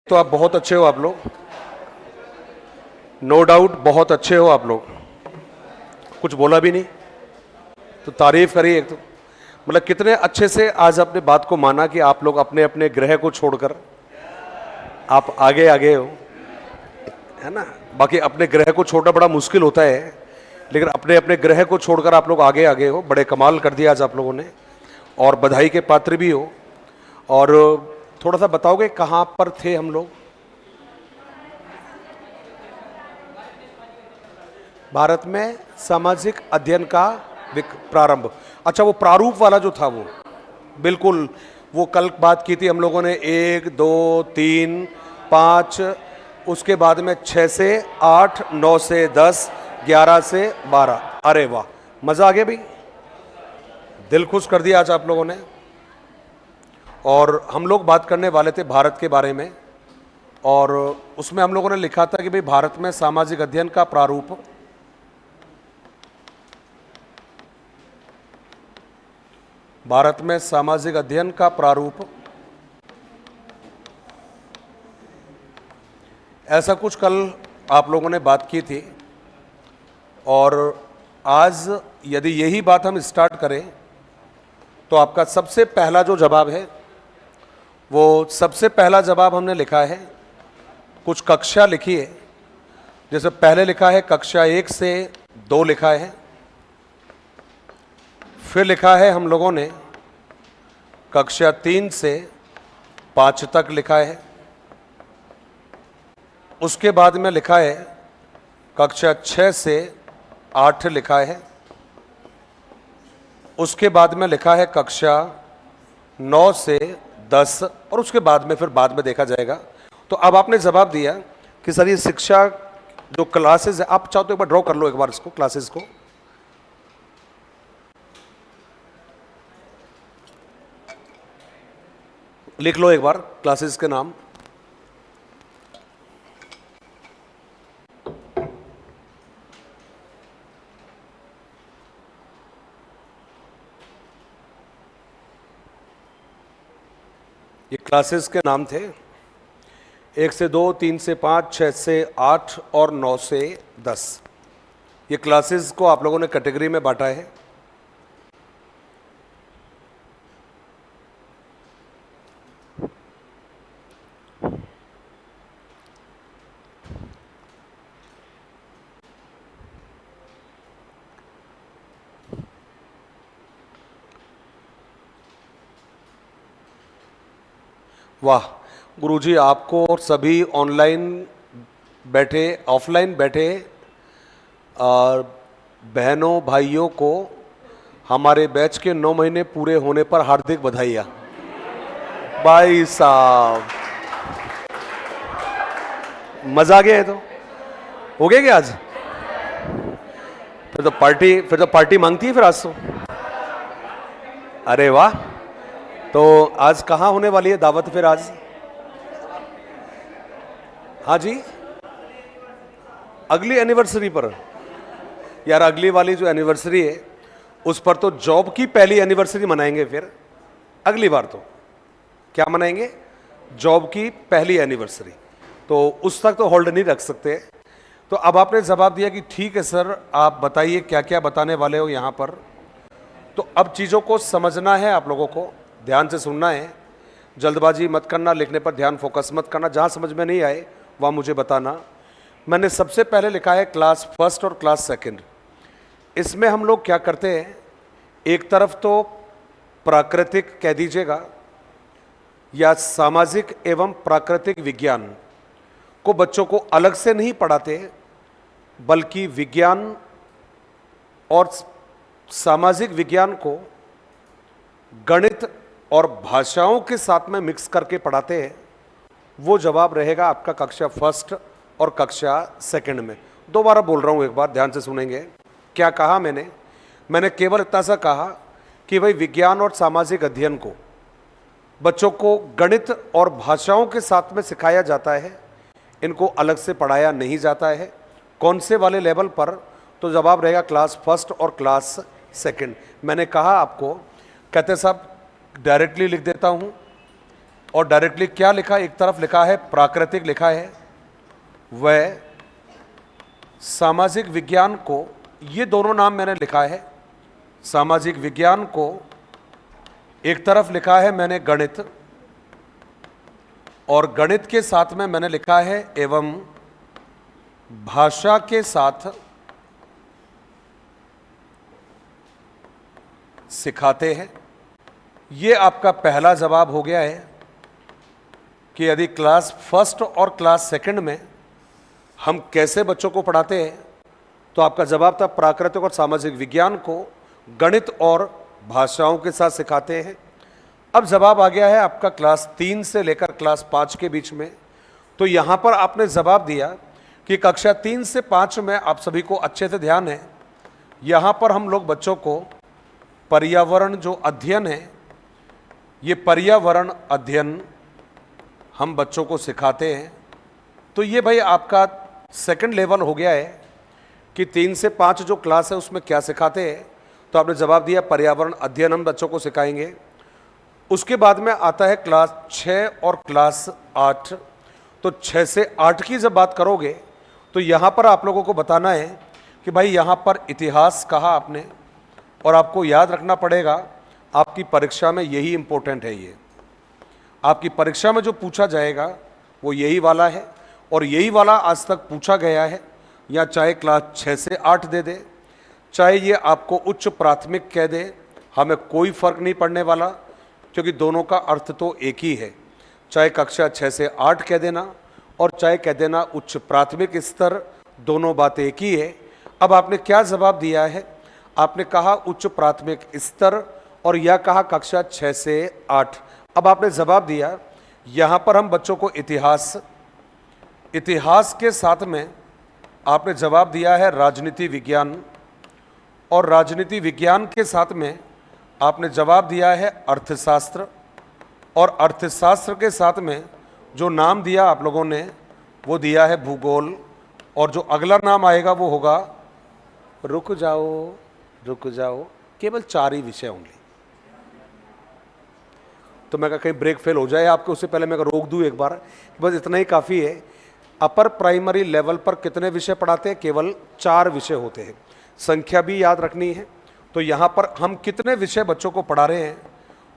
तो आप बहुत अच्छे हो आप लोग, नो डाउट बहुत अच्छे हो आप लोग। कुछ बोला भी नहीं तो तारीफ करी एक तो। मतलब कितने अच्छे से आज अपने बात को माना कि आप लोग अपने अपने ग्रह को छोड़कर आप आगे आगे हो, है ना। बाकी अपने ग्रह को छोड़ना बड़ा मुश्किल होता है, लेकिन अपने अपने ग्रह को छोड़कर आप लोग आगे आगे हो। बड़े कमाल कर दिया आज आप लोगों ने, और बधाई के पात्र भी हो। और थोड़ा सा बताओगे कहाँ पर थे हम लोग? भारत में सामाजिक अध्ययन का प्रारंभ। अच्छा, वो प्रारूप वाला जो था वो बिल्कुल, वो कल बात की थी हम लोगों ने। 1 2 3 5, उसके बाद में 6 से 8, 9 से 10, 11 से 12। अरे वाह, मजा आ गया भाई, दिल खुश कर दिया आज आप लोगों ने। और हम लोग बात करने वाले थे भारत के बारे में, और उसमें हम लोगों ने लिखा था कि भाई भारत में सामाजिक अध्ययन का प्रारूप। भारत में सामाजिक अध्ययन का प्रारूप, ऐसा कुछ कल आप लोगों ने बात की थी। और आज यदि यही बात हम स्टार्ट करें तो आपका सबसे पहला जो जवाब है, वो सबसे पहला जवाब हमने लिखा है, कुछ कक्षा लिखी है। जैसे पहले लिखा है कक्षा 1 से 2 लिखा है, फिर लिखा है हम लोगों ने कक्षा 3 से 5 तक लिखा है। उसके बाद में लिखा है कक्षा 6 से 8 लिखा है। उसके बाद में लिखा है कक्षा 9 से 10, और उसके बाद में फिर बाद में देखा जाएगा। तो अब आपने जवाब दिया कि सर ये शिक्षा जो क्लासेस है, आप चाहो तो एक बार ड्रॉ कर लो एक बार इसको, क्लासेस को। लिख लो एक बार क्लासेस के नाम। ये क्लासेस के नाम थे 1 से 2, 3 से 5, 6 से 8 और 9 से 10। ये क्लासेस को आप लोगों ने कैटेगरी में बांटा है। वाह गुरुजी, आपको और सभी ऑनलाइन बैठे ऑफलाइन बैठे बहनों भाइयों को हमारे बैच के 9 महीने पूरे होने पर हार्दिक बधाइयाँ। भाई साहब मजा आ गया है। तो हो गया क्या आज? फिर तो पार्टी मांगती है फिर आज तो। अरे वाह, तो आज कहाँ होने वाली है दावत फिर आज? हाँ जी, अगली एनिवर्सरी पर। यार अगली वाली जो एनिवर्सरी है उस पर तो जॉब की पहली एनिवर्सरी मनाएंगे। फिर अगली बार तो क्या मनाएंगे? जॉब की पहली एनिवर्सरी। तो उस तक तो होल्ड नहीं रख सकते। तो अब आपने जवाब दिया कि ठीक है सर, आप बताइए क्या क्या बताने वाले हो यहाँ पर। तो अब चीज़ों को समझना है, आप लोगों को ध्यान से सुनना है, जल्दबाजी मत करना, लिखने पर ध्यान फोकस मत करना। जहाँ समझ में नहीं आए वहाँ मुझे बताना। मैंने सबसे पहले लिखा है क्लास फर्स्ट और क्लास सेकंड। इसमें हम लोग क्या करते हैं, एक तरफ तो प्राकृतिक कह दीजिएगा या सामाजिक एवं प्राकृतिक विज्ञान को बच्चों को अलग से नहीं पढ़ाते, बल्कि विज्ञान और सामाजिक विज्ञान को गणित और भाषाओं के साथ में मिक्स करके पढ़ाते हैं। वो जवाब रहेगा आपका कक्षा फर्स्ट और कक्षा सेकंड में। दोबारा बोल रहा हूँ, एक बार ध्यान से सुनेंगे। क्या कहा मैंने केवल इतना सा कहा कि भाई विज्ञान और सामाजिक अध्ययन को बच्चों को गणित और भाषाओं के साथ में सिखाया जाता है, इनको अलग से पढ़ाया नहीं जाता है। कौन से वाले लेवल पर? तो जवाब रहेगा क्लास फर्स्ट और क्लास सेकंड। मैंने कहा आपको, कहते साहब डायरेक्टली लिख देता हूँ और डायरेक्टली क्या लिखा, एक तरफ लिखा है प्राकृतिक लिखा है, वह सामाजिक विज्ञान को, ये दोनों नाम मैंने लिखा है, सामाजिक विज्ञान को एक तरफ लिखा है मैंने गणित, और गणित के साथ में मैंने लिखा है एवं भाषा के साथ सिखाते हैं। ये आपका पहला जवाब हो गया है कि यदि क्लास फर्स्ट और क्लास सेकंड में हम कैसे बच्चों को पढ़ाते हैं, तो आपका जवाब था प्राकृतिक और सामाजिक विज्ञान को गणित और भाषाओं के साथ सिखाते हैं। अब जवाब आ गया है आपका क्लास 3 से लेकर क्लास 5 के बीच में। तो यहाँ पर आपने जवाब दिया कि कक्षा 3 से 5 में आप सभी को अच्छे से ध्यान है, यहाँ पर हम लोग बच्चों को पर्यावरण जो अध्ययन है, ये पर्यावरण अध्ययन हम बच्चों को सिखाते हैं। तो ये भाई आपका सेकंड लेवल हो गया है कि 3 से 5 जो क्लास है उसमें क्या सिखाते हैं। तो आपने जवाब दिया पर्यावरण अध्ययन हम बच्चों को सिखाएंगे। उसके बाद में आता है क्लास 6 और क्लास 8। तो 6 से 8 की जब बात करोगे तो यहाँ पर आप लोगों को बताना है कि भाई यहाँ पर इतिहास कहा आपने, और आपको याद रखना पड़ेगा आपकी परीक्षा में यही इम्पोर्टेंट है। ये आपकी परीक्षा में जो पूछा जाएगा वो यही वाला है, और यही वाला आज तक पूछा गया है। या चाहे क्लास 6 से 8 दे दे, चाहे ये आपको उच्च प्राथमिक कह दे, हमें कोई फर्क नहीं पड़ने वाला, क्योंकि दोनों का अर्थ तो एक ही है। चाहे कक्षा 6 से 8 कह देना और चाहे कह देना उच्च प्राथमिक स्तर, दोनों बातें एक ही है। अब आपने क्या जवाब दिया है, आपने कहा उच्च प्राथमिक स्तर और यह कहा कक्षा 6 से 8। अब आपने जवाब दिया यहाँ पर हम बच्चों को इतिहास के साथ में आपने जवाब दिया है राजनीति विज्ञान, और राजनीति विज्ञान के साथ में आपने जवाब दिया है अर्थशास्त्र, और अर्थशास्त्र के साथ में जो नाम दिया आप लोगों ने वो दिया है भूगोल, और जो अगला नाम आएगा वो होगा, रुक जाओ, केवल 4 ही विषय होंगे। तो मैं कहा कहीं ब्रेक फेल हो जाए आपके, उससे पहले मैं रोक दूं एक बार, बस इतना ही काफ़ी है। अपर प्राइमरी लेवल पर कितने विषय पढ़ाते हैं, केवल 4 विषय होते हैं। संख्या भी याद रखनी है। तो यहाँ पर हम कितने विषय बच्चों को पढ़ा रहे हैं,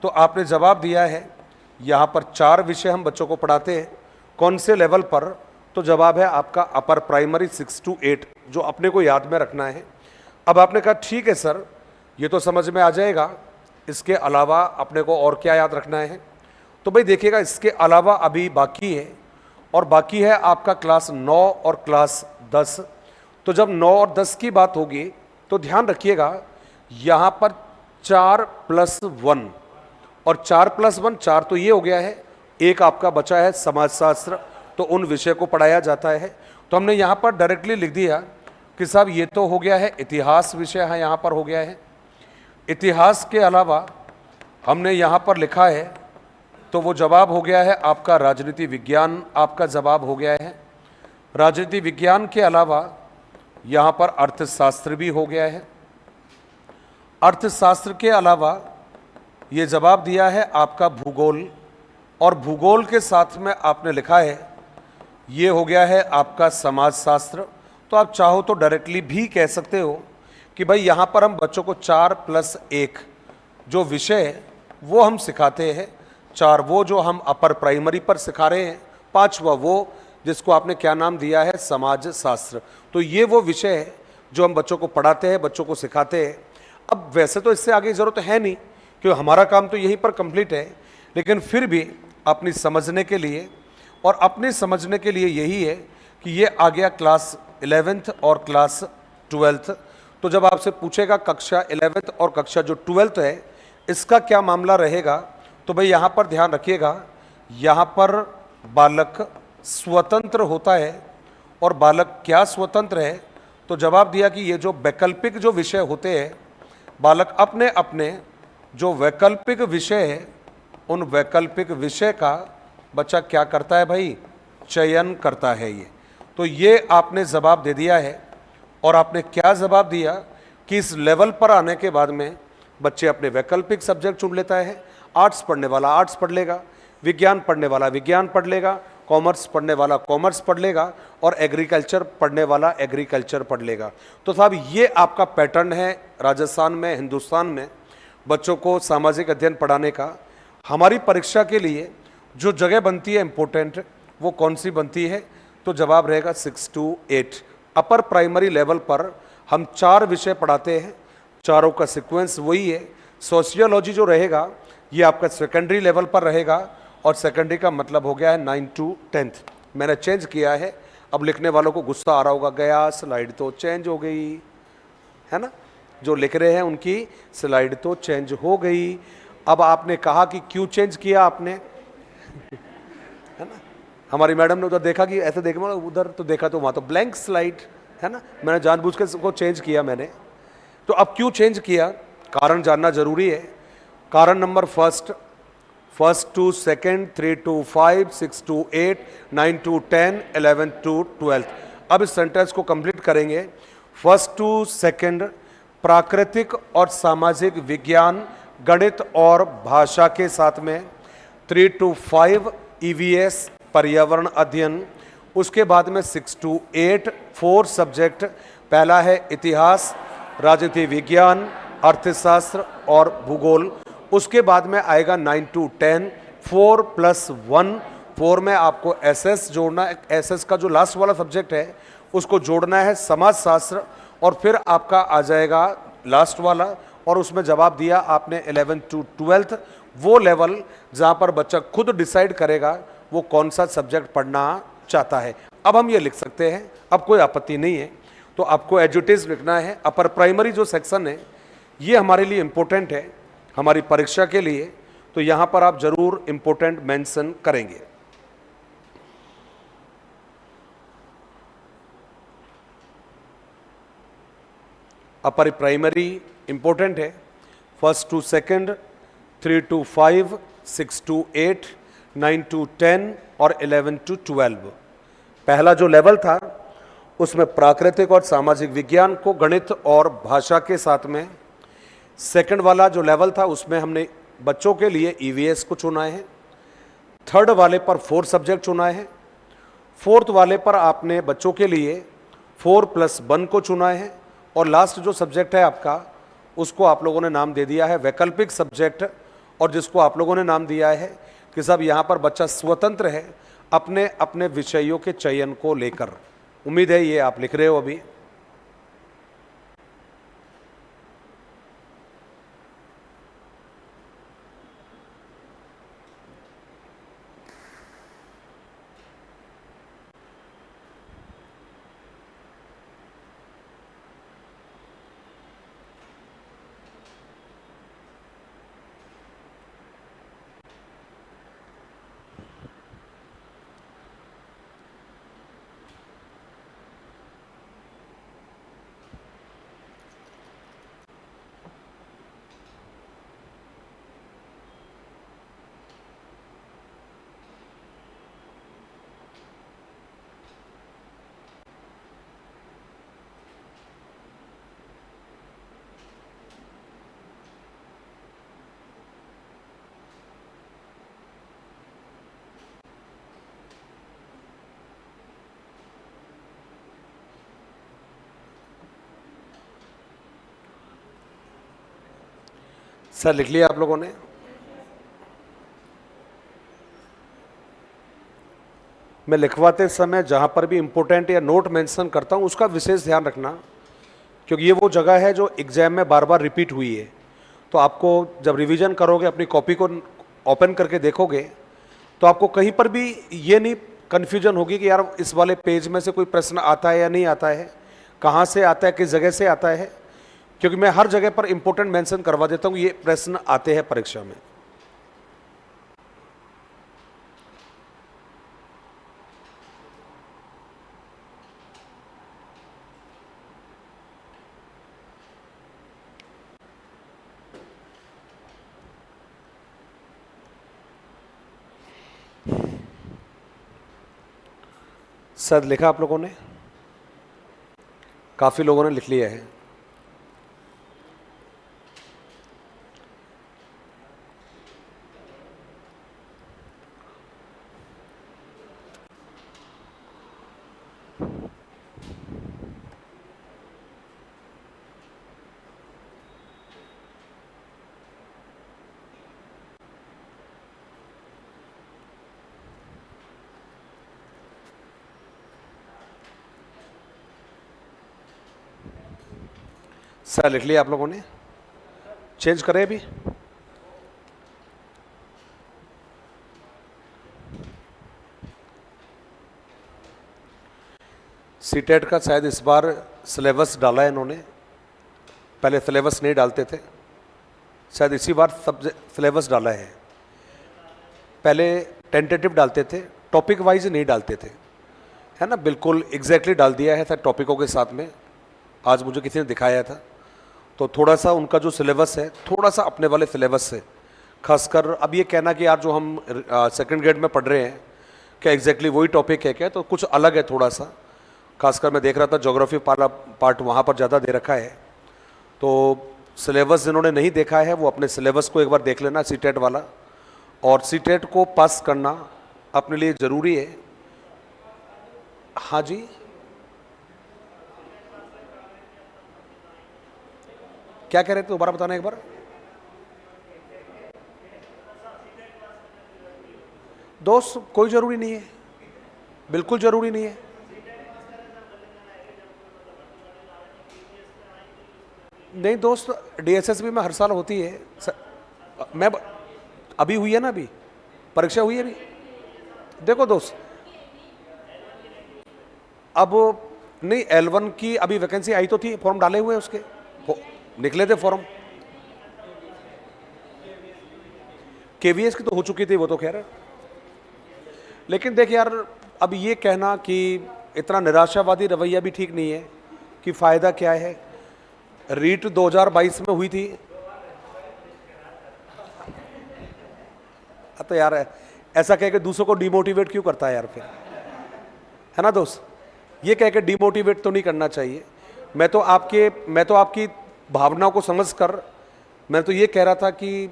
तो आपने जवाब दिया है यहाँ पर 4 विषय हम बच्चों को पढ़ाते हैं। कौन से लेवल पर, तो जवाब है आपका अपर प्राइमरी 6 to 8, जो अपने को याद में रखना है। अब आपने कहा ठीक है सर, ये तो समझ में आ जाएगा, इसके अलावा अपने को और क्या याद रखना है। तो भाई देखिएगा, इसके अलावा अभी बाकी है, और बाकी है आपका क्लास 9 और क्लास 10। तो जब 9 और 10 की बात होगी तो ध्यान रखिएगा यहाँ पर 4+1, और 4+1 4 तो ये हो गया है, एक आपका बचा है समाजशास्त्र, तो उन विषय को पढ़ाया जाता है। तो हमने यहाँ पर डायरेक्टली लिख दिया कि साहब ये तो हो गया है इतिहास विषय है, यहाँ पर हो गया है। इतिहास के अलावा हमने यहाँ पर लिखा है, तो वो जवाब हो गया है आपका राजनीति विज्ञान, आपका जवाब हो गया है। राजनीति विज्ञान के अलावा यहाँ पर अर्थशास्त्र भी हो गया है। अर्थशास्त्र के अलावा ये जवाब दिया है आपका भूगोल, और भूगोल के साथ में आपने लिखा है ये हो गया है आपका समाजशास्त्र। तो आप चाहो तो डायरेक्टली भी कह सकते हो कि भाई यहाँ पर हम बच्चों को 4+1 जो विषय है वो हम सिखाते हैं। 4 वो जो हम अपर प्राइमरी पर सिखा रहे हैं, 5वां वो जिसको आपने क्या नाम दिया है, समाजशास्त्र। तो ये वो विषय है जो हम बच्चों को पढ़ाते हैं, बच्चों को सिखाते हैं। अब वैसे तो इससे आगे ज़रूरत है नहीं, क्योंकि हमारा काम तो यहीं पर कंप्लीट है, लेकिन फिर भी अपनी समझने के लिए, और अपने समझने के लिए यही है कि ये आ गया क्लास 11th और क्लास 12th। तो जब आपसे पूछेगा कक्षा 11th और कक्षा जो 12th है इसका क्या मामला रहेगा, तो भाई यहाँ पर ध्यान रखिएगा, यहाँ पर बालक स्वतंत्र होता है। और बालक क्या स्वतंत्र है, तो जवाब दिया कि ये जो वैकल्पिक जो विषय होते हैं, बालक अपने अपने जो वैकल्पिक विषय है उन वैकल्पिक विषय का बच्चा क्या करता है भाई, चयन करता है। ये तो ये आपने जवाब दे दिया है। और आपने क्या जवाब दिया कि इस लेवल पर आने के बाद में बच्चे अपने वैकल्पिक सब्जेक्ट चुन लेता है। आर्ट्स पढ़ने वाला आर्ट्स पढ़ लेगा, विज्ञान पढ़ने वाला विज्ञान पढ़ लेगा, कॉमर्स पढ़ने वाला कॉमर्स पढ़ लेगा और एग्रीकल्चर पढ़ने वाला एग्रीकल्चर पढ़ लेगा। तो साहब ये आपका पैटर्न है राजस्थान में, हिंदुस्तान में बच्चों को सामाजिक अध्ययन पढ़ाने का। हमारी परीक्षा के लिए जो जगह बनती है इम्पोर्टेंट, वो कौन सी बनती है? तो जवाब रहेगा 6 to 8। अपर प्राइमरी लेवल पर हम 4 विषय पढ़ाते हैं, चारों का सीक्वेंस वही है। सोशियोलॉजी जो रहेगा ये आपका सेकेंडरी लेवल पर रहेगा, और सेकेंडरी का मतलब हो गया है 9 to 10। मैंने चेंज किया है, अब लिखने वालों को गुस्सा आ रहा होगा, गया स्लाइड तो चेंज हो गई है ना, जो लिख रहे हैं उनकी स्लाइड तो चेंज हो गई। अब आपने कहा कि क्यों चेंज किया आपने, है ना। हमारी मैडम ने उधर देखा कि ऐसे देखा, उधर तो देखा तो वहाँ तो ब्लैंक स्लाइड है ना, मैंने जानबूझ के उसको चेंज किया मैंने। तो अब क्यों चेंज किया, कारण जानना जरूरी है। कारण number first, 1 to 2, 3 to 5, 6 to 8, 9 to 10, 11 to 12। अब इस सेंटेंस को कंप्लीट करेंगे। 1 to 2 प्राकृतिक और सामाजिक विज्ञान, गणित और भाषा के साथ में। 3 to 5 ईवीएस पर्यावरण अध्ययन। उसके बाद में 6 to 8 4 सब्जेक्ट। पहला है इतिहास, राजनीति विज्ञान, अर्थशास्त्र और भूगोल। उसके बाद में आएगा 9 to 10 4 + 1। 4 में आपको एसएस जोड़ना है, एसएस का जो लास्ट वाला सब्जेक्ट है उसको जोड़ना है समाजशास्त्र, और फिर आपका आ जाएगा लास्ट वाला, और उसमें जवाब दिया आपने 11 to 12, वो लेवल जहाँ पर बच्चा खुद डिसाइड करेगा वो कौन सा सब्जेक्ट पढ़ना चाहता है। अब हम ये लिख सकते हैं, अब कोई आपत्ति नहीं है। तो आपको एजुटेज लिखना है। अपर प्राइमरी जो सेक्शन है ये हमारे लिए इम्पोर्टेंट है, हमारी परीक्षा के लिए, तो यहां पर आप जरूर इंपोर्टेंट मेंशन करेंगे। अपर प्राइमरी इंपॉर्टेंट है। 1 to 2, 3 to 5, 6 to 8, 9 to 10 और 11 to 12। पहला जो लेवल था उसमें प्राकृतिक और सामाजिक विज्ञान को गणित और भाषा के साथ में। सेकंड वाला जो लेवल था उसमें हमने बच्चों के लिए ईवीएस को चुना है। थर्ड वाले पर 4 सब्जेक्ट चुना है। फोर्थ वाले पर आपने बच्चों के लिए 4 + 1 को चुना है। और लास्ट जो सब्जेक्ट है आपका उसको आप लोगों ने नाम दे दिया है वैकल्पिक सब्जेक्ट, और जिसको आप लोगों ने नाम दिया है कि साहब यहाँ पर बच्चा स्वतंत्र है अपने अपने विषयों के चयन को लेकर। उम्मीद है ये आप लिख रहे हो अभी। सर लिख लिया आप लोगों ने? मैं लिखवाते समय जहां पर भी इंपॉर्टेंट या नोट मेंशन करता हूं उसका विशेष ध्यान रखना, क्योंकि ये वो जगह है जो एग्जाम में बार बार रिपीट हुई है। तो आपको जब रिवीजन करोगे, अपनी कॉपी को ओपन करके देखोगे, तो आपको कहीं पर भी ये नहीं कन्फ्यूजन होगी कि यार इस वाले पेज में से कोई प्रश्न आता है या नहीं आता है, कहाँ से आता है, किस जगह से आता है, क्योंकि मैं हर जगह पर इंपॉर्टेंट मेंशन करवा देता हूँ ये प्रश्न आते हैं परीक्षा में। सर लिखा आप लोगों ने? काफी लोगों ने लिख लिया है। सर लिख लिया आप लोगों ने? चेंज करें अभी? सीटेट का शायद इस बार सिलेबस डाला है इन्होंने, पहले सिलेबस नहीं डालते थे, शायद इसी बार सब सिलेबस डाला है। पहले टेंटेटिव डालते थे, टॉपिक वाइज नहीं डालते थे, है ना, बिल्कुल एग्जैक्टली डाल दिया है सर टॉपिकों के साथ में। आज मुझे किसी ने दिखाया था, तो थोड़ा सा उनका जो सिलेबस है थोड़ा सा अपने वाले सिलेबस से, खासकर अब ये कहना कि यार जो हम सेकंड ग्रेड में पढ़ रहे हैं क्या एग्जैक्टली वही टॉपिक है क्या, तो कुछ अलग है थोड़ा सा। खासकर मैं देख रहा था ज्योग्राफी पार्ट वहाँ पर ज़्यादा दे रखा है, तो सिलेबस जिन्होंने नहीं देखा है वो अपने सिलेबस को एक बार देख लेना सीटेट वाला। और सीटेट को पास करना अपने लिए ज़रूरी है। हाँ जी, क्या कह रहे थे दोबारा बताना एक बार? दोस्त कोई ज़रूरी नहीं है, बिल्कुल ज़रूरी नहीं है। नहीं दोस्त, डीएसएसबी में हर साल होती है मैं अभी हुई है ना, अभी परीक्षा हुई है अभी। देखो दोस्त, अब नहीं L1 की अभी वैकेंसी आई तो थी, फॉर्म डाले हुए उसके निकले थे फॉर्म। केवीएस की तो हो चुकी थी वो तो खैर। लेकिन देख यार, अब ये कहना कि इतना निराशावादी रवैया भी ठीक नहीं है कि फ़ायदा क्या है। रीट 2022 में हुई थी, तो यार ऐसा कह के दूसरों को डिमोटिवेट क्यों करता है यार फिर, है ना दोस्त? ये कह के डिमोटिवेट तो नहीं करना चाहिए। मैं तो आपकी भावना को समझकर मैं तो ये कह रहा था कि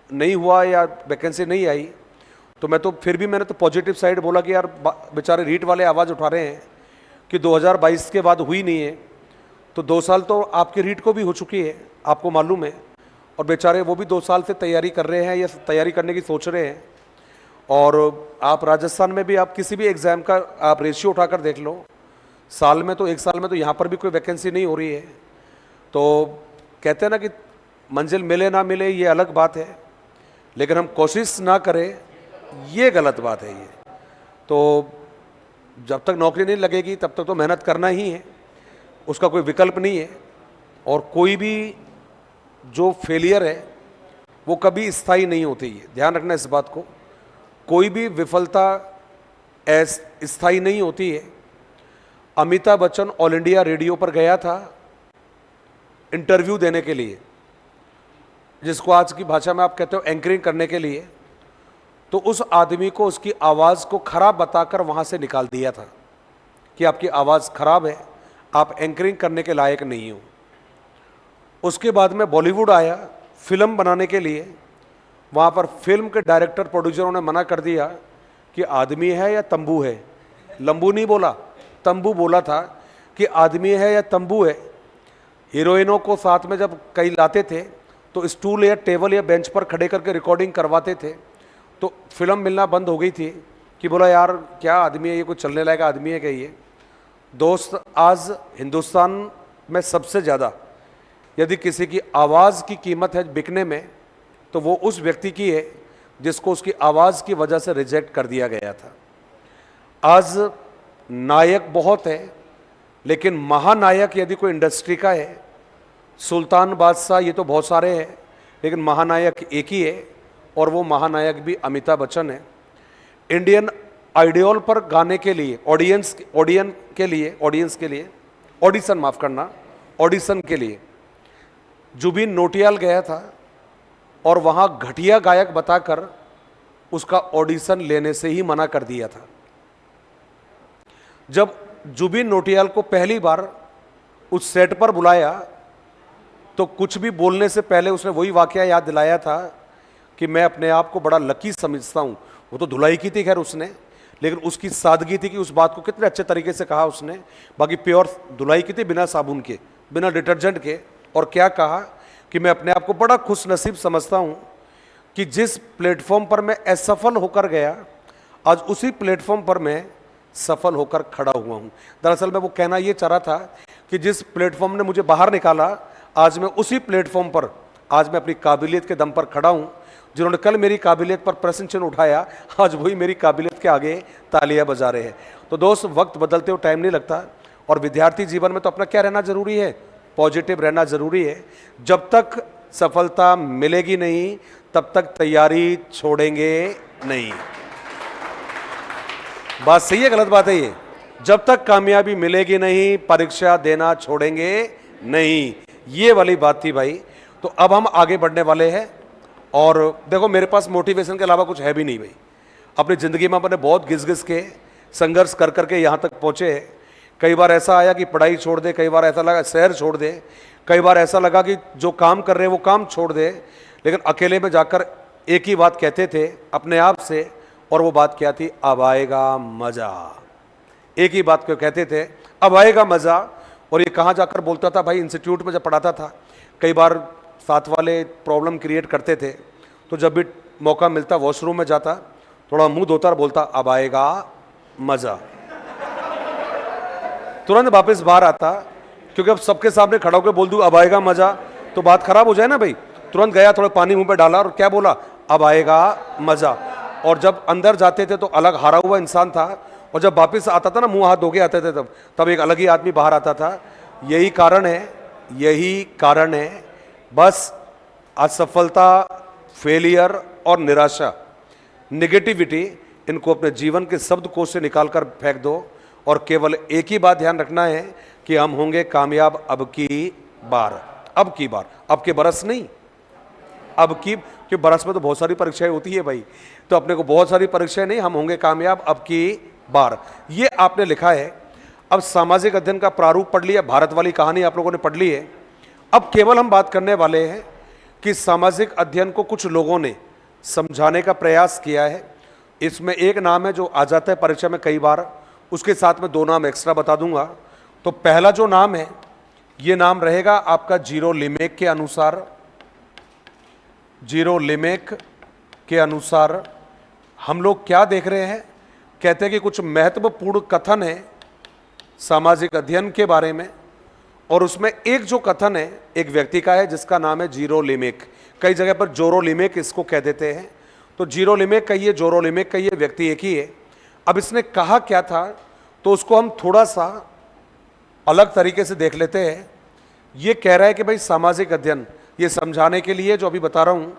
नहीं हुआ या वैकेंसी नहीं आई, तो मैं तो फिर भी मैंने तो पॉजिटिव साइड बोला कि यार बेचारे रीट वाले आवाज़ उठा रहे हैं कि 2022 के बाद हुई नहीं है, तो 2 साल तो आपकी रीट को भी हो चुकी है, आपको मालूम है, और बेचारे वो भी 2 साल से तैयारी कर रहे हैं या तैयारी करने की सोच रहे हैं। और आप राजस्थान में भी आप किसी भी एग्ज़ाम का आप रेशियो उठाकर देख लो, साल में तो 1 साल में तो यहाँ पर भी कोई वैकेंसी नहीं हो रही है। तो कहते हैं ना कि मंजिल मिले ना मिले ये अलग बात है, लेकिन हम कोशिश ना करें ये गलत बात है। ये तो जब तक नौकरी नहीं लगेगी तब तक तो मेहनत करना ही है, उसका कोई विकल्प नहीं है। और कोई भी जो फेलियर है वो कभी स्थायी नहीं होती है, ध्यान रखना इस बात को। कोई भी विफलता स्थायी नहीं होती है। Amitabh Bachchan all India radio पर गया था इंटरव्यू देने के लिए, जिसको आज की भाषा में आप कहते हो एंकरिंग करने के लिए, तो उस आदमी को उसकी आवाज़ को खराब बताकर वहाँ से निकाल दिया था कि आपकी आवाज़ खराब है, आप एंकरिंग करने के लायक नहीं हो। उसके बाद में बॉलीवुड आया फिल्म बनाने के लिए, वहाँ पर फिल्म के डायरेक्टर प्रोड्यूसरों ने मना कर दिया कि आदमी है या तंबू है। लंबू नहीं बोला, तंबू बोला था कि आदमी है या तंबू है। हीरोइनों को साथ में जब कई लाते थे तो स्टूल या टेबल या बेंच पर खड़े करके रिकॉर्डिंग करवाते थे, तो फिल्म मिलना बंद हो गई थी कि बोला यार क्या आदमी है ये, कोई चलने लायक आदमी है क्या ये। दोस्त, आज हिंदुस्तान में सबसे ज़्यादा यदि किसी की आवाज़ की कीमत है बिकने में, तो वो उस व्यक्ति की है जिसको उसकी आवाज़ की वजह से रिजेक्ट कर दिया गया था। आज नायक बहुत है, लेकिन महानायक यदि कोई इंडस्ट्री का है, सुल्तान बादशाह ये तो बहुत सारे हैं, लेकिन महानायक एक ही है, और वो महानायक भी अमिताभ बच्चन है। इंडियन आइडियल पर गाने के लिए ऑडिशन के लिए जुबिन नौटियाल गया था, और वहाँ घटिया गायक बताकर उसका ऑडिशन लेने से ही मना कर दिया था। जब जुबिन नौटियाल को पहली बार उस सेट पर बुलाया तो कुछ भी बोलने से पहले उसने वही वाकया याद दिलाया था कि मैं अपने आप को बड़ा लकी समझता हूँ। वो तो धुलाई की थी खैर उसने, लेकिन उसकी सादगी थी कि उस बात को कितने अच्छे तरीके से कहा उसने। बाकी प्योर धुलाई की थी, बिना साबुन के, बिना डिटर्जेंट के। और क्या कहा कि मैं अपने आप को बड़ा खुश नसीब समझता हूँ कि जिस प्लेटफॉर्म पर मैं असफल होकर गया, आज उसी प्लेटफॉर्म पर मैं सफल होकर खड़ा हुआ हूँ। दरअसल मैं वो कहना ये चाह रहा था कि जिस प्लेटफॉर्म ने मुझे बाहर निकाला, आज मैं उसी प्लेटफॉर्म पर, आज मैं अपनी काबिलियत के दम पर खड़ा हूं। जिन्होंने कल मेरी काबिलियत पर प्रश्न चिन्ह उठाया, आज वही मेरी काबिलियत के आगे तालियां बजा रहे हैं। तो दोस्त, वक्त बदलते हुए टाइम नहीं लगता, और विद्यार्थी जीवन में तो अपना क्या रहना जरूरी है, पॉजिटिव रहना जरूरी है। जब तक सफलता मिलेगी नहीं, तब तक तैयारी छोड़ेंगे नहीं। बात सही है, गलत बात है ये? जब तक कामयाबी मिलेगी नहीं, परीक्षा देना छोड़ेंगे नहीं। ये वाली बात थी भाई। तो अब हम आगे बढ़ने वाले हैं, और देखो मेरे पास मोटिवेशन के अलावा कुछ है भी नहीं भाई। अपनी ज़िंदगी में मैंने बहुत घिस के संघर्ष कर करके यहाँ तक पहुँचे। कई बार ऐसा आया कि पढ़ाई छोड़ दे, कई बार ऐसा लगा शहर छोड़ दे, कई बार ऐसा लगा कि जो काम कर रहे हैं वो काम छोड़ दे। लेकिन अकेले में जाकर एक ही बात कहते थे अपने आप से, और वो बात क्या थी? अब आएगा मज़ा। एक ही बात क्यों कहते थे? अब आएगा मज़ा। और ये कहाँ जाकर बोलता था भाई? इंस्टीट्यूट में जब पढ़ाता था, कई बार साथ वाले प्रॉब्लम क्रिएट करते थे, तो जब भी मौका मिलता वॉशरूम में जाता, थोड़ा मुंह धोता और बोलता अब आएगा मज़ा। तुरंत वापस बाहर आता, क्योंकि अब सबके सामने खड़ा होकर बोल दूं अब आएगा मज़ा तो बात खराब हो जाए ना भाई। तुरंत गया, थोड़ा पानी मुंह पे डाला और क्या बोला? अब आएगा मज़ा। और जब अंदर जाते थे तो अलग हारा हुआ इंसान था, और जब वापस आता था ना, मुंह हाथ धो के आते थे, तब एक अलग ही आदमी बाहर आता था। यही कारण है बस असफलता, फेलियर और निराशा, निगेटिविटी, इनको अपने जीवन के शब्दकोश से निकालकर फेंक दो, और केवल एक ही बात ध्यान रखना है कि हम होंगे कामयाब अब की बार। अब की बार, अब के बरस नहीं, अब की, कि बरस में तो बहुत सारी परीक्षाएं होती है भाई, तो अपने को बहुत सारी परीक्षाएं नहीं, हम होंगे कामयाब अब की बार। ये आपने लिखा है। अब सामाजिक अध्ययन का प्रारूप पढ़ लिया, भारत वाली कहानी आप लोगों ने पढ़ ली है। अब केवल हम बात करने वाले हैं कि सामाजिक अध्ययन को कुछ लोगों ने समझाने का प्रयास किया है। इसमें एक नाम है जो आ जाता है परीक्षा में कई बार, उसके साथ में दो नाम एक्स्ट्रा बता दूंगा। तो पहला जो नाम है, ये नाम रहेगा आपका जीरो लिमेक के अनुसार। जीरो लिमेक के अनुसार हम लोग क्या देख रहे हैं? कहते हैं कि कुछ महत्वपूर्ण कथन है सामाजिक अध्ययन के बारे में, और उसमें एक जो कथन है एक व्यक्ति का है जिसका नाम है जीरो लिमेक। कई जगह पर जोरो लिमेक इसको कह देते हैं। तो जीरो लिमेक कहिए, जोरो लिमेक कहिए, व्यक्ति एक ही है। अब इसने कहा क्या था, तो उसको हम थोड़ा सा अलग तरीके से देख लेते हैं। ये कह रहा है कि भाई सामाजिक अध्ययन, ये समझाने के लिए जो अभी बता रहा हूँ,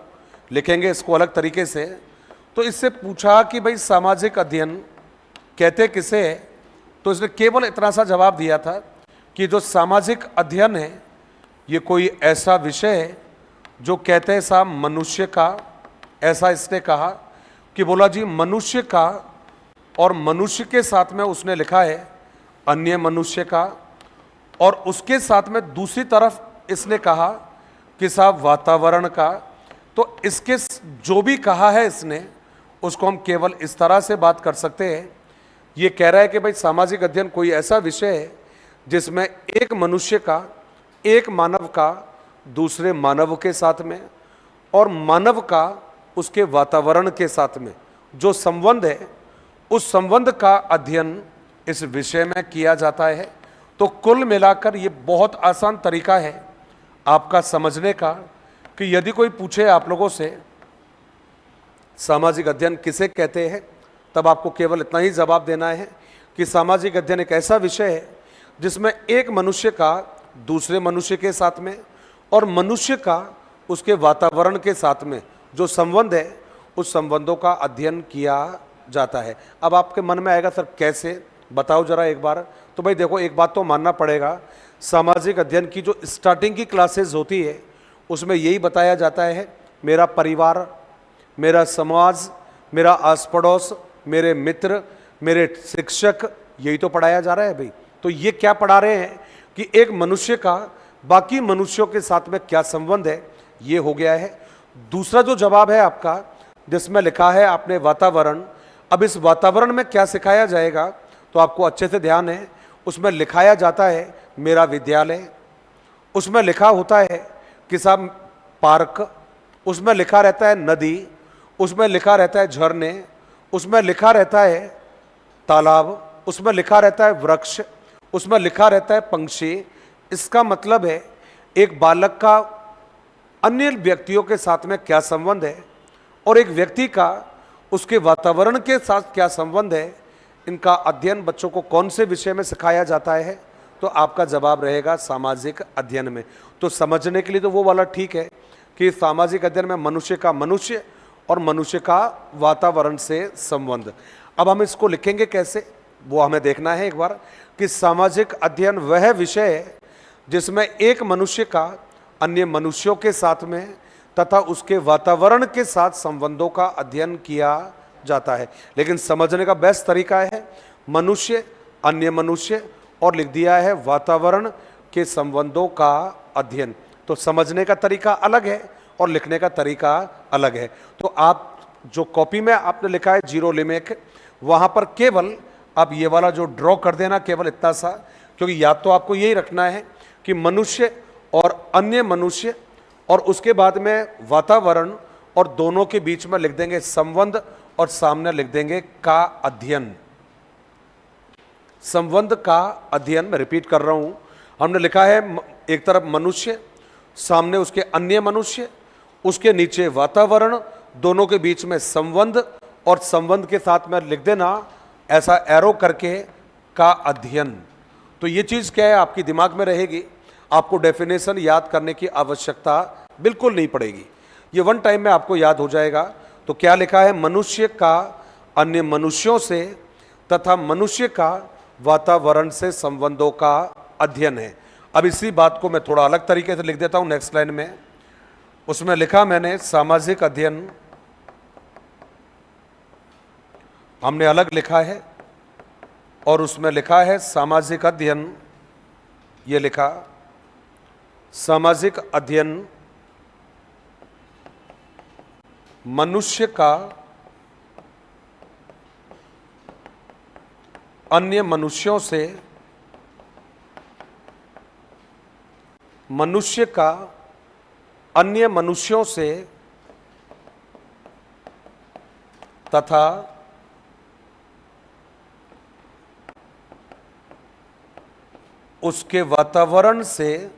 लिखेंगे इसको अलग तरीके से। तो इससे पूछा कि भाई सामाजिक अध्ययन कहते किसे है, तो इसने केवल इतना सा जवाब दिया था कि जो सामाजिक अध्ययन है ये कोई ऐसा विषय है जो कहते हैं साहब मनुष्य का, ऐसा इसने कहा कि बोला जी मनुष्य का, और मनुष्य के साथ में उसने लिखा है अन्य मनुष्य का, और उसके साथ में दूसरी तरफ इसने कहा कि साहब वातावरण का। तो इसके जो भी कहा है इसने, उसको हम केवल इस तरह से बात कर सकते हैं। ये कह रहा है कि भाई सामाजिक अध्ययन कोई ऐसा विषय है जिसमें एक मनुष्य का, एक मानव का दूसरे मानव के साथ में, और मानव का उसके वातावरण के साथ में जो संबंध है, उस संबंध का अध्ययन इस विषय में किया जाता है। तो कुल मिलाकर ये बहुत आसान तरीका है आपका समझने का कि यदि कोई पूछे आप लोगों से सामाजिक अध्ययन किसे कहते हैं, तब आपको केवल इतना ही जवाब देना है कि सामाजिक अध्ययन एक ऐसा विषय है जिसमें एक मनुष्य का दूसरे मनुष्य के साथ में, और मनुष्य का उसके वातावरण के साथ में जो संबंध है, उस संबंधों का अध्ययन किया जाता है। अब आपके मन में आएगा सर कैसे, बताओ जरा एक बार। तो भाई देखो, एक बात तो मानना पड़ेगा, सामाजिक अध्ययन की जो स्टार्टिंग की क्लासेस होती है उसमें यही बताया जाता है मेरा परिवार, मेरा समाज, मेरा आस पड़ोस, मेरे मित्र, मेरे शिक्षक, यही तो पढ़ाया जा रहा है भाई। तो ये क्या पढ़ा रहे हैं कि एक मनुष्य का बाकी मनुष्यों के साथ में क्या संबंध है, ये हो गया है। दूसरा जो जवाब है आपका, जिसमें लिखा है आपने वातावरण। अब इस वातावरण में क्या सिखाया जाएगा, तो आपको अच्छे से ध्यान है, उसमें लिखाया जाता है मेरा विद्यालय, उसमें लिखा होता है कि साहब पार्क, उसमें लिखा रहता है नदी, उसमें लिखा रहता है झरने, उसमें लिखा रहता है तालाब, उसमें लिखा रहता है वृक्ष, उसमें लिखा रहता है पंछी। इसका मतलब है एक बालक का अन्य व्यक्तियों के साथ में क्या संबंध है और एक व्यक्ति का उसके वातावरण के साथ क्या संबंध है, इनका अध्ययन बच्चों को कौन से विषय में सिखाया जाता है, तो आपका जवाब रहेगा सामाजिक अध्ययन में। तो समझने के लिए तो वो वाला ठीक है कि सामाजिक अध्ययन में मनुष्य का मनुष्य और मनुष्य का वातावरण से संबंध। अब हम इसको लिखेंगे कैसे, वो हमें देखना है एक बार कि सामाजिक अध्ययन वह विषय है जिसमें एक मनुष्य का अन्य मनुष्यों के साथ में तथा उसके वातावरण के साथ संबंधों का अध्ययन किया जाता है। लेकिन समझने का बेस्ट तरीका है मनुष्य, अन्य मनुष्य और लिख दिया है वातावरण के संबंधों का अध्ययन। तो समझने का तरीका अलग है और लिखने का तरीका अलग है। तो आप जो कॉपी में आपने लिखा है जीरो लिमिट, वहां पर केवल आप ये वाला जो ड्रॉ कर देना, केवल इतना सा, क्योंकि याद तो आपको यही रखना है कि मनुष्य और अन्य मनुष्य और उसके बाद में वातावरण और दोनों के बीच में लिख देंगे संबंध और सामने लिख देंगे का अध्ययन। संबंध का अध्ययन, मैं रिपीट कर रहा हूं, हमने लिखा है एक तरफ मनुष्य, सामने उसके अन्य मनुष्य, उसके नीचे वातावरण, दोनों के बीच में संबंध और संबंध के साथ में लिख देना ऐसा एरो करके का अध्ययन। तो ये चीज़ क्या है आपकी दिमाग में रहेगी, आपको डेफिनेशन याद करने की आवश्यकता बिल्कुल नहीं पड़ेगी, ये वन टाइम में आपको याद हो जाएगा। तो क्या लिखा है, मनुष्य का अन्य मनुष्यों से तथा मनुष्य का वातावरण से संबंधों का अध्ययन है। अब इसी बात को मैं थोड़ा अलग तरीके से लिख देता हूं नेक्स्ट लाइन में। उसमें लिखा मैंने सामाजिक अध्ययन, हमने अलग लिखा है और उसमें लिखा है सामाजिक अध्ययन, ये लिखा सामाजिक अध्ययन मनुष्य का अन्य मनुष्यों से, मनुष्य का अन्य मनुष्यों से तथा उसके वातावरण से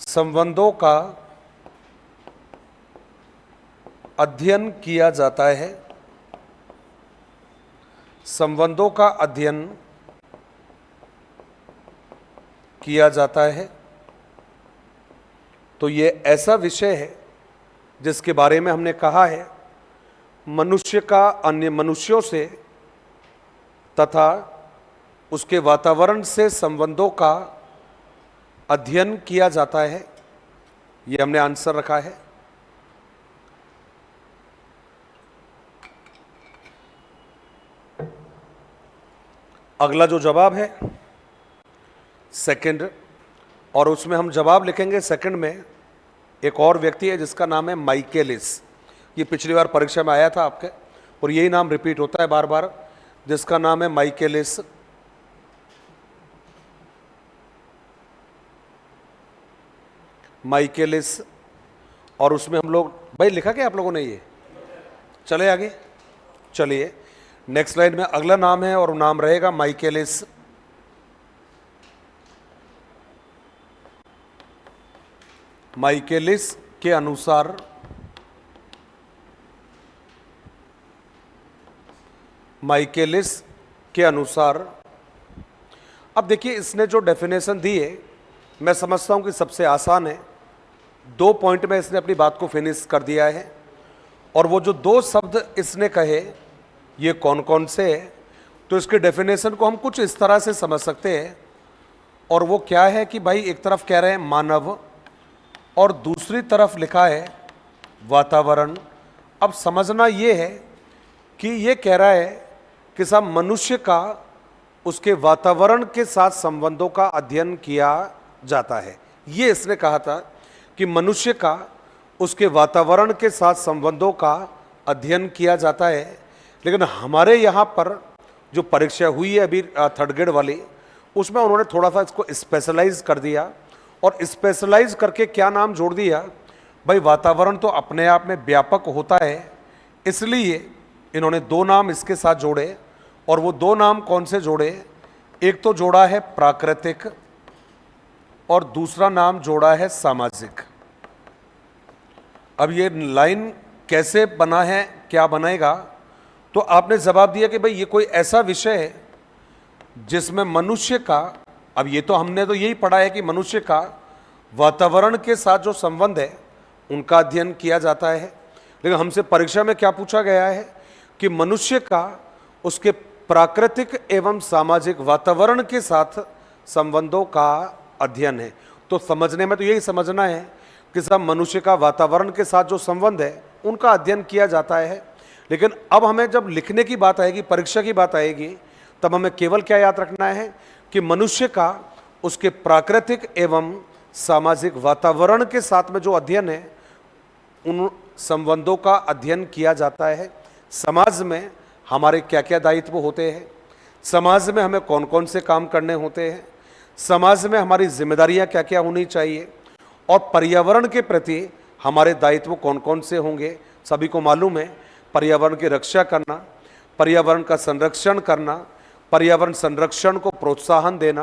संबंधों का अध्ययन किया जाता है। संबंधों का अध्ययन किया जाता है। तो ये ऐसा विषय है जिसके बारे में हमने कहा है मनुष्य का अन्य मनुष्यों से तथा उसके वातावरण से संबंधों का अध्ययन किया जाता है। ये हमने आंसर रखा है। अगला जो जवाब है सेकंड, और उसमें हम जवाब लिखेंगे सेकंड में एक और व्यक्ति है जिसका नाम है माइकेलिस। ये पिछली बार परीक्षा में आया था आपके, और यही नाम रिपीट होता है बार बार, जिसका नाम है माइकेलिस। माइकेलिस, और उसमें हम लोग, भाई लिखा क्या आप लोगों ने, ये चले आगे, चलिए नेक्स्ट लाइन में अगला नाम है और नाम रहेगा माइकेलिस। माइकेलिस के अनुसार अब देखिए इसने जो डेफिनेशन दी है मैं समझता हूं कि सबसे आसान है। 2 पॉइंट में इसने अपनी बात को फिनिश कर दिया है, और वो जो 2 शब्द इसने कहे ये कौन कौन से है, तो इसके डेफिनेशन को हम कुछ इस तरह से समझ सकते हैं। और वो क्या है कि भाई एक तरफ कह रहे हैं मानव और दूसरी तरफ लिखा है वातावरण। अब समझना ये है कि ये कह रहा है कि सब मनुष्य का उसके वातावरण के साथ संबंधों का अध्ययन किया जाता है। ये इसने कहा था कि मनुष्य का उसके वातावरण के साथ संबंधों का अध्ययन किया जाता है। लेकिन हमारे यहाँ पर जो परीक्षा हुई है अभी 3rd ग्रेड वाली, उसमें उन्होंने थोड़ा सा इसको स्पेशलाइज कर दिया, और स्पेशलाइज करके क्या नाम जोड़ दिया, भाई वातावरण तो अपने आप में व्यापक होता है, इसलिए इन्होंने 2 नाम इसके साथ जोड़े, और वो दो नाम कौन से जोड़े? एक तो जोड़ा है प्राकृतिक और दूसरा नाम जोड़ा है सामाजिक। अब ये लाइन कैसे बना है, क्या बनेगा? तो आपने जवाब दिया कि भाई ये कोई ऐसा विषय है जिसमें मनुष्य का, अब ये तो हमने तो यही पढ़ा है कि मनुष्य का वातावरण के साथ जो संबंध है उनका अध्ययन किया जाता है, लेकिन हमसे परीक्षा में क्या पूछा गया है कि मनुष्य का उसके प्राकृतिक एवं सामाजिक वातावरण के साथ संबंधों का अध्ययन है। तो समझने में तो यही समझना है कि सब मनुष्य का वातावरण के साथ जो संबंध है उनका अध्ययन किया जाता है। लेकिन अब हमें जब लिखने की बात आएगी, परीक्षा की बात आएगी, तब हमें केवल क्या याद रखना है कि मनुष्य का उसके प्राकृतिक एवं सामाजिक वातावरण के साथ में जो अध्ययन है उन संबंधों का अध्ययन किया जाता है। समाज में हमारे क्या क्या दायित्व होते हैं, समाज में हमें कौन कौन से काम करने होते हैं, समाज में हमारी जिम्मेदारियां क्या क्या होनी चाहिए, और पर्यावरण के प्रति हमारे दायित्व कौन कौन से होंगे। सभी को मालूम है पर्यावरण की रक्षा करना, पर्यावरण का संरक्षण करना, पर्यावरण संरक्षण को प्रोत्साहन देना,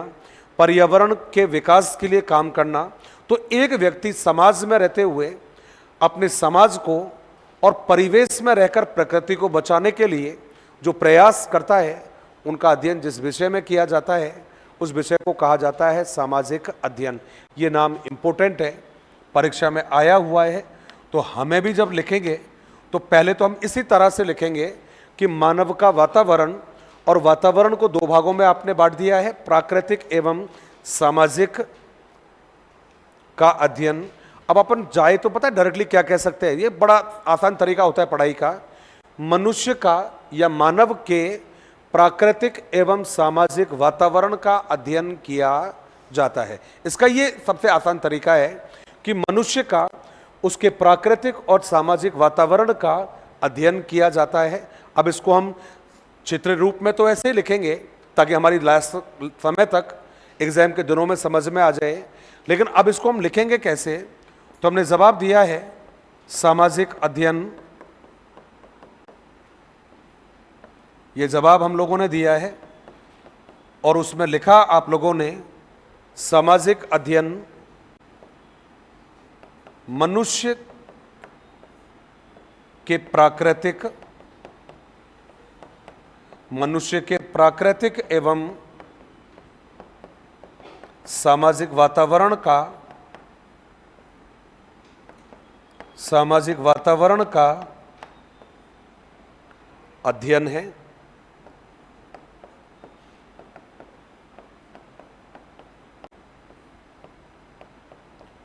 पर्यावरण के विकास के लिए काम करना। तो एक व्यक्ति समाज में रहते हुए अपने समाज को और परिवेश में रहकर प्रकृति को बचाने के लिए जो प्रयास करता है उनका अध्ययन जिस विषय में किया जाता है उस विषय को कहा जाता है सामाजिक अध्ययन। ये नाम इम्पोर्टेंट है, परीक्षा में आया हुआ है। तो हमें भी जब लिखेंगे तो पहले तो हम इसी तरह से लिखेंगे कि मानव का वातावरण, और वातावरण को दो भागों में आपने बांट दिया है, प्राकृतिक एवं सामाजिक का अध्ययन। अब अपन जाए तो पता है डायरेक्टली क्या कह सकते हैं, ये बड़ा आसान तरीका होता है पढ़ाई का। मनुष्य का या मानव के प्राकृतिक एवं सामाजिक वातावरण का अध्ययन किया जाता है। इसका ये सबसे आसान तरीका है कि मनुष्य का उसके प्राकृतिक और सामाजिक वातावरण का अध्ययन किया जाता है। अब इसको हम चित्र रूप में तो ऐसे ही लिखेंगे ताकि हमारी लास्ट समय तक एग्जाम के दिनों में समझ में आ जाए, लेकिन अब इसको हम लिखेंगे कैसे? तो हमने जवाब दिया है सामाजिक अध्ययन। ये जवाब हम लोगों ने दिया है और उसमें लिखा आप लोगों ने सामाजिक अध्ययन मनुष्य के प्राकृतिक एवं सामाजिक वातावरण का अध्ययन है।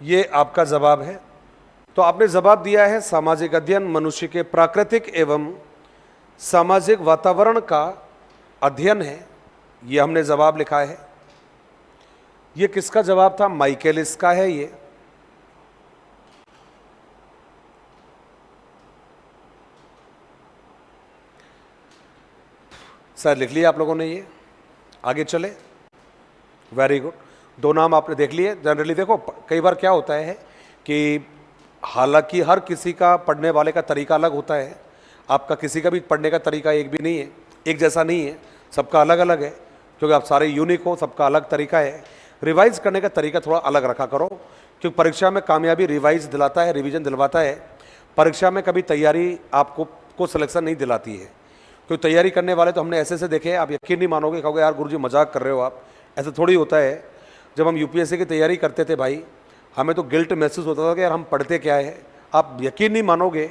ये आपका जवाब है। तो आपने जवाब दिया है सामाजिक अध्ययन मनुष्य के प्राकृतिक एवं सामाजिक वातावरण का अध्ययन है। ये हमने जवाब लिखा है। ये किसका जवाब था? माइकेलिस का है ये। सर लिख लिया आप लोगों ने? ये आगे चले, वेरी गुड। दो नाम आपने देख लिए। जनरली देखो कई बार क्या होता है कि हालांकि हर किसी का पढ़ने वाले का तरीका अलग होता है, आपका किसी का भी पढ़ने का तरीका एक भी नहीं है, एक जैसा नहीं है, सबका अलग अलग है, क्योंकि आप सारे यूनिक हो, सबका अलग तरीका है। रिवाइज करने का तरीका थोड़ा अलग रखा करो, क्योंकि परीक्षा में कामयाबी रिवाइज दिलाता है, रिवीजन दिलवाता है। परीक्षा में कभी तैयारी आपको सिलेक्शन नहीं दिलाती है, क्योंकि तैयारी करने वाले तो हमने ऐसे से देखे, आप यकीन नहीं मानोगे, कहोगे यार गुरुजी मजाक कर रहे हो आप, ऐसा थोड़ी होता है। जब हम यूपीएससी की तैयारी करते थे भाई, हमें तो गिल्ट महसूस होता था कि यार हम पढ़ते क्या है। आप यकीन नहीं मानोगे,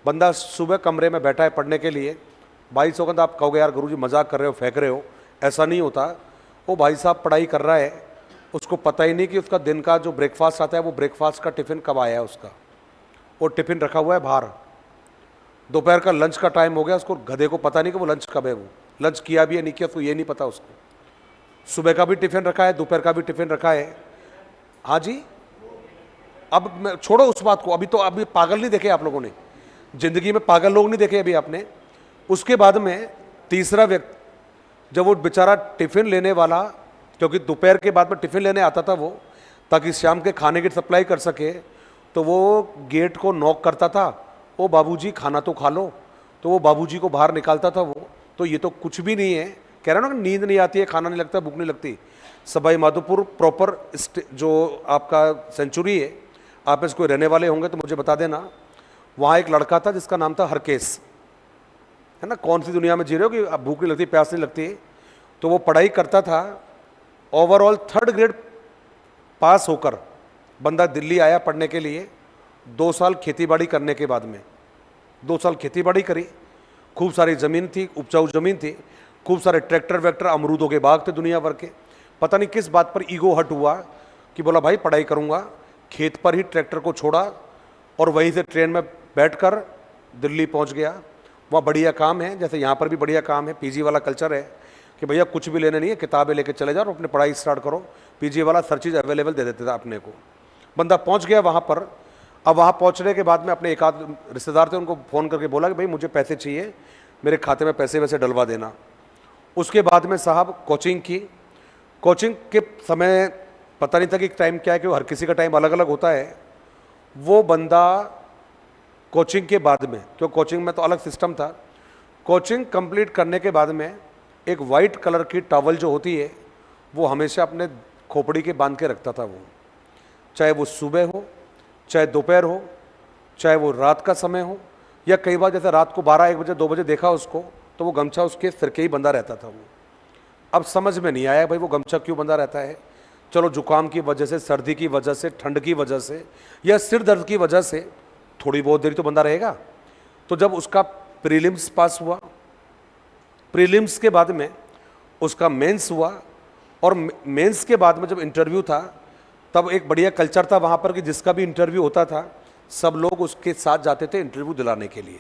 बंदा सुबह कमरे में बैठा है पढ़ने के लिए, 2200 का, आप कहोगे यार गुरुजी मजाक कर रहे हो, फेंक रहे हो, ऐसा नहीं होता। वो भाई साहब पढ़ाई कर रहा है, उसको पता ही नहीं कि उसका दिन का जो ब्रेकफास्ट आता है वो ब्रेकफास्ट का टिफ़िन कब आया है उसका, वो टिफ़िन रखा हुआ है बाहर। दोपहर का लंच का टाइम हो गया, उसको गधे को पता नहीं कि वो लंच कब है, वो लंच किया भी है नहीं किया तो ये नहीं पता उसको। सुबह का भी टिफ़िन रखा है, दोपहर का भी टिफ़िन रखा है। हाँ जी, अब मैं छोड़ो उस बात को, अभी पागल नहीं देखे आप लोगों ने, जिंदगी में पागल लोग नहीं देखे अभी आपने। उसके बाद में तीसरा व्यक्ति, जब वो बेचारा टिफ़िन लेने वाला, क्योंकि दोपहर के बाद में टिफ़िन लेने आता था वो, ताकि शाम के खाने की सप्लाई कर सके, तो वो गेट को नॉक करता था, ओ बाबूजी खाना तो खा लो, तो वो बाबूजी को बाहर निकालता था वो, तो ये तो कुछ भी नहीं है। कह रहे हो ना कि नींद नहीं आती है, खाना नहीं लगता, भूख नहीं लगती। सवाई माधोपुर प्रॉपर जो आपका सेंचुरी है, आप इसको रहने वाले होंगे तो मुझे बता देना। वहाँ एक लड़का था जिसका नाम था हरकेश, है ना। कौन सी दुनिया में जी रहे हो कि अब भूख नहीं लगती, प्यास नहीं लगती। तो वो पढ़ाई करता था, ओवरऑल 3rd ग्रेड पास होकर बंदा दिल्ली आया पढ़ने के लिए। 2 साल खेतीबाड़ी करने के बाद में 2 साल खेतीबाड़ी करी, खूब सारी ज़मीन थी, उपजाऊ ज़मीन थी, खूब सारे ट्रैक्टर वैक्टर, अमरूदों के बाग थे दुनिया भर के। पता नहीं किस बात पर ईगो हट हुआ कि बोला भाई पढ़ाई करूँगा। खेत पर ही ट्रैक्टर को छोड़ा और वहीं से ट्रेन में बैठकर दिल्ली पहुँच गया। वहाँ बढ़िया काम है, जैसे यहाँ पर भी बढ़िया काम है, पीजी वाला कल्चर है कि भैया कुछ भी लेना नहीं है, किताबें लेके चले जाओ और अपनी पढ़ाई स्टार्ट करो। पीजी वाला हर चीज़ अवेलेबल दे देते थे अपने को। बंदा पहुँच गया वहाँ पर। अब वहाँ पहुँचने के बाद में अपने एक आध रिश्तेदार थे, उनको फ़ोन करके बोला कि भाई मुझे पैसे चाहिए, मेरे खाते में पैसे वैसे डलवा देना। उसके बाद में साहब कोचिंग की। कोचिंग के समय पता नहीं था कि टाइम क्या है, कि हर किसी का टाइम अलग अलग होता है। वो बंदा कोचिंग के बाद में, क्यों कोचिंग में तो अलग सिस्टम था, कोचिंग कंप्लीट करने के बाद में एक वाइट कलर की टॉवल जो होती है वो हमेशा अपने खोपड़ी के बांध के रखता था। वो चाहे वो सुबह हो, चाहे दोपहर हो, चाहे वो रात का समय हो, या कई बार जैसे रात को 12-1 बजे 2 बजे देखा उसको तो वो गमछा उसके सिर के ही बंधा रहता था। वो अब समझ में नहीं आया भाई वो गमछा क्यों बंधा रहता है। चलो जुकाम की वजह से, सर्दी की वजह से, ठंड की वजह से, या सिर दर्द की वजह से थोड़ी बहुत देर तो बंधा रहेगा। तो जब उसका प्रीलिम्स पास हुआ, प्रीलिम्स के बाद में उसका मेंस हुआ, और मेंस के बाद में जब इंटरव्यू था तब एक बढ़िया कल्चर था वहाँ पर कि जिसका भी इंटरव्यू होता था सब लोग उसके साथ जाते थे इंटरव्यू दिलाने के लिए।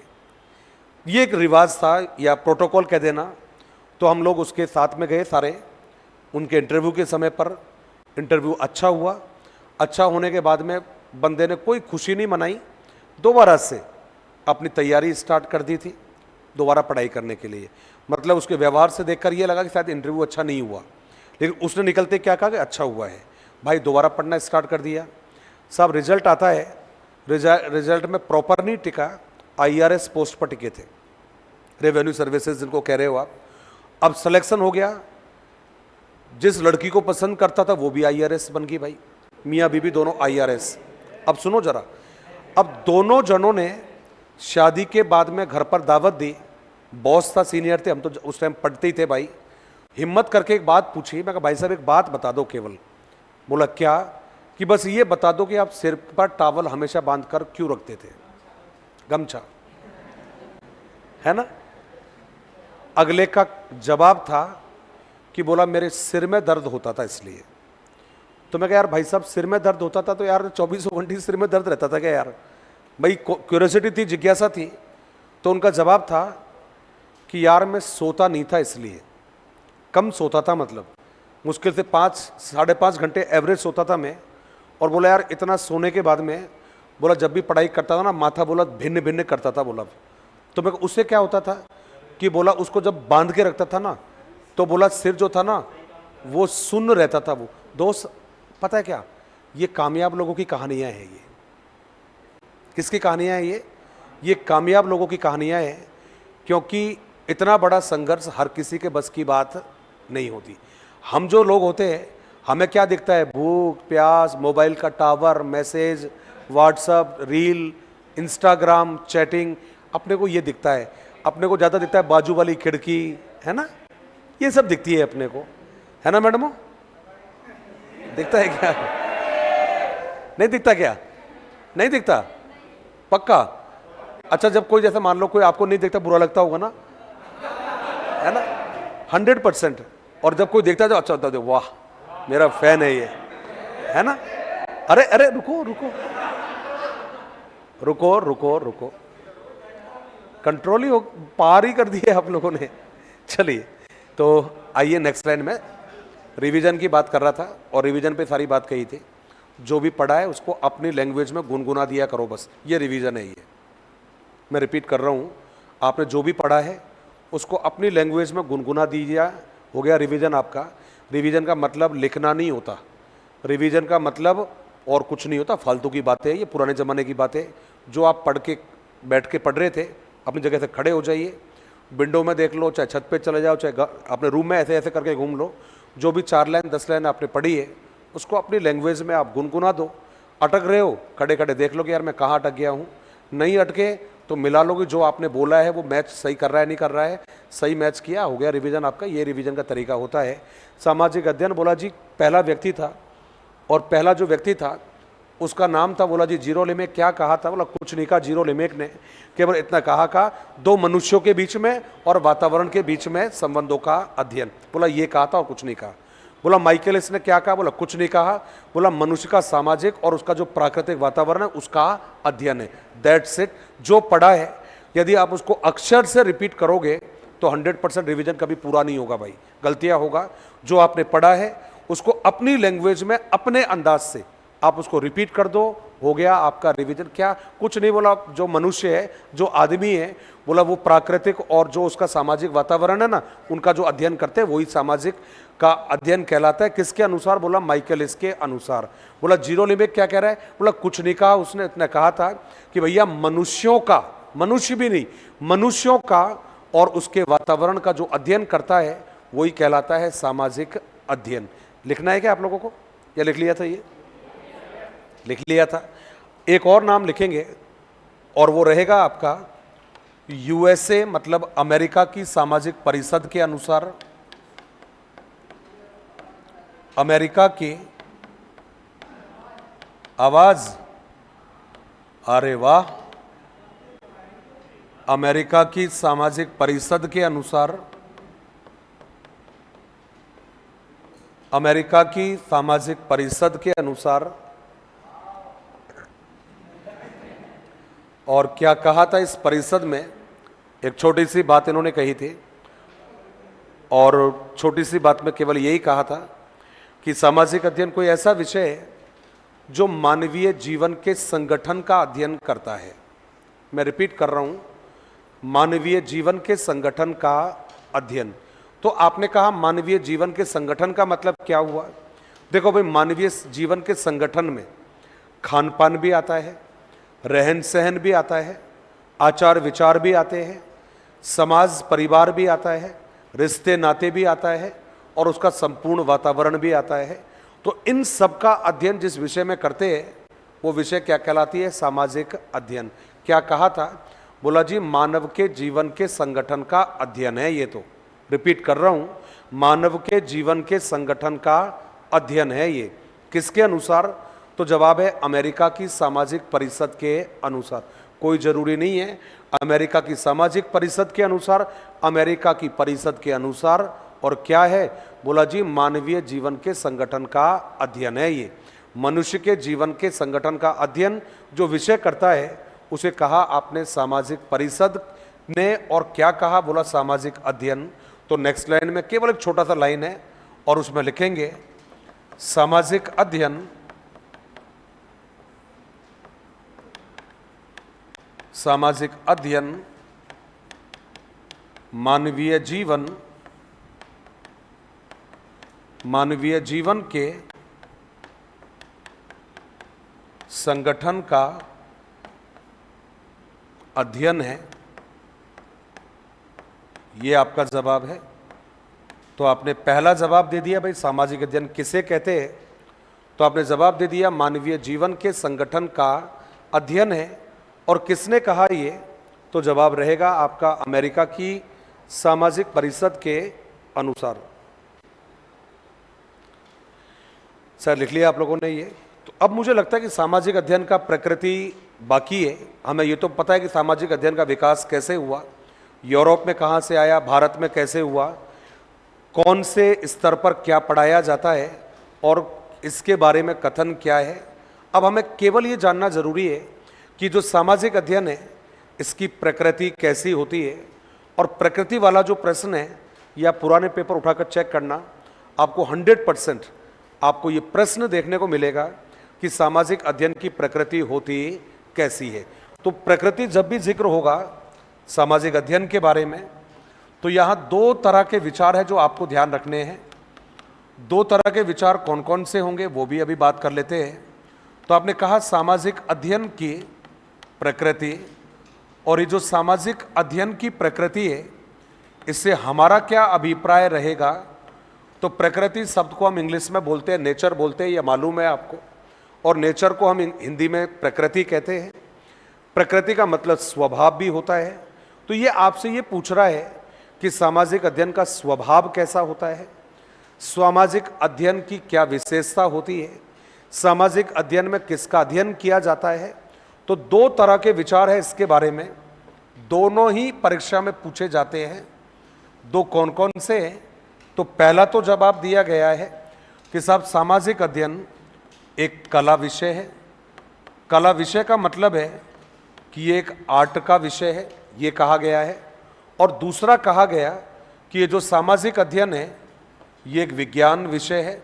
ये एक रिवाज था या प्रोटोकॉल कह देना। तो हम लोग उसके साथ में गए सारे उनके इंटरव्यू के समय पर। इंटरव्यू अच्छा हुआ। अच्छा होने के बाद में बंदे ने कोई खुशी नहीं मनाई, दोबारा से अपनी तैयारी स्टार्ट कर दी थी दोबारा पढ़ाई करने के लिए। मतलब उसके व्यवहार से देखकर ये लगा कि शायद इंटरव्यू अच्छा नहीं हुआ, लेकिन उसने निकलते क्या कहा कि अच्छा हुआ है। भाई दोबारा पढ़ना स्टार्ट कर दिया। सब रिजल्ट आता है, रिजल्ट में प्रॉपर नहीं टिका, IRS पोस्ट पर टिके थे, रेवेन्यू सर्विसेज जिनको कह रहे हो आप। अब सिलेक्शन हो गया, जिस लड़की को पसंद करता था वो भी IRS बन गई भाई, मियाँ बीबी दोनों IRS। अब सुनो जरा, अब दोनों जनों ने शादी के बाद में घर पर दावत दी। बॉस था, सीनियर थे, हम तो उस टाइम पढ़ते ही थे भाई। हिम्मत करके एक बात पूछी, मैं कहा भाई साहब एक बात बता दो केवल। बोला क्या? कि बस ये बता दो कि आप सिर पर टॉवल हमेशा बांध कर क्यों रखते थे, गमछा, है ना। अगले का जवाब था कि बोला मेरे सिर में दर्द होता था इसलिए। तो मैं कहा यार भाई साहब सिर में दर्द होता था तो यार 24 घंटे सिर में दर्द रहता था क्या यार? भाई क्यूरियोसिटी थी, जिज्ञासा थी। तो उनका जवाब था कि यार मैं सोता नहीं था इसलिए, कम सोता था, मतलब मुश्किल से 5-5.5 घंटे एवरेज सोता था मैं। और बोला यार इतना सोने के बाद में, बोला जब भी पढ़ाई करता था ना माथा बोला भिन्न भिन्न करता था बोला। तो मैं उससे क्या होता था कि बोला उसको जब बांध के रखता था ना तो बोला सिर जो था ना वो सुन्न रहता था। वो दोस्त पता है क्या, ये कामयाब लोगों की कहानियां हैं। ये किसकी कहानियां हैं? ये कामयाब लोगों की कहानियां हैं, क्योंकि इतना बड़ा संघर्ष हर किसी के बस की बात नहीं होती। हम जो लोग होते हैं हमें क्या दिखता है, भूख प्यास, मोबाइल का tower, message, WhatsApp, reel, Instagram, chatting, अपने को ये दिखता है। अपने को ज़्यादा दिखता है बाजू वाली खिड़की, है ना, ये सब दिखती है अपने को, है ना मैडमो? दिखता है क्या? नहीं दिखता क्या? नहीं दिखता पक्का? अच्छा जब कोई जैसे मान लो कोई आपको नहीं देखता बुरा लगता होगा ना, है ना, 100%। और जब कोई देखता है तो अच्छा होता है, वाह मेरा फैन है ये, है ना। अरे अरे रुको रुको रुको रुको रुको, कंट्रोल ही हो, पार ही कर दिए आप लोगों ने। चलिए तो आइए नेक्स्ट लाइन में रिवीजन की बात कर रहा था और रिवीजन पे सारी बात कही थी। जो भी पढ़ा है उसको अपनी लैंग्वेज में गुनगुना दिया करो, बस ये रिवीजन है। ये मैं रिपीट कर रहा हूँ, आपने जो भी पढ़ा है उसको अपनी लैंग्वेज में गुनगुना दीजिए, हो गया रिवीजन आपका। रिवीजन का मतलब लिखना नहीं होता, रिवीजन का मतलब और कुछ नहीं होता, फालतू की बातें, ये पुराने ज़माने की बातें। जो आप पढ़ के बैठ के पढ़ रहे थे अपनी जगह से खड़े हो जाइए, विंडो में देख लो, चाहे छत पे चले जाओ, चाहे अपने रूम में ऐसे ऐसे करके घूम लो, जो भी 4 लाइन 10 लाइन आपने पढ़ी है उसको अपनी लैंग्वेज में आप गुनगुना दो। अटक रहे हो, खड़े खड़े देख लो कि यार मैं कहाँ अटक गया हूँ। नहीं अटके तो मिला लो कि जो आपने बोला है वो मैच सही कर रहा है नहीं कर रहा है। सही मैच किया, हो गया रिवीजन आपका। ये रिवीजन का तरीका होता है। सामाजिक अध्ययन बोला जी पहला व्यक्ति था, और पहला जो व्यक्ति था उसका नाम था, बोला जी जीरो लिमेक। क्या कहा था? बोला कुछ नहीं कहा जीरो लिमेक ने, केवल इतना कहा दो मनुष्यों के बीच में और वातावरण के बीच में संबंधों का अध्ययन। बोला ये कहा था और कुछ नहीं कहा। बोला माइकलिस ने क्या कहा? बोला कुछ नहीं कहा। बोला मनुष्य का सामाजिक और उसका जो प्राकृतिक वातावरण है उसका अध्ययन है। That's it. जो पढ़ा है यदि आप उसको अक्षर से रिपीट करोगे तो 100% रिवीजन कभी पूरा नहीं होगा भाई, गलतियां होगा। जो आपने पढ़ा है उसको अपनी लैंग्वेज में अपने अंदाज से आप उसको रिपीट कर दो, हो गया आपका रिवीजन। क्या कुछ नहीं बोला, जो मनुष्य है, जो आदमी है, बोला वो प्राकृतिक और जो उसका सामाजिक वातावरण है ना, उनका जो अध्ययन करते हैं वही सामाजिक का अध्ययन कहलाता है। किसके अनुसार? बोला माइकलिस के अनुसार। बोला जीरो लिमेक क्या कह रहा है? बोला कुछ नहीं कहा, उसने इतना कहा था कि भैया मनुष्यों का, मनुष्य भी नहीं, मनुष्यों का और उसके वातावरण का जो अध्ययन करता है वही कहलाता है सामाजिक अध्ययन। लिखना है क्या आप लोगों को, या लिख लिया था? ये लिख लिया था। एक और नाम लिखेंगे और वो रहेगा आपका यूएसए, मतलब अमेरिका की सामाजिक परिषद के अनुसार, अमेरिका की आवाज। अरे वाह, अमेरिका की सामाजिक परिषद के अनुसार, अमेरिका की सामाजिक परिषद के अनुसार। और क्या कहा था इस परिषद में? एक छोटी सी बात इन्होंने कही थी, और छोटी सी बात में केवल यही कहा था कि सामाजिक अध्ययन कोई ऐसा विषय है जो मानवीय जीवन के संगठन का अध्ययन करता है। मैं रिपीट कर रहा हूं, मानवीय जीवन के संगठन का अध्ययन। तो आपने कहा मानवीय जीवन के संगठन का मतलब क्या हुआ? देखो भाई, मानवीय जीवन के संगठन में खान पान भी आता है, रहन सहन भी आता है, आचार विचार भी आते हैं, समाज परिवार भी आता है, रिश्ते नाते भी आता है, और उसका संपूर्ण वातावरण भी आता है। तो इन सब का अध्ययन जिस विषय में करते हैं वो विषय क्या कहलाती है? सामाजिक अध्ययन। क्या कहा था? बोला जी मानव के जीवन के संगठन का अध्ययन है ये। तो रिपीट कर रहा हूं, मानव के जीवन के संगठन का अध्ययन है ये। किसके अनुसार? तो जवाब है अमेरिका की सामाजिक परिषद के अनुसार। कोई जरूरी नहीं है अमेरिका की सामाजिक परिषद के अनुसार, अमेरिका की परिषद के अनुसार। और क्या है? बोला जी मानवीय जीवन के संगठन का अध्ययन है ये। मनुष्य के जीवन के संगठन का अध्ययन जो विषय करता है उसे कहा आपने सामाजिक परिषद ने। और क्या कहा? बोला सामाजिक अध्ययन। तो नेक्स्ट लाइन में केवल एक छोटा सा लाइन है और उसमें लिखेंगे सामाजिक अध्ययन, सामाजिक अध्ययन मानवीय जीवन, मानवीय जीवन के संगठन का अध्ययन है। ये आपका जवाब है। तो आपने पहला जवाब दे दिया भाई सामाजिक अध्ययन किसे कहते हैं, तो आपने जवाब दे दिया मानवीय जीवन के संगठन का अध्ययन है। और किसने कहा ये? तो जवाब रहेगा आपका अमेरिका की सामाजिक परिषद के अनुसार। सर लिख लिया आप लोगों ने ये? तो अब मुझे लगता है कि सामाजिक अध्ययन का प्रकृति बाकी है। हमें ये तो पता है कि सामाजिक अध्ययन का विकास कैसे हुआ, यूरोप में कहाँ से आया, भारत में कैसे हुआ, कौन से स्तर पर क्या पढ़ाया जाता है और इसके बारे में कथन क्या है। अब हमें केवल ये जानना जरूरी है कि जो सामाजिक अध्ययन है इसकी प्रकृति कैसी होती है। और प्रकृति वाला जो प्रश्न है या पुराने पेपर उठाकर चेक करना, आपको 100% आपको ये प्रश्न देखने को मिलेगा कि सामाजिक अध्ययन की प्रकृति होती कैसी है। तो प्रकृति जब भी जिक्र होगा सामाजिक अध्ययन के बारे में, तो यहाँ 2 तरह के विचार है जो आपको ध्यान रखने हैं। 2 तरह के विचार कौन कौन से होंगे वो भी अभी बात कर लेते हैं। तो आपने कहा सामाजिक अध्ययन की प्रकृति, और ये जो सामाजिक अध्ययन की प्रकृति है इससे हमारा क्या अभिप्राय रहेगा। तो प्रकृति शब्द को हम इंग्लिश में बोलते हैं नेचर बोलते हैं, यह मालूम है आपको, और नेचर को हम हिंदी में प्रकृति कहते हैं। प्रकृति का मतलब स्वभाव भी होता है। तो ये आपसे ये पूछ रहा है कि सामाजिक अध्ययन का स्वभाव कैसा होता है, सामाजिक अध्ययन की क्या विशेषता होती है, सामाजिक अध्ययन में किसका अध्ययन किया जाता है। तो दो तरह के विचार है इसके बारे में, दोनों ही परीक्षा में पूछे जाते हैं। दो कौन कौन से हैं? तो पहला तो जवाब दिया गया है कि साहब सामाजिक अध्ययन एक कला विषय है। कला विषय का मतलब है कि ये एक आर्ट का विषय है, ये कहा गया है। और दूसरा कहा गया कि ये जो सामाजिक अध्ययन है ये एक विज्ञान विषय है।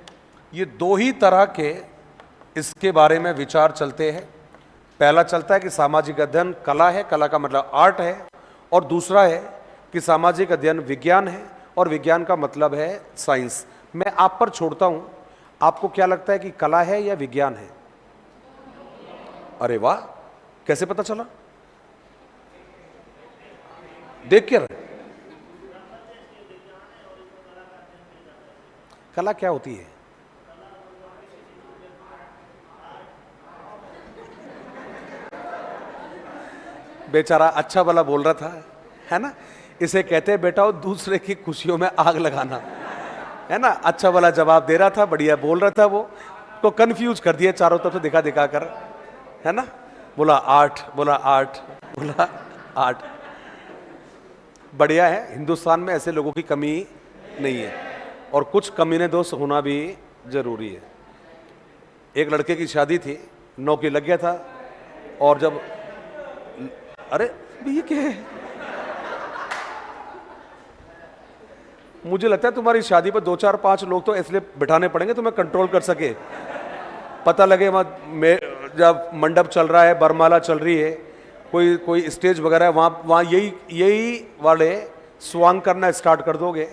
ये दो ही तरह के इसके बारे में विचार चलते हैं। पहला चलता है कि सामाजिक अध्ययन कला है, कला का मतलब आर्ट है, और दूसरा है कि सामाजिक अध्ययन विज्ञान है, और विज्ञान का मतलब है साइंस। मैं आप पर छोड़ता हूं, आपको क्या लगता है कि कला है या विज्ञान है? अरे वाह, कैसे पता चला? देख के रहे। कला क्या होती है? बेचारा अच्छा भला बोल रहा था, है ना। इसे कहते हैं बेटा वो दूसरे की खुशियों में आग लगाना, है ना। अच्छा भला जवाब दे रहा था, बढ़िया बोल रहा था, वो तो कंफ्यूज कर दिया चारों तरफ से दिखा दिखा कर, है ना। बोला आर्ट, बोला आर्ट, बोला आर्ट। बढ़िया है, हिंदुस्तान में ऐसे लोगों की कमी नहीं है, और कुछ कमीने दोस्त होना भी जरूरी है। एक लड़के की शादी थी, नौकरी लग गया था, और जब अरे ये क्या है, मुझे लगता है तुम्हारी शादी पर 2-4-5 लोग तो इसलिए बिठाने पड़ेंगे तुम्हें कंट्रोल कर सके। पता लगे वहाँ जब मंडप चल रहा है, बरमाला चल रही है, कोई स्टेज वगैरह है, वहाँ यही वाले स्वांग करना स्टार्ट कर दोगे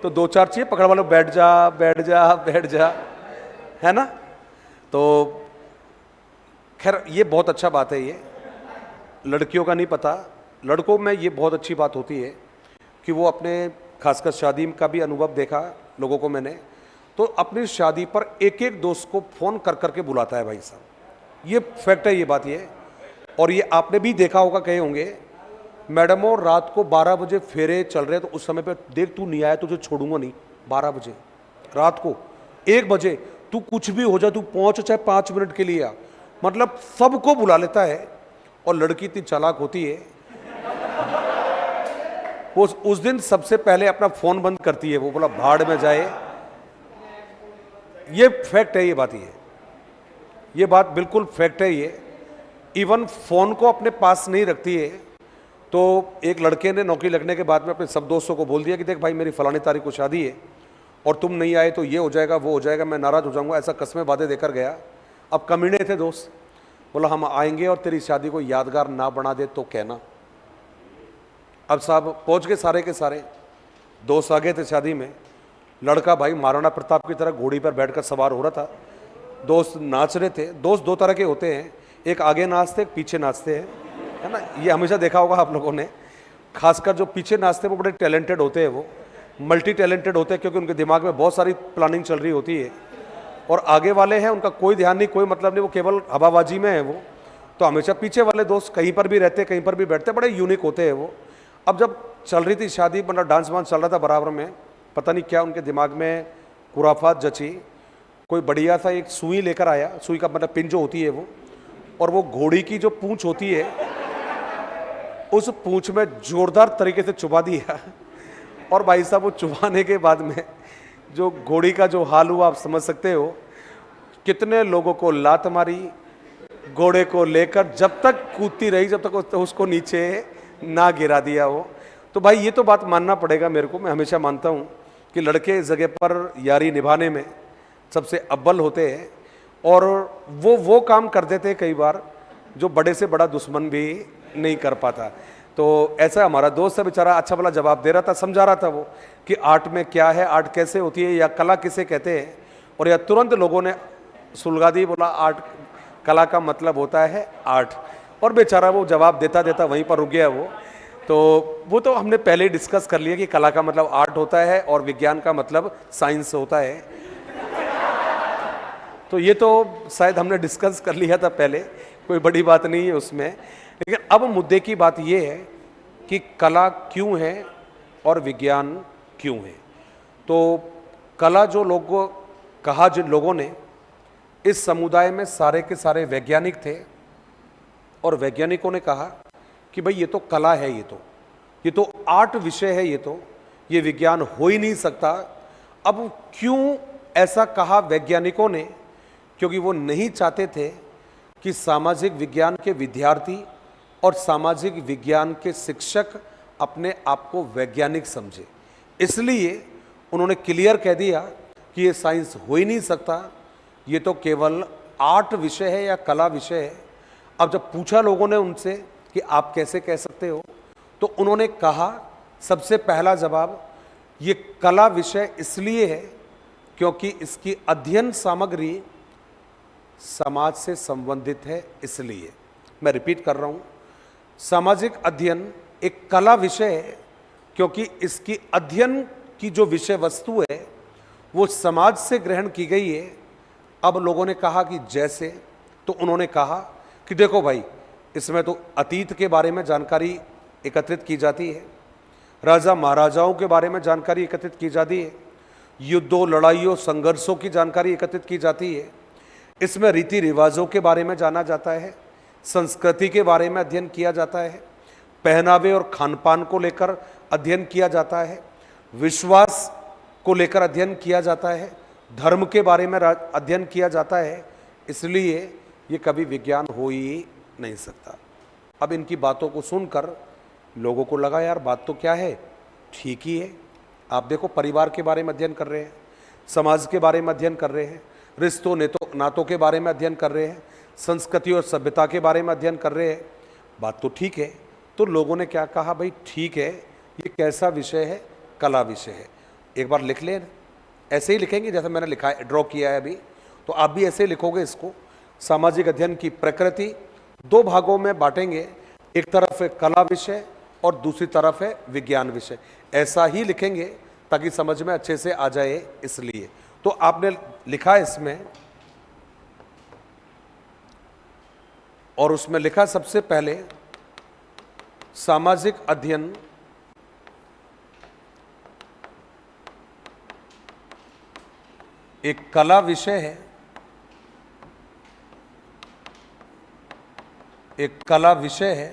तो 2-4 चाहिए पकड़ वालों, बैठ जा बैठ जा बैठ जा, है ना। तो खैर ये बहुत अच्छा बात है। ये लड़कियों का नहीं पता, लड़कों में ये बहुत अच्छी बात होती है कि वो अपने खासकर शादी का भी अनुभव देखा लोगों को मैंने, तो अपनी शादी पर एक एक दोस्त को फ़ोन कर करके बुलाता है भाई साहब। ये फैक्ट है, ये बात ये। और ये आपने भी देखा होगा, कहे होंगे मैडमों रात को 12 बजे फेरे चल रहे, तो उस समय पे देख तू नहीं आया तुझे छोड़ूंगा नहीं। 12 बजे रात को, 1 बजे तू कुछ भी हो जाए, तू पहुंच चाहे 5 मिनट के लिए आ, मतलब सबको बुला लेता है। और लड़की इतनी चालाक होती है, वो उस दिन सबसे पहले अपना फोन बंद करती है, वो बोला भाड़ में जाए। ये फैक्ट है, ये बात ये बात बिल्कुल फैक्ट है। ये इवन फोन को अपने पास नहीं रखती है। तो एक लड़के ने नौकरी लगने के बाद में अपने सब दोस्तों को बोल दिया कि देख भाई मेरी फलानी तारीख को शादी है, और तुम नहीं आए तो ये हो जाएगा वो हो जाएगा, मैं नाराज हो जाऊंगा, ऐसा कस्में वादे देकर गया। अब कमीने थे दोस्त, बोला हम आएंगे और तेरी शादी को यादगार ना बना दे तो कहना। अब साहब पहुंच गए सारे के सारे दोस्त, आ गए थे शादी में। लड़का भाई महाराणा प्रताप की तरह घोड़ी पर बैठकर सवार हो रहा था, दोस्त नाच रहे थे। दोस्त दो तरह के होते हैं, एक आगे नाचते एक पीछे नाचते हैं, है ना। ये हमेशा देखा होगा आप लोगों ने। खासकर जो पीछे नाचते हैं वो बड़े टैलेंटेड होते हैं, वो मल्टी टैलेंटेड होते हैं, क्योंकि उनके दिमाग में बहुत सारी प्लानिंग चल रही होती है। और आगे वाले हैं उनका कोई ध्यान नहीं, कोई मतलब नहीं, वो केवल हवाबाजी में है वो। तो हमेशा पीछे वाले दोस्त कहीं पर भी रहते, कहीं पर भी बैठते, बड़े यूनिक होते हैं वो। अब जब चल रही थी शादी, मतलब डांस वांस चल रहा था बराबर में, पता नहीं क्या उनके दिमाग में खुराफात जची। कोई बढ़िया सा एक सुई लेकर आया, सुई का मतलब पिन जो होती है वो, और वो घोड़ी की जो पूंछ होती है उस पूंछ में जोरदार तरीके से चुभा दिया। और भाई साहब वो चुभाने के बाद में जो घोड़ी का जो हाल हुआ आप समझ सकते हो। कितने लोगों को लात मारी, घोड़े को लेकर जब तक कूदती रही, जब तक उसको नीचे ना गिरा दिया हो। तो भाई ये तो बात मानना पड़ेगा मेरे को। मैं हमेशा मानता हूँ कि लड़के इस जगह पर यारी निभाने में सबसे अव्वल होते हैं, और वो काम कर देते हैं कई बार जो बड़े से बड़ा दुश्मन भी नहीं कर पाता। तो ऐसा हमारा दोस्त है बेचारा, अच्छा भला जवाब दे रहा था, समझा रहा था वो कि आर्ट में क्या है, आर्ट कैसे होती है, या कला किसे कहते हैं। और या तुरंत लोगों ने सुलगा दी, बोला आर्ट, कला का मतलब होता है आर्ट। और बेचारा वो जवाब देता देता वहीं पर रुक गया वो। तो वो तो हमने पहले ही डिस्कस कर लिया कि कला का मतलब आर्ट होता है और विज्ञान का मतलब साइंस होता है। तो ये तो शायद हमने डिस्कस कर लिया था पहले, कोई बड़ी बात नहीं है उसमें। लेकिन अब मुद्दे की बात ये है कि कला क्यों है और विज्ञान क्यों है। तो कला जो लोगों कहा, जिन लोगों ने, इस समुदाय में सारे के सारे वैज्ञानिक थे और वैज्ञानिकों ने कहा कि भाई ये तो कला है, ये तो आर्ट विषय है, ये विज्ञान हो ही नहीं सकता। अब क्यों ऐसा कहा वैज्ञानिकों ने? क्योंकि वो नहीं चाहते थे कि सामाजिक विज्ञान के विद्यार्थी और सामाजिक विज्ञान के शिक्षक अपने आप को वैज्ञानिक समझे। इसलिए उन्होंने क्लियर कह दिया कि ये साइंस हो ही नहीं सकता, ये तो केवल आर्ट विषय है या कला विषय है। अब जब पूछा लोगों ने उनसे कि आप कैसे कह सकते हो, तो उन्होंने कहा, सबसे पहला जवाब, ये कला विषय इसलिए है क्योंकि इसकी अध्ययन सामग्री समाज से संबंधित है। इसलिए मैं रिपीट कर रहा हूं, सामाजिक अध्ययन एक कला विषय है क्योंकि इसकी अध्ययन की जो विषय वस्तु है वो समाज से ग्रहण की गई है। अब लोगों ने कहा कि जैसे, तो उन्होंने कहा कि देखो भाई, इसमें तो अतीत के बारे में जानकारी एकत्रित की जाती है, राजा महाराजाओं के बारे में जानकारी एकत्रित की जाती है, युद्धों, लड़ाइयों, संघर्षों की जानकारी एकत्रित की जाती है, इसमें रीति रिवाजों के बारे में जाना जाता है, संस्कृति के बारे में अध्ययन किया जाता है, पहनावे और खान पान को लेकर अध्ययन किया जाता है, विश्वास को लेकर अध्ययन किया जाता है, धर्म के बारे में अध्ययन किया जाता है। इसलिए ये कभी विज्ञान हो ही नहीं सकता। अब इनकी बातों को सुनकर लोगों को लगा यार बात तो क्या है, ठीक ही है। आप देखो, परिवार के बारे में अध्ययन कर रहे हैं, समाज के बारे में अध्ययन कर रहे हैं, रिश्तों नातों के बारे में अध्ययन कर रहे हैं, संस्कृति और सभ्यता के बारे में अध्ययन कर रहे हैं, बात तो ठीक है। तो लोगों ने क्या कहा, भाई ठीक है, ये कैसा विषय है? कला विषय है। एक बार लिख लें, ऐसे ही लिखेंगे जैसे मैंने लिखा है, ड्रॉ किया है अभी, तो आप भी ऐसे लिखोगे इसको। सामाजिक अध्ययन की प्रकृति दो भागों में बांटेंगे, एक तरफ है कला विषय और दूसरी तरफ है विज्ञान विषय। ऐसा ही लिखेंगे ताकि समझ में अच्छे से आ जाए। इसलिए तो आपने लिखा इसमें, और उसमें लिखा सबसे पहले, सामाजिक अध्ययन एक कला विषय है, एक कला विषय है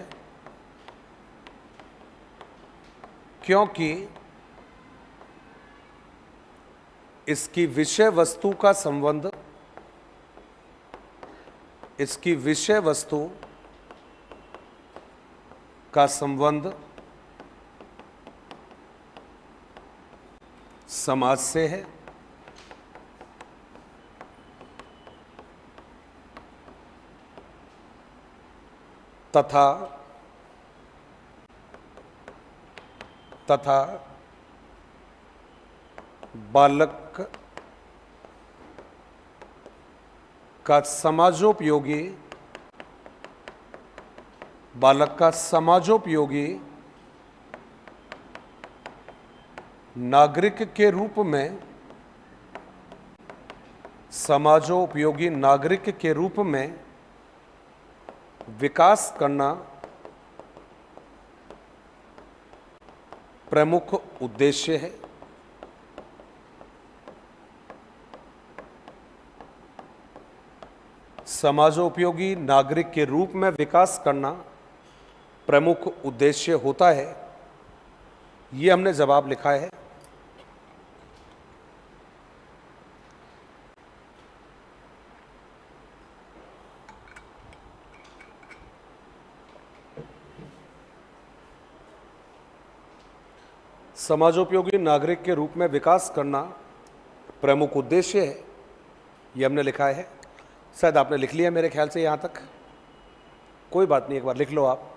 क्योंकि इसकी विषय वस्तु का संबंध, इसकी विषय वस्तु का संबंध समाज से है, तथा बालक का समाजोपयोगी नागरिक के रूप में, समाजोपयोगी नागरिक के रूप में विकास करना प्रमुख उद्देश्य है। समाजोपयोगी नागरिक के रूप में विकास करना प्रमुख उद्देश्य होता है। ये हमने जवाब लिखा है। समाजोपयोगी नागरिक के रूप में विकास करना प्रमुख उद्देश्य है, ये हमने लिखा है। शायद आपने लिख लिया मेरे ख्याल से यहाँ तक, कोई बात नहीं, एक बार लिख लो आप।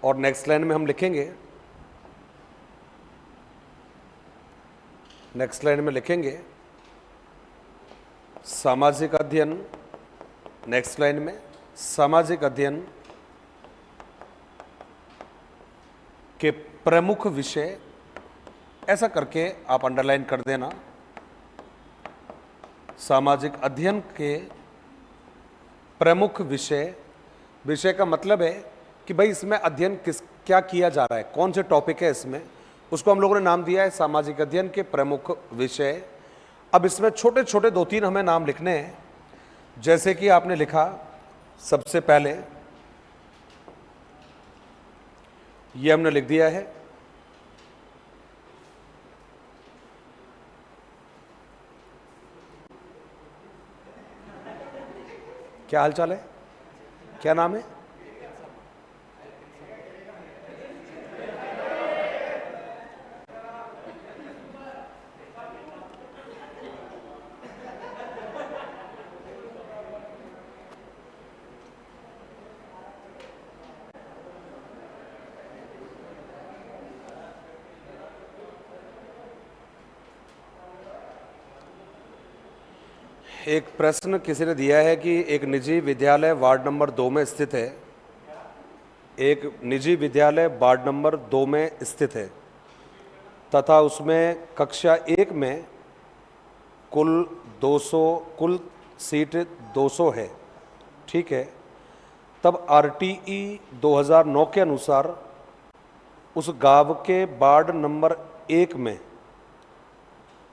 और नेक्स्ट लाइन में हम लिखेंगे, नेक्स्ट लाइन में लिखेंगे सामाजिक अध्ययन, नेक्स्ट लाइन में सामाजिक अध्ययन के प्रमुख विषय, ऐसा करके आप अंडरलाइन कर देना। सामाजिक अध्ययन के प्रमुख विषय, विषय का मतलब है कि भाई इसमें अध्ययन क्या किया जा रहा है, कौन से टॉपिक है इसमें, उसको हम लोगों ने नाम दिया है सामाजिक अध्ययन के प्रमुख विषय। अब इसमें छोटे छोटे 2-3 हमें नाम लिखने हैं। जैसे कि आपने लिखा सबसे पहले, ये हमने लिख दिया है क्या हालचाल है, क्या नाम है? एक प्रश्न किसी ने दिया है कि एक निजी विद्यालय वार्ड नंबर 2 में स्थित है, एक निजी विद्यालय वार्ड नंबर 2 में स्थित है तथा उसमें कक्षा 1 में कुल सीट 200 है, ठीक है। तब RTE 2009 के अनुसार उस गांव के वार्ड नंबर 1 में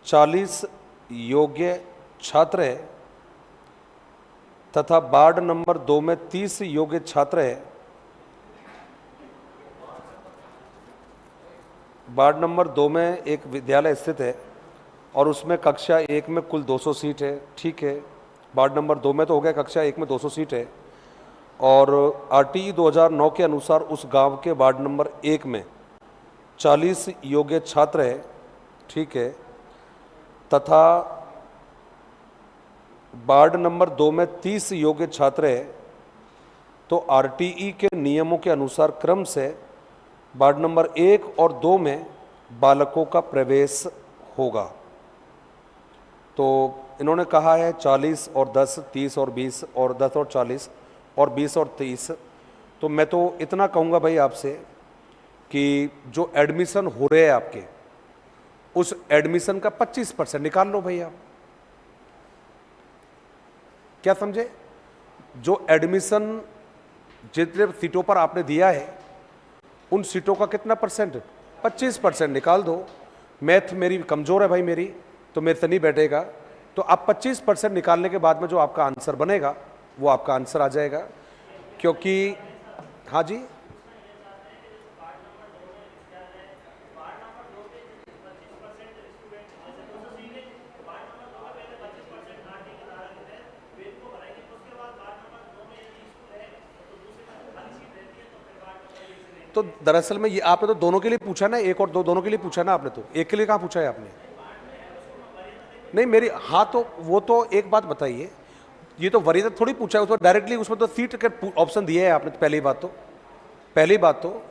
40 योग्य छात्र है तथा वार्ड नंबर 2 में 30 योग्य छात्र है। वार्ड नंबर 2 में एक विद्यालय स्थित है और उसमें कक्षा 1 में कुल 200 सीट है, ठीक है। वार्ड नंबर 2 में तो हो गया, कक्षा 1 में 200 सीट है और RTE 2009 के अनुसार उस गांव के वार्ड नंबर 1 में 40 योग्य छात्र है, ठीक है, तथा वार्ड नंबर 2 में 30 योग्य छात्र है। तो RTE के नियमों के अनुसार क्रम से वार्ड नंबर 1 और 2 में बालकों का प्रवेश होगा। तो इन्होंने कहा है 40 और 10, 30 और 20 और 10 और 40 और 20 और 30। तो मैं तो इतना कहूँगा भाई आपसे कि जो एडमिशन हो रहे हैं आपके, उस एडमिशन का 25% निकाल लो भाई आप। क्या समझे? जो एडमिशन जितने सीटों पर आपने दिया है उन सीटों का कितना परसेंट? 25% निकाल दो। मैथ मेरी कमज़ोर है भाई, मेरी तो मेरे से नहीं बैठेगा। तो आप 25% निकालने के बाद में जो आपका आंसर बनेगा वो आपका आंसर आ जाएगा। क्योंकि हाँ जी, तो दरअसल में ये आपने तो दोनों के लिए पूछा ना, एक और दो, दोनों के लिए पूछा ना आपने। तो एक के लिए कहाँ पूछा है आपने? नहीं मेरी, हाँ तो वो तो एक बात बताइए, ये तो वरीयता थोड़ी पूछा है, उसमें डायरेक्टली उसमें तो सीट के ऑप्शन दिए है आपने। तो पहली बात तो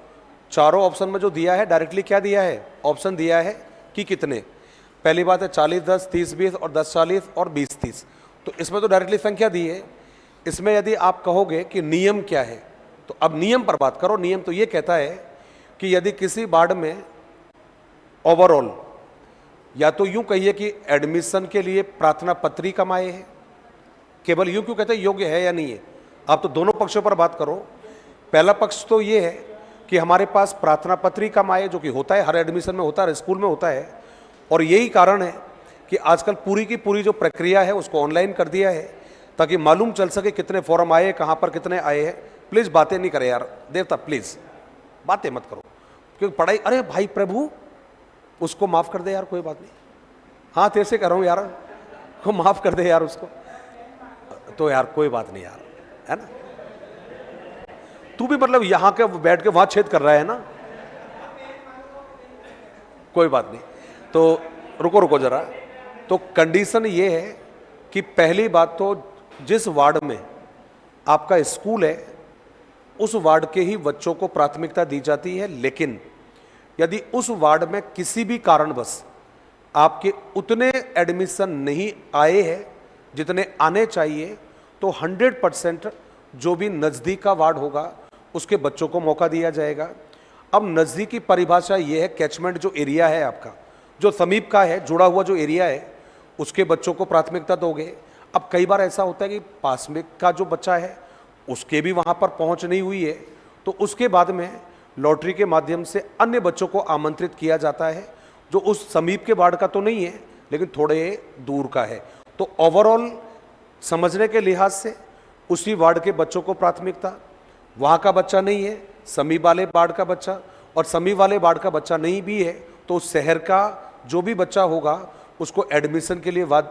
चारों ऑप्शन में जो दिया है डायरेक्टली क्या दिया है? ऑप्शन दिया है कि कितने। पहली बात है 40-10, 30-20 और 10-40 और 20-30। तो इसमें तो डायरेक्टली संख्या दी है। इसमें यदि आप कहोगे कि नियम क्या है, तो अब नियम पर बात करो। नियम तो ये कहता है कि यदि किसी वार्ड में ओवरऑल, या तो यूं कहिए कि एडमिशन के लिए प्रार्थना पत्री कम आए हैं, केवल यूं क्यों कहते हैं योग्य है या नहीं है, आप तो दोनों पक्षों पर बात करो। पहला पक्ष तो ये है कि हमारे पास प्रार्थना पत्री कम आए, जो कि होता है, हर एडमिशन में होता है, हर स्कूल में होता है। और यही कारण है कि आजकल पूरी की पूरी जो प्रक्रिया है उसको ऑनलाइन कर दिया है, ताकि मालूम चल सके कितने फॉर्म आए, कहाँ पर कितने आए हैं। प्लीज़ बातें नहीं करें यार देवता, प्लीज़ बातें मत करो, क्योंकि पढ़ाई, अरे भाई प्रभु उसको माफ़ कर दे यार, कोई बात नहीं। हाँ तेरे से कह रहा हूँ यार, को माफ़ कर दे यार उसको, तो यार कोई बात नहीं यार, है ना। तू भी मतलब यहाँ के बैठ के वहाँ छेद कर रहा है ना, कोई बात नहीं। तो रुको जरा। तो कंडीशन ये है कि पहली बात तो जिस वार्ड में आपका स्कूल है उस वार्ड के ही बच्चों को प्राथमिकता दी जाती है। लेकिन यदि उस वार्ड में किसी भी कारणवश आपके उतने एडमिशन नहीं आए हैं जितने आने चाहिए, तो 100% जो भी नज़दीक का वार्ड होगा उसके बच्चों को मौका दिया जाएगा। अब नज़दीक की परिभाषा ये है, कैचमेंट जो एरिया है आपका, जो समीप का है, जुड़ा हुआ जो एरिया है, उसके बच्चों को प्राथमिकता दोगे। अब कई बार ऐसा होता है कि पास में का जो बच्चा है उसके भी वहाँ पर पहुँच नहीं हुई है, तो उसके बाद में लॉटरी के माध्यम से अन्य बच्चों को आमंत्रित किया जाता है जो उस समीप के वार्ड का तो नहीं है लेकिन थोड़े दूर का है। तो ओवरऑल समझने के लिहाज से उसी वार्ड के बच्चों को प्राथमिकता, वहाँ का बच्चा नहीं है, समीप वाले वार्ड का बच्चा, और समीप वाले वार्ड का बच्चा नहीं भी है तो उस शहर का जो भी बच्चा होगा उसको एडमिशन के लिए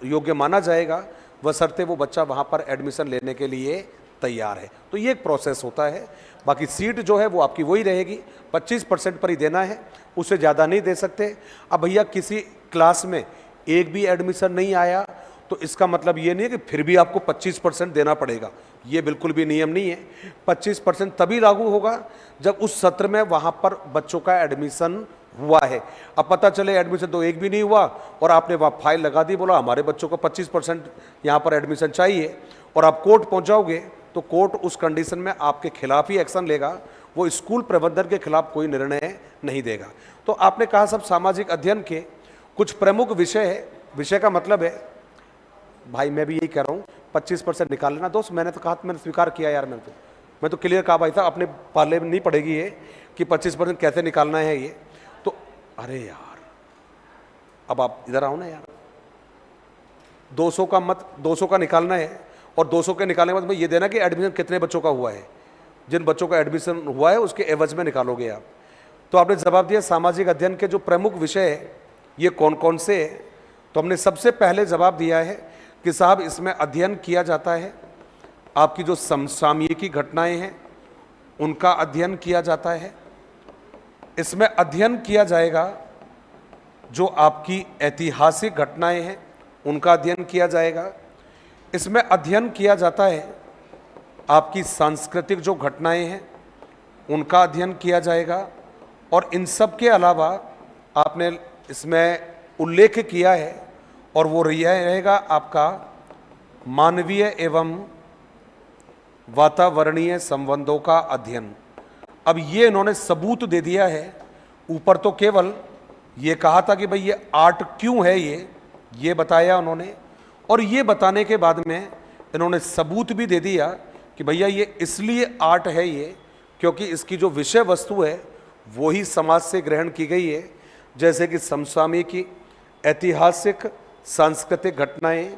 योग्य माना जाएगा, बशर्ते वो बच्चा वहाँ पर एडमिशन लेने के लिए तैयार है। तो ये एक प्रोसेस होता है। बाकी सीट जो है वो आपकी वही रहेगी, 25% पर ही देना है, उससे ज़्यादा नहीं दे सकते। अब भैया किसी क्लास में एक भी एडमिशन नहीं आया तो इसका मतलब ये नहीं है कि फिर भी आपको 25% देना पड़ेगा, ये बिल्कुल भी नियम नहीं है। 25% तभी लागू होगा जब उस सत्र में वहाँ पर बच्चों का एडमिशन हुआ है। अब पता चले एडमिशन तो एक भी नहीं हुआ और आपने वहाँ फाइल लगा दी, बोला हमारे बच्चों को 25% यहाँ पर एडमिशन चाहिए, और आप कोर्ट पहुँच जाओगे तो कोर्ट उस कंडीशन में आपके खिलाफ ही एक्शन लेगा, वो स्कूल प्रबंधन के खिलाफ कोई निर्णय नहीं देगा। तो आपने कहा सब सामाजिक अध्ययन के कुछ प्रमुख विषय है, विषय का मतलब है भाई मैं भी यही कह रहा हूँ 25% निकाल लेना दोस्त। मैंने तो कहा, मैंने स्वीकार किया यार, मैं तो क्लियर कहा भाई था, अपने पाले में नहीं पड़ेगी ये कि 25% कैसे निकालना है ये तो। अरे यार अब आप इधर आओ ना यार, 200 का मत 200 का निकालना है और 200 के निकालने के बाद ये देना कि एडमिशन कितने बच्चों का हुआ है, जिन बच्चों का एडमिशन हुआ है उसके एवज में निकालोगे आप। तो आपने जवाब दिया सामाजिक अध्ययन के जो प्रमुख विषय है ये कौन कौन से है। तो हमने सबसे पहले जवाब दिया है कि साहब इसमें अध्ययन किया जाता है आपकी जो समसामयिकी घटनाएं हैं उनका अध्ययन किया जाता है। इसमें अध्ययन किया जाएगा जो आपकी ऐतिहासिक घटनाएं हैं उनका अध्ययन किया जाएगा। इसमें अध्ययन किया जाता है आपकी सांस्कृतिक जो घटनाएं हैं उनका अध्ययन किया जाएगा। और इन सब के अलावा आपने इसमें उल्लेख किया है और वो रहेगा आपका मानवीय एवं वातावरणीय संबंधों का अध्ययन। अब ये इन्होंने सबूत दे दिया है, ऊपर तो केवल ये कहा था कि भाई ये आर्ट क्यों है, ये बताया उन्होंने, और ये बताने के बाद में इन्होंने सबूत भी दे दिया कि भैया ये इसलिए आर्ट है ये क्योंकि इसकी जो विषय वस्तु है वो ही समाज से ग्रहण की गई है, जैसे कि समसामयिकी, ऐतिहासिक सांस्कृतिक घटनाएं,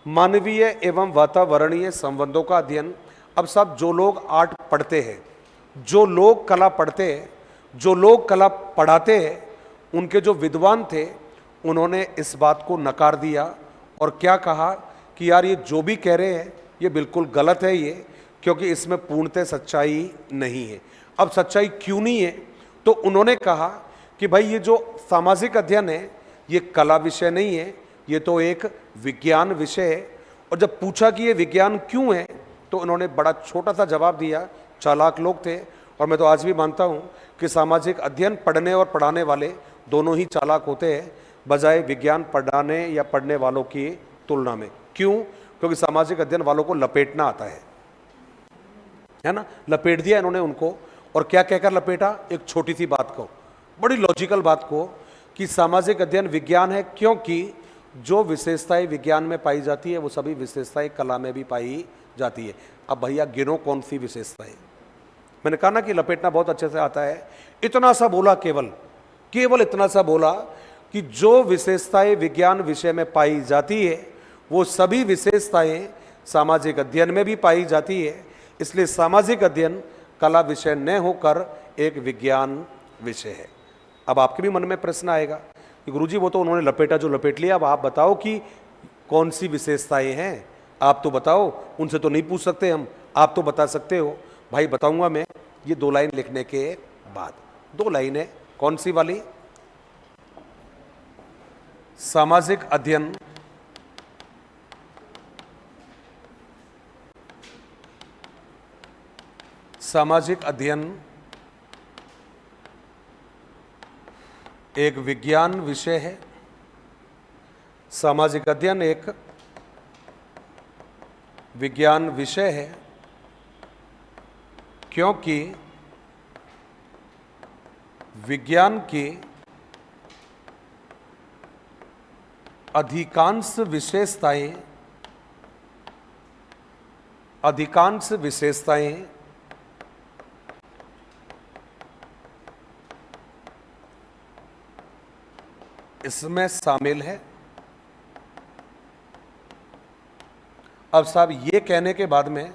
मानवीय एवं वातावरणीय संबंधों का अध्ययन। अब साहब जो लोग आर्ट पढ़ते हैं, जो लोग कला पढ़ते हैं, जो लोग कला पढ़ाते हैं, उनके जो विद्वान थे उन्होंने इस बात को नकार दिया और क्या कहा कि यार ये जो भी कह रहे हैं ये बिल्कुल गलत है ये, क्योंकि इसमें पूर्णतः सच्चाई नहीं है। अब सच्चाई क्यों नहीं है, तो उन्होंने कहा कि भाई ये जो सामाजिक अध्ययन है ये कला विषय नहीं है, ये तो एक विज्ञान विषय है। और जब पूछा कि ये विज्ञान क्यों है तो उन्होंने बड़ा छोटा सा जवाब दिया, चालाक लोग थे। और मैं तो आज भी मानता हूँ कि सामाजिक अध्ययन पढ़ने और पढ़ाने वाले दोनों ही चालाक होते हैं बजाय विज्ञान पढ़ाने या पढ़ने वालों की तुलना में। क्यों? क्योंकि सामाजिक अध्ययन वालों को लपेटना आता है ना, लपेट दिया इन्होंने उनको। और क्या कहकर लपेटा? एक छोटी सी बात को, बड़ी लॉजिकल बात को, कि सामाजिक अध्ययन विज्ञान है क्योंकि जो विशेषताएं विज्ञान में पाई जाती है वो सभी विशेषताएं कला में भी पाई जाती है। अब भैया गिनो कौन सी विशेषताएं। मैंने कहा ना कि लपेटना बहुत अच्छे से आता है। इतना सा बोला, केवल इतना सा बोला कि जो विशेषताएं विज्ञान विषय में पाई जाती है वो सभी विशेषताएं सामाजिक अध्ययन में भी पाई जाती है। इसलिए सामाजिक अध्ययन कला विषय न होकर एक विज्ञान विषय है। अब आपके भी मन में प्रश्न आएगा कि गुरुजी वो तो उन्होंने लपेटा जो लपेट लिया, अब आप बताओ कि कौन सी विशेषताएं हैं, आप तो बताओ, उनसे तो नहीं पूछ सकते हम, आप तो बता सकते हो। भाई बताऊंगा मैं, ये 2 लाइन लिखने के बाद। 2 लाइनें कौन सी वाली? सामाजिक अध्ययन एक विज्ञान विषय है सामाजिक अध्ययन एक विज्ञान विषय है, क्योंकि विज्ञान की अधिकांश विशेषताएं इसमें शामिल है। अब साहब ये कहने के बाद में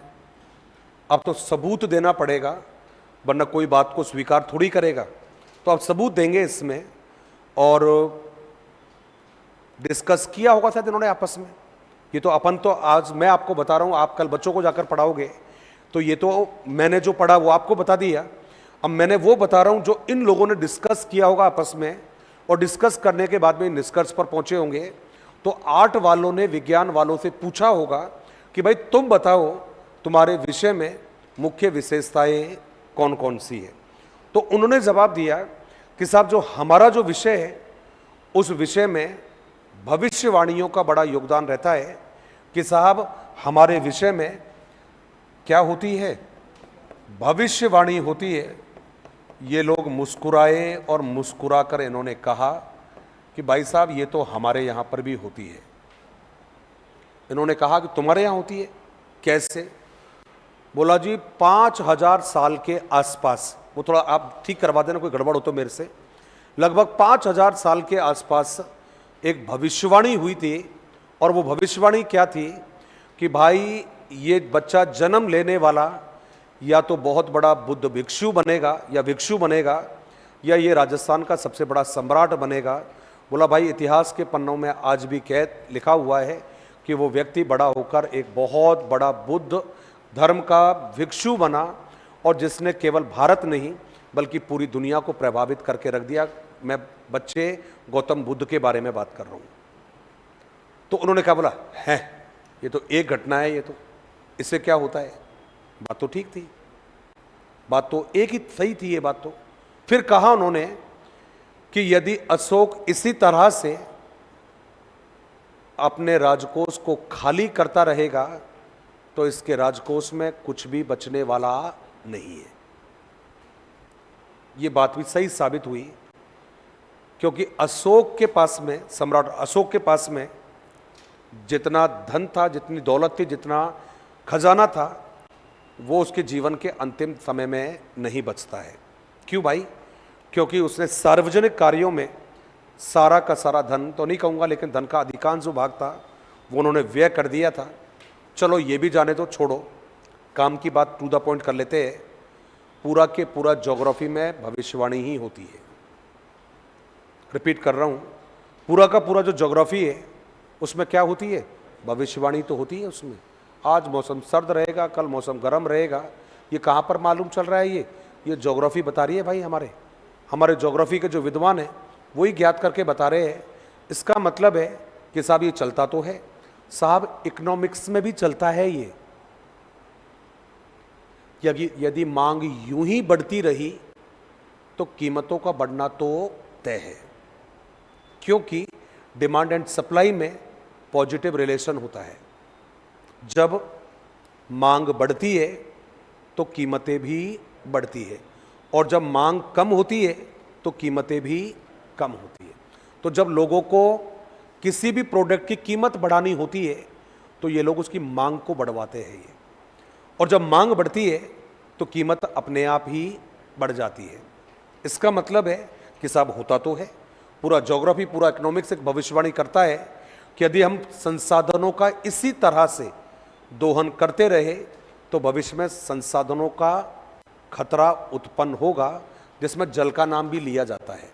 अब तो सबूत देना पड़ेगा, वरना कोई बात को स्वीकार थोड़ी करेगा। तो अब सबूत देंगे इसमें, और डिस्कस किया होगा शायद इन्होंने आपस में। ये तो अपन तो आज मैं आपको बता रहा हूं, आप कल बच्चों को जाकर पढ़ाओगे, तो ये तो मैंने जो पढ़ा वो आपको बता दिया। अब मैंने वो बता रहा हूं जो इन लोगों ने डिस्कस किया होगा आपस में, और डिस्कस करने के बाद में निष्कर्ष पर पहुंचे होंगे। तो आर्ट वालों ने विज्ञान वालों से पूछा होगा कि भाई तुम बताओ तुम्हारे विषय में मुख्य विशेषताएं कौन कौन सी है। तो उन्होंने जवाब दिया कि साहब जो हमारा जो विषय है उस विषय में भविष्यवाणियों का बड़ा योगदान रहता है। कि साहब हमारे विषय में क्या होती है, भविष्यवाणी होती है। ये लोग मुस्कुराए और मुस्कुराकर इन्होंने कहा कि भाई साहब ये तो हमारे यहाँ पर भी होती है। इन्होंने कहा कि तुम्हारे यहाँ होती है, कैसे? बोला जी 5000 साल के आसपास, वो थोड़ा आप ठीक करवा देना, कोई गड़बड़ हो तो मेरे से। लगभग 5000 साल के आसपास एक भविष्यवाणी हुई थी, और वो भविष्यवाणी क्या थी कि भाई ये बच्चा जन्म लेने वाला या तो बहुत बड़ा बुद्ध भिक्षु बनेगा या भिक्षु बनेगा, या ये राजस्थान का सबसे बड़ा सम्राट बनेगा। बोला भाई इतिहास के पन्नों में आज भी लिखा हुआ है कि वो व्यक्ति बड़ा होकर एक बहुत बड़ा बुद्ध धर्म का भिक्षु बना, और जिसने केवल भारत नहीं बल्कि पूरी दुनिया को प्रभावित करके रख दिया। मैं बच्चे गौतम बुद्ध के बारे में बात कर रहा हूँ। तो उन्होंने कहा, बोला है ये तो एक घटना है, ये तो इससे क्या होता है। बात तो ठीक थी, बात तो एक ही सही थी ये बात तो। फिर कहा उन्होंने कि यदि अशोक इसी तरह से अपने राजकोष को खाली करता रहेगा तो इसके राजकोष में कुछ भी बचने वाला नहीं है। ये बात भी सही साबित हुई, क्योंकि अशोक के पास में, सम्राट अशोक के पास में जितना धन था, जितनी दौलत थी, जितना खजाना था, वो उसके जीवन के अंतिम समय में नहीं बचता है। क्यों भाई? क्योंकि उसने सार्वजनिक कार्यों में सारा का सारा धन तो नहीं कहूँगा, लेकिन धन का अधिकांश जो भाग था वो उन्होंने व्यय कर दिया था। चलो ये भी जाने तो, छोड़ो, काम की बात टू द पॉइंट कर लेते हैं। पूरा के पूरा ज्योग्राफी में भविष्यवाणी ही होती है। रिपीट कर रहा हूँ, पूरा का पूरा जो ज्योग्राफी है उसमें क्या होती है, भविष्यवाणी तो होती है उसमें। आज मौसम सर्द रहेगा, कल मौसम गर्म रहेगा, ये कहाँ पर मालूम चल रहा है? ये ज्योग्राफी बता रही है भाई। हमारे ज्योग्राफी के जो विद्वान हैं वही ज्ञात करके बता रहे हैं। इसका मतलब है कि साहब ये चलता तो है, साहब इकोनॉमिक्स में भी चलता है ये। यदि मांग यूं ही बढ़ती रही तो कीमतों का बढ़ना तो तय है, क्योंकि डिमांड एंड सप्लाई में पॉजिटिव रिलेशन होता है। जब मांग बढ़ती है तो कीमतें भी बढ़ती है, और जब मांग कम होती है तो कीमतें भी कम होती है। तो जब लोगों को किसी भी प्रोडक्ट की कीमत बढ़ानी होती है तो ये लोग उसकी मांग को बढ़वाते हैं ये, और जब मांग बढ़ती है तो कीमत अपने आप ही बढ़ जाती है। इसका मतलब है कि साहब होता तो है, पूरा ज्योग्राफी, पूरा इकोनॉमिक्स एक भविष्यवाणी करता है कि यदि हम संसाधनों का इसी तरह से दोहन करते रहे तो भविष्य में संसाधनों का खतरा उत्पन्न होगा, जिसमें जल का नाम भी लिया जाता है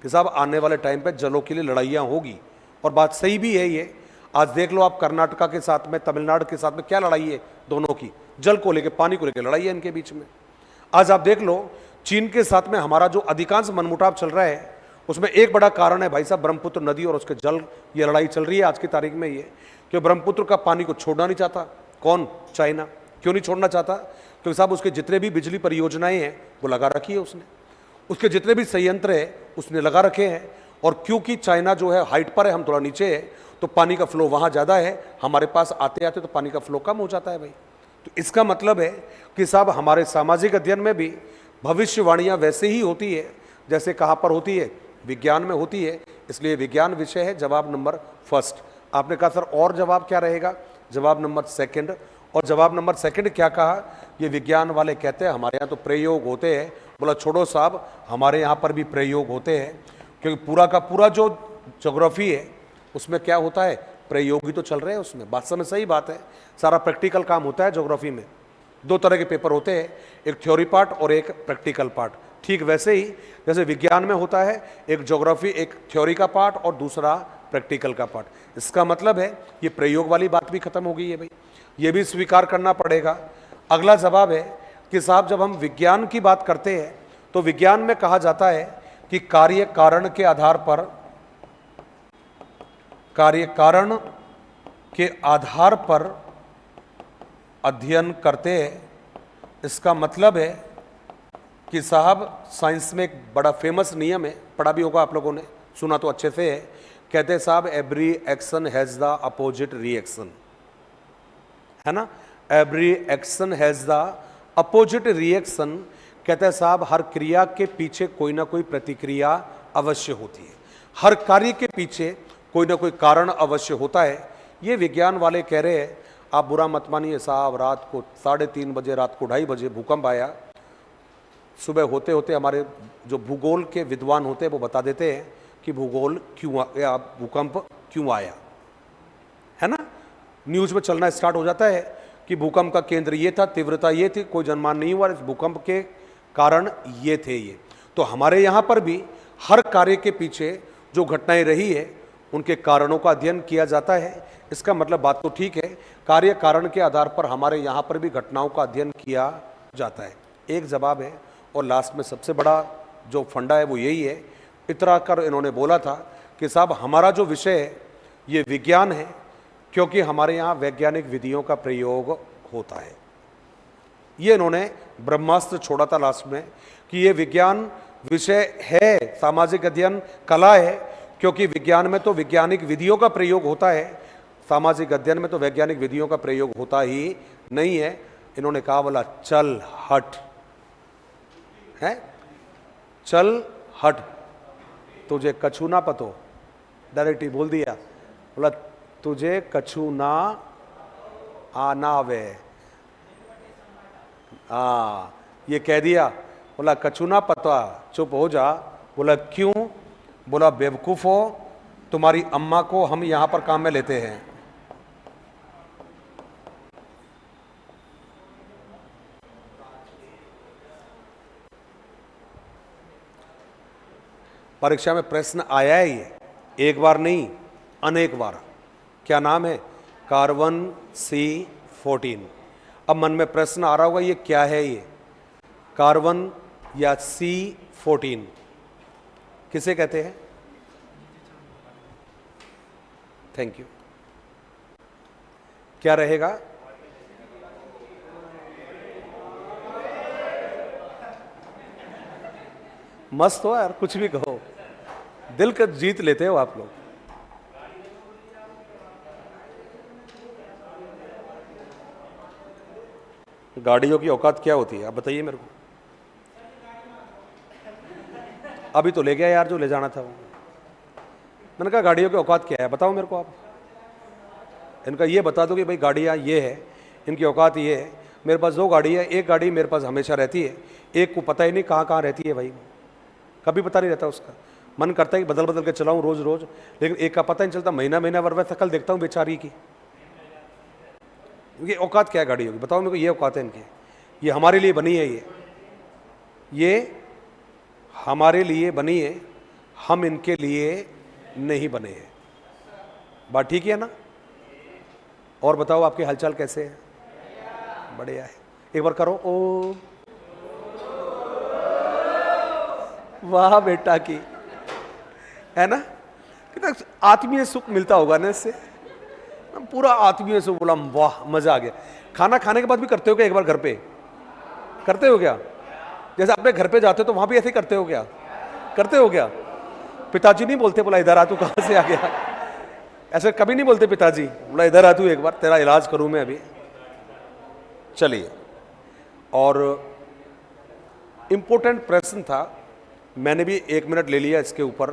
कि साहब आने वाले टाइम पे जलों के लिए लड़ाइयाँ होगी। और बात सही भी है ये। आज देख लो आप, कर्नाटका के साथ में, तमिलनाडु के साथ में क्या लड़ाई है दोनों की, जल को लेकर, पानी को लेकर लड़ाई है इनके बीच में। आज आप देख लो चीन के साथ में हमारा जो अधिकांश मनमुटाव चल रहा है उसमें एक बड़ा कारण है भाई साहब ब्रह्मपुत्र नदी और उसके जल। ये लड़ाई चल रही है आज की तारीख में ये, कि ब्रह्मपुत्र का पानी को छोड़ना नहीं चाहता। कौन? चाइना। क्यों नहीं छोड़ना चाहता? क्योंकि साहब उसके जितने भी बिजली परियोजनाएं हैं वो लगा रखी है उसने, उसके जितने भी संयंत्र है उसने लगा रखे हैं। और क्योंकि चाइना जो है हाइट पर है, हम थोड़ा नीचे है, तो पानी का फ्लो वहां ज्यादा है, हमारे पास आते आते तो पानी का फ्लो कम हो जाता है भाई। तो इसका मतलब है कि साहब हमारे सामाजिक अध्ययन में भी भविष्यवाणियां वैसे ही होती है जैसे कहाँ पर होती है, विज्ञान में होती है। इसलिए विज्ञान विषय है जवाब नंबर फर्स्ट। आपने कहा सर और जवाब क्या रहेगा, जवाब नंबर सेकंड। और जवाब नंबर सेकंड क्या कहा, ये विज्ञान वाले कहते हैं हमारे यहाँ तो प्रयोग होते हैं। बोला छोड़ो साहब, हमारे यहाँ पर भी प्रयोग होते हैं, क्योंकि पूरा का पूरा जो ज्योग्राफी है उसमें क्या होता है, प्रयोग ही तो चल रहे हैं उसमें। बात में सही बात है, सारा प्रैक्टिकल काम होता है ज्योग्राफी में। दो तरह के पेपर होते हैं, एक थ्योरी पार्ट और एक प्रैक्टिकल पार्ट। ठीक वैसे ही जैसे विज्ञान में होता है एक ज्योग्राफी, एक थ्योरी का पार्ट और दूसरा प्रैक्टिकल का पार्ट। इसका मतलब है ये प्रयोग वाली बात भी खत्म हो गई है भाई, ये भी स्वीकार करना पड़ेगा। अगला जवाब है कि साहब जब हम विज्ञान की बात करते हैं तो विज्ञान में कहा जाता है कि कार्य कारण के आधार पर, कार्य कारण के आधार पर अध्ययन करते हैं। इसका मतलब है कि साहब साइंस में एक बड़ा फेमस नियम है, पढ़ा भी होगा आप लोगों ने, सुना तो अच्छे से है। कहते हैं साहब every action has the opposite reaction, है ना, every action has the opposite reaction. कहते हैं साहब हर क्रिया के पीछे कोई ना कोई प्रतिक्रिया अवश्य होती है, हर कार्य के पीछे कोई ना कोई कारण अवश्य होता है। ये विज्ञान वाले कह रहे हैं। आप बुरा मत मानिए साहब, रात को 3:30 बजे, रात को 2:30 बजे भूकंप आया। सुबह होते होते हमारे जो भूगोल के विद्वान होते हैं वो बता देते हैं कि भूगोल क्यों आया, भूकंप क्यों आया, है ना। न्यूज़ में चलना स्टार्ट हो जाता है कि भूकंप का केंद्र ये था, तीव्रता ये थी, कोई जनमान नहीं हुआ, इस भूकंप के कारण ये थे ये। तो हमारे यहाँ पर भी हर कार्य के पीछे जो घटनाएं रही है उनके कारणों का अध्ययन किया जाता है। इसका मतलब बात तो ठीक है, कार्य कारण के आधार पर हमारे यहाँ पर भी घटनाओं का अध्ययन किया जाता है। एक जवाब है। और लास्ट में सबसे बड़ा जो फंडा है वो यही है, इतरा कर इन्होंने बोला था कि साहब हमारा जो विषय है ये विज्ञान है, क्योंकि हमारे यहाँ वैज्ञानिक विधियों का प्रयोग होता है। ये इन्होंने ब्रह्मास्त्र छोड़ा था लास्ट में कि ये विज्ञान विषय है, सामाजिक अध्ययन कला है, क्योंकि विज्ञान में तो वैज्ञानिक विधियों का प्रयोग होता है, सामाजिक अध्ययन में तो वैज्ञानिक विधियों का प्रयोग होता ही नहीं है। इन्होंने कहा बोला चल हट, है चल हट, तुझे कछु ना पतो, डायरेक्ट ही बोल दिया, बोला तुझे कछु ना आना वे। ये कह दिया, बोला कछु ना पता, चुप हो जा। बोला क्यों, बोला बेवकूफ हो, तुम्हारी अम्मा को हम यहां पर काम में लेते हैं। परीक्षा में प्रश्न आया है ये, एक बार नहीं अनेक बार। क्या नाम है, कार्बन C14। अब मन में प्रश्न आ रहा होगा ये क्या है, ये कार्बन या C14 किसे कहते हैं। Thank you. क्या रहेगा, मस्त हो यार, कुछ भी कहो, दिल का जीत लेते हो आप लोग। गाड़ियों की औकात क्या होती है आप बताइए मेरे को। अभी तो ले गया यार जो ले जाना था वो। मैंने कहा गाड़ियों की औकात क्या है बताओ मेरे को आप। इनका ये बता दो कि भाई गाड़ियाँ ये है, इनकी औकात ये है। मेरे पास 2 गाड़ी है, एक गाड़ी मेरे पास हमेशा रहती है, एक को पता ही नहीं कहाँ कहाँ रहती है भाई, कभी पता नहीं रहता उसका। मन करता है कि बदल बदल के चलाऊं रोज रोज, लेकिन एक का पता नहीं चलता, महीना महीना वर शकल देखता हूँ बेचारी की। ये औकात क्या है गाड़ियों की बताओ मेरे को, ये औकात है इनकी। ये हमारे लिए बनी है, ये हमारे लिए बनी है, हम इनके लिए नहीं बने हैं। बात ठीक है ना। और बताओ आपके हालचाल कैसे है, बढ़िया है। एक बार करो ओ, वाह बेटा की, है ना, कितना आत्मीय सुख मिलता होगा ना इससे, पूरा आत्मीय सुख। बोला वाह मजा आ गया। खाना खाने के बाद भी करते हो क्या, एक बार घर पे करते हो क्या, जैसे अपने घर पे जाते हो तो वहां भी ऐसे ही करते हो क्या, करते हो क्या। पिताजी नहीं बोलते बोला इधर आ तू कहां से आ गया, ऐसे कभी नहीं बोलते पिताजी, बोला इधर आ तू एक बार, तेरा इलाज करूं मैं अभी। चलिए, और इंपॉर्टेंट प्रश्न था, मैंने भी 1 मिनट ले लिया इसके ऊपर,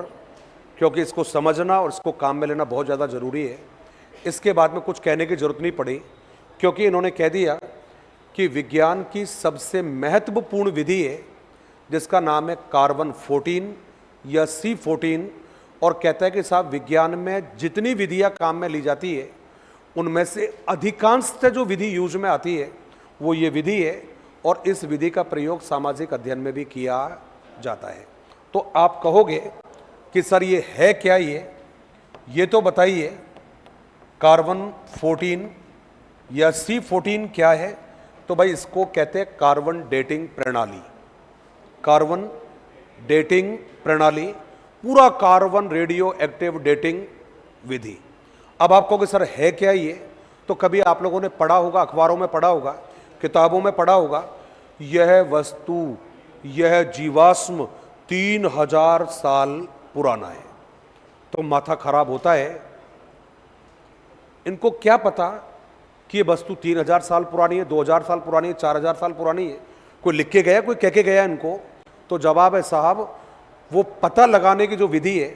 क्योंकि इसको समझना और इसको काम में लेना बहुत ज़्यादा ज़रूरी है। इसके बाद में कुछ कहने की ज़रूरत नहीं पड़ी, क्योंकि इन्होंने कह दिया कि विज्ञान की सबसे महत्वपूर्ण विधि है जिसका नाम है कार्बन 14 या C14, और कहता है कि साहब विज्ञान में जितनी विधियां काम में ली जाती है उनमें से अधिकांशतः जो विधि यूज में आती है वो ये विधि है, और इस विधि का प्रयोग सामाजिक अध्ययन में भी किया जाता है। तो आप कहोगे कि सर ये है क्या, ये तो बताइए, कार्बन 14 या C14 क्या है? तो भाई इसको कहते हैं कार्बन डेटिंग प्रणाली। कार्बन डेटिंग प्रणाली, पूरा कार्बन रेडियो एक्टिव डेटिंग विधि। अब आप कहोगे सर है क्या ये? तो कभी आप लोगों ने पढ़ा होगा, अखबारों में पढ़ा होगा, किताबों में पढ़ा होगा, यह वस्तु, यह जीवाश्म 3000 साल पुराना है। तो माथा खराब होता है, इनको क्या पता कि ये वस्तु 3000 साल पुरानी है, 2000 साल पुरानी है, 4000 साल पुरानी है? कोई लिख के गया, कोई कह के गया इनको? तो जवाब है साहब, वो पता लगाने की जो विधि है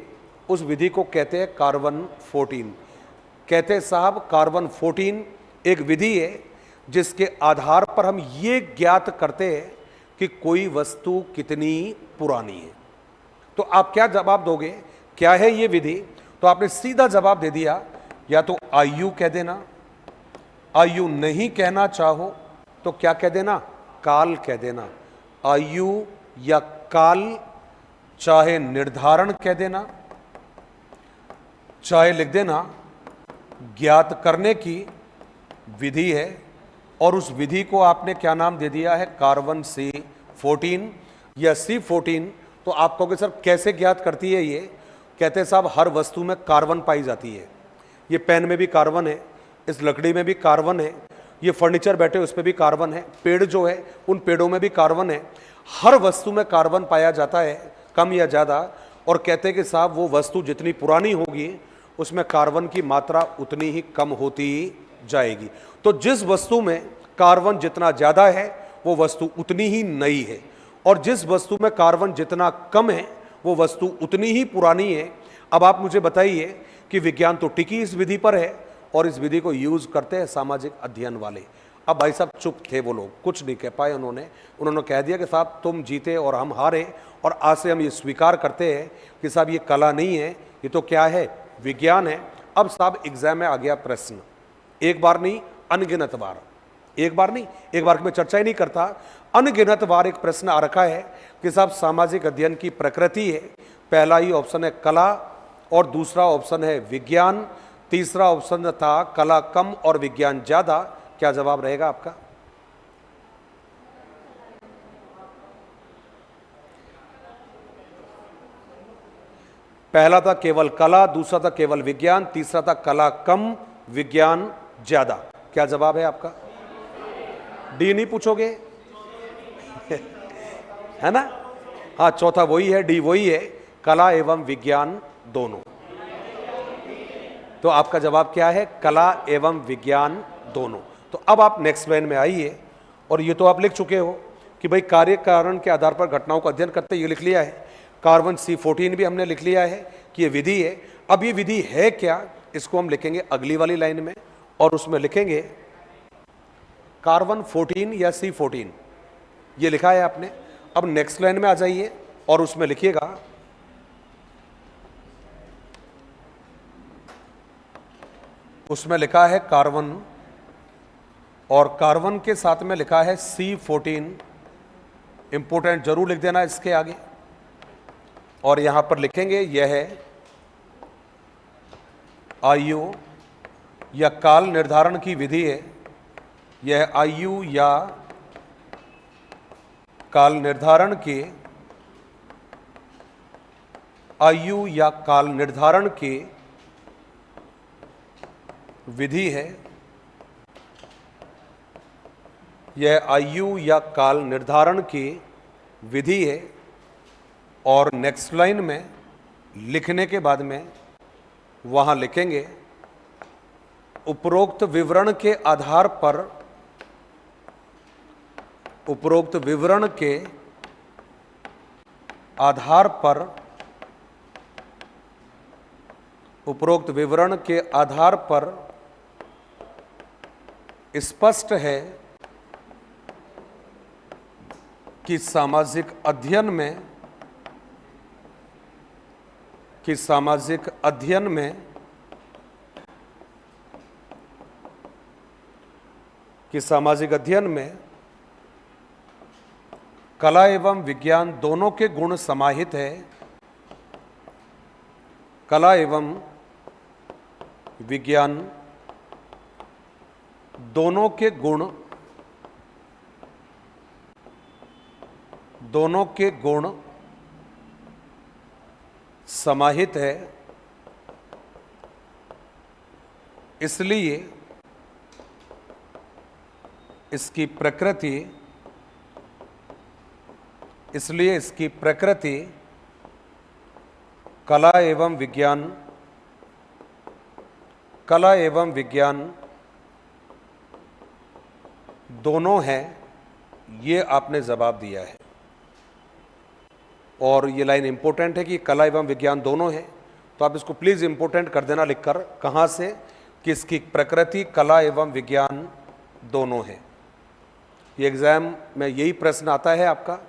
उस विधि को कहते हैं कार्बन 14। कहते हैं साहब कार्बन 14 एक विधि है जिसके आधार पर हम ये ज्ञात करते हैं कि कोई वस्तु कितनी पुरानी है। तो आप क्या जवाब दोगे, क्या है ये विधि? तो आपने सीधा जवाब दे दिया, या तो आयु कह देना, आयु नहीं कहना चाहो तो क्या कह देना, काल कह देना। आयु या काल, चाहे निर्धारण कह देना, चाहे लिख देना ज्ञात करने की विधि है, और उस विधि को आपने क्या नाम दे दिया है, कार्बन C14 या C14। तो आप कहोगे सर कैसे ज्ञात करती है ये? कहते हैं साहब हर वस्तु में कार्बन पाई जाती है। ये पेन में भी कार्बन है, इस लकड़ी में भी कार्बन है, ये फर्नीचर बैठे उस पर भी कार्बन है, पेड़ जो है उन पेड़ों में भी कार्बन है। हर वस्तु में कार्बन पाया जाता है, कम या ज़्यादा। और कहते हैं कि साहब वो वस्तु जितनी पुरानी होगी उसमें कार्बन की मात्रा उतनी ही कम होती जाएगी। तो जिस वस्तु में कार्बन जितना ज़्यादा है वो वस्तु उतनी ही नई है, और जिस वस्तु में कार्बन जितना कम है वो वस्तु उतनी ही पुरानी है। अब आप मुझे बताइए कि विज्ञान तो टिकी इस विधि पर है, और इस विधि को यूज करते हैं सामाजिक अध्ययन वाले। अब भाई साहब चुप थे वो लोग, कुछ नहीं कह पाए उन्होंने कह दिया कि साहब तुम जीते और हम हारे, और आज से हम ये स्वीकार करते हैं कि साहब ये कला नहीं है, ये तो क्या है, विज्ञान है। अब साहब एग्जाम में आ गया प्रश्न, एक बार नहीं अनगिनत बार, एक बार नहीं, एक बार में चर्चा ही नहीं करता, अनगिनत बार एक प्रश्न आ रखा है कि साहब सामाजिक अध्ययन की प्रकृति है। पहला ही ऑप्शन है कला, और दूसरा ऑप्शन है विज्ञान, तीसरा ऑप्शन था कला कम और विज्ञान ज्यादा। क्या जवाब रहेगा आपका? पहला था केवल कला, दूसरा था केवल विज्ञान, तीसरा था कला कम विज्ञान ज्यादा। क्या जवाब है आपका? डी नहीं पूछोगे? है ना? हाँ, चौथा वही है, डी वही है, कला एवं विज्ञान दोनों। तो आपका जवाब क्या है? कला एवं विज्ञान दोनों। तो अब आप नेक्स्ट लाइन में आइए, और ये तो आप लिख चुके हो कि भाई कार्य कारण के आधार पर घटनाओं का अध्ययन करते, ये लिख लिया है। कार्बन C14 भी हमने लिख लिया है कि ये विधि है। अब ये विधि है क्या, इसको हम लिखेंगे अगली वाली लाइन में, और उसमें लिखेंगे कार्बन 14 या C14, ये लिखा है आपने। अब नेक्स्ट लाइन में आ जाइए और उसमें लिखिएगा उसमें लिखा है कार्बन, और कार्बन के साथ में लिखा है C14। इंपोर्टेंट जरूर लिख देना इसके आगे, और यहां पर लिखेंगे यह है आयु या काल निर्धारण की विधि है। यह आयु या काल निर्धारण की आयु या काल निर्धारण की विधि है। यह आयु या काल निर्धारण की विधि है। और नेक्स्ट लाइन में लिखने के बाद में वहां लिखेंगे उपरोक्त विवरण के आधार पर उपरोक्त विवरण के आधार पर उपरोक्त विवरण के आधार पर स्पष्ट है कि सामाजिक अध्ययन में कला एवं विज्ञान दोनों के गुण समाहित है। कला एवं विज्ञान दोनों के गुण समाहित है, इसलिए इसकी प्रकृति कला एवं विज्ञान दोनों हैं, ये आपने जवाब दिया है। और ये लाइन इंपॉर्टेंट है कि कला एवं विज्ञान दोनों हैं, तो आप इसको प्लीज इंपॉर्टेंट कर देना लिखकर, कहां से, कि इसकी प्रकृति कला एवं विज्ञान दोनों है। ये एग्जाम में यही प्रश्न आता है आपका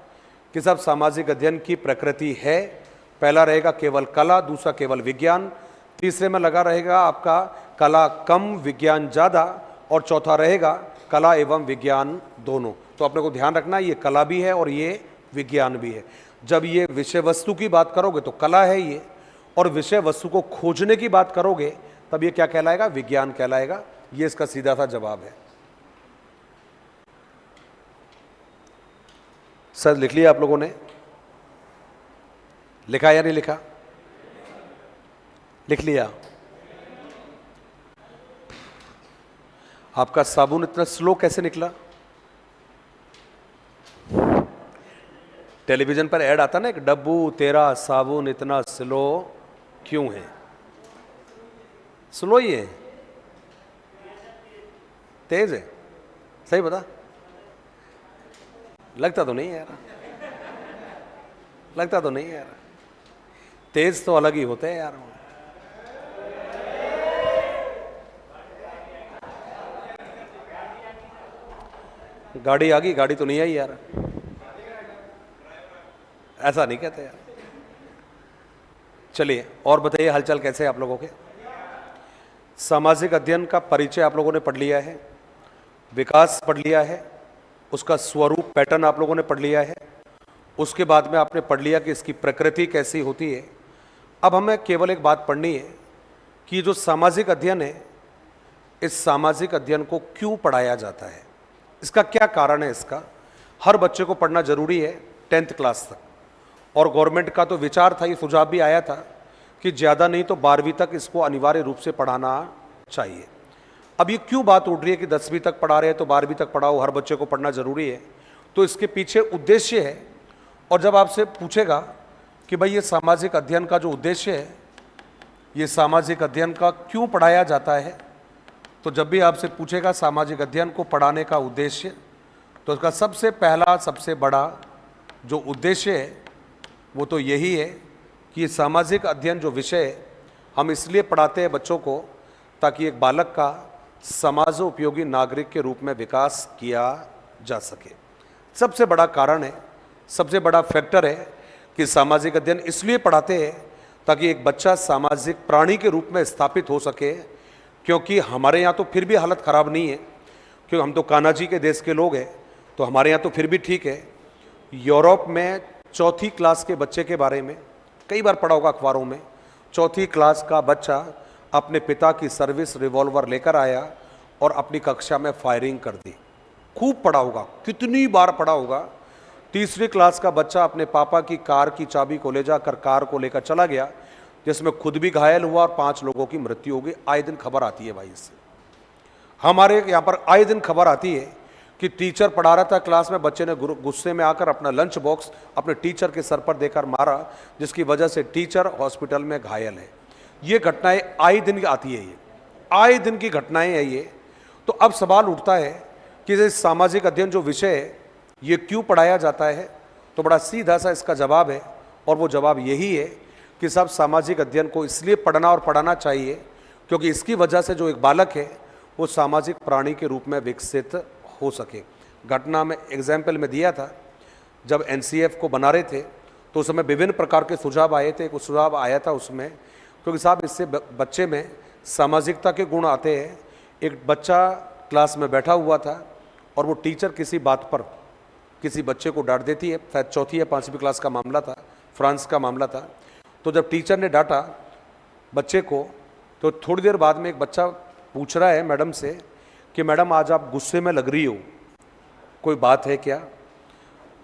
कि सब सामाजिक अध्ययन की प्रकृति है। पहला रहेगा केवल कला, दूसरा केवल विज्ञान, तीसरे में लगा रहेगा आपका कला कम विज्ञान ज़्यादा, और चौथा रहेगा कला एवं विज्ञान दोनों। तो अपने को ध्यान रखना, ये कला भी है और ये विज्ञान भी है। जब ये विषय वस्तु की बात करोगे तो कला है ये, और विषय वस्तु को खोजने की बात करोगे तब ये क्या कहलाएगा, विज्ञान कहलाएगा। ये इसका सीधा सा जवाब है। सर लिख लिया आप लोगों ने? लिखा या नहीं लिखा? लिख लिया। आपका साबुन इतना स्लो कैसे निकला? टेलीविजन पर ऐड आता ना, एक डब्बू तेरा साबुन इतना स्लो क्यों है? स्लो ही है, तेज है? सही बता। लगता तो नहीं है यार, लगता तो नहीं है यार। तेज तो अलग ही होते हैं यार। गाड़ी आ गई, गाड़ी तो नहीं आई यार, ऐसा नहीं कहते यार। चलिए और बताइए हालचाल कैसे है आप लोगों के? सामाजिक अध्ययन का परिचय आप लोगों ने पढ़ लिया है, विकास पढ़ लिया है, उसका स्वरूप पैटर्न आप लोगों ने पढ़ लिया है, उसके बाद में आपने पढ़ लिया कि इसकी प्रकृति कैसी होती है। अब हमें केवल एक बात पढ़नी है कि जो सामाजिक अध्ययन है, इस सामाजिक अध्ययन को क्यों पढ़ाया जाता है, इसका क्या कारण है। इसका हर बच्चे को पढ़ना जरूरी है 10th क्लास तक, और गवर्नमेंट का तो विचार था, ये सुझाव भी आया था कि ज़्यादा नहीं तो 12वीं तक इसको अनिवार्य रूप से पढ़ाना चाहिए। अब ये क्यों बात उठ रही है कि 10वीं तक पढ़ा रहे हैं तो 12वीं तक पढ़ाओ, हर बच्चे को पढ़ना जरूरी है? तो इसके पीछे उद्देश्य है। और जब आपसे पूछेगा कि भाई ये सामाजिक अध्ययन का जो उद्देश्य है, ये सामाजिक अध्ययन का क्यों पढ़ाया जाता है, तो जब भी आपसे पूछेगा सामाजिक अध्ययन को पढ़ाने का उद्देश्य, तो उसका सबसे पहला सबसे बड़ा जो उद्देश्य है वो तो यही है कि सामाजिक अध्ययन जो विषय है हम इसलिए पढ़ाते हैं बच्चों को ताकि एक बालक का समाज उपयोगी नागरिक के रूप में विकास किया जा सके। सबसे बड़ा कारण है, सबसे बड़ा फैक्टर है कि सामाजिक अध्ययन इसलिए पढ़ाते हैं ताकि एक बच्चा सामाजिक प्राणी के रूप में स्थापित हो सके। क्योंकि हमारे यहाँ तो फिर भी हालत ख़राब नहीं है, क्योंकि हम तो कान्हा जी के देश के लोग हैं, तो हमारे यहाँ तो फिर भी ठीक है। यूरोप में 4थी क्लास के बच्चे के बारे में कई बार पढ़ा होगा अखबारों में, 4थी क्लास का बच्चा अपने पिता की सर्विस रिवॉल्वर लेकर आया और अपनी कक्षा में फायरिंग कर दी। खूब पढ़ा होगा, कितनी बार पढ़ा होगा। 3री क्लास का बच्चा अपने पापा की कार की चाबी को ले जाकर कार को लेकर चला गया, जिसमें खुद भी घायल हुआ और 5 लोगों की मृत्यु हो गई। आए दिन खबर आती है भाई इससे, हमारे यहाँ पर आए दिन खबर आती है कि टीचर पढ़ा रहा था क्लास में, बच्चे ने गुस्से में आकर अपना लंच बॉक्स अपने टीचर के सर पर देकर मारा, जिसकी वजह से टीचर हॉस्पिटल में घायल है। ये घटनाएं आए दिन आती है। आए दिन की घटनाएं हैं ये। तो अब सवाल उठता है कि ये सामाजिक अध्ययन जो विषय है ये क्यों पढ़ाया जाता है। तो बड़ा सीधा सा इसका जवाब है, और वो जवाब यही है कि सब सामाजिक अध्ययन को इसलिए पढ़ना और पढ़ाना चाहिए क्योंकि इसकी वजह से जो एक बालक है वो सामाजिक प्राणी के रूप में विकसित हो सके। घटना में एग्जाम्पल में दिया था, जब एनसीएफ को बना रहे थे तो उस समय विभिन्न प्रकार के सुझाव आए थे। एक सुझाव आया था उसमें, क्योंकि साहब इससे बच्चे में सामाजिकता के गुण आते हैं। एक बच्चा क्लास में बैठा हुआ था और वो टीचर किसी बात पर किसी बच्चे को डांट देती है, शायद चौथी या पाँचवीं क्लास का मामला था, फ्रांस का मामला था। तो जब टीचर ने डांटा बच्चे को तो थोड़ी देर बाद में एक बच्चा पूछ रहा है मैडम से कि मैडम आज आप गुस्से में लग रही हो, कोई बात है क्या।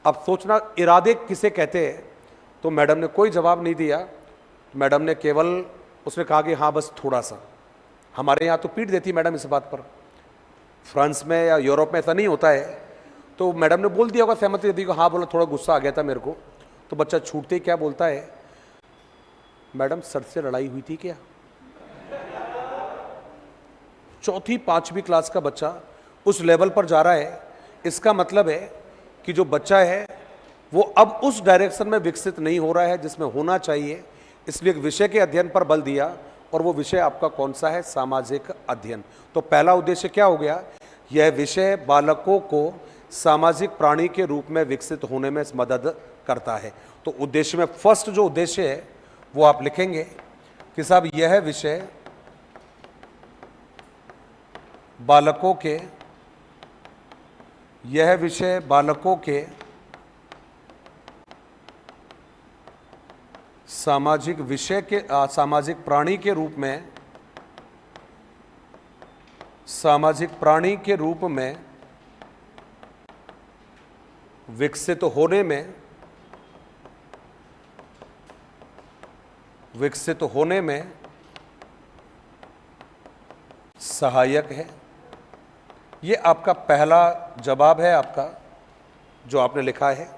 अब सोचना इरादे किसे कहते हैं। तो मैडम ने कोई जवाब नहीं दिया। मैडम ने केवल उसने कहा कि हाँ बस थोड़ा सा। हमारे यहाँ तो पीट देती मैडम इस बात पर, फ्रांस में या यूरोप में ऐसा नहीं होता है। तो मैडम ने बोल दिया होगा सहमति दी को, हाँ बोला थोड़ा गुस्सा आ गया था मेरे को। तो बच्चा छूटते ही क्या बोलता है, मैडम सर से लड़ाई हुई थी क्या। चौथी पांचवी क्लास का बच्चा उस लेवल पर जा रहा है। इसका मतलब है कि जो बच्चा है वो अब उस डायरेक्शन में विकसित नहीं हो रहा है जिसमें होना चाहिए। इसलिए एक विषय के अध्ययन पर बल दिया, और वो विषय आपका कौन सा है, सामाजिक अध्ययन। तो पहला उद्देश्य क्या हो गया, यह विषय बालकों को सामाजिक प्राणी के रूप में विकसित होने में मदद करता है। तो उद्देश्य में फर्स्ट जो उद्देश्य है वो आप लिखेंगे कि साहब यह विषय बालकों के सामाजिक विषय के सामाजिक प्राणी के रूप में विकसित होने में सहायक है। ये आपका पहला जवाब है आपका जो आपने लिखा है।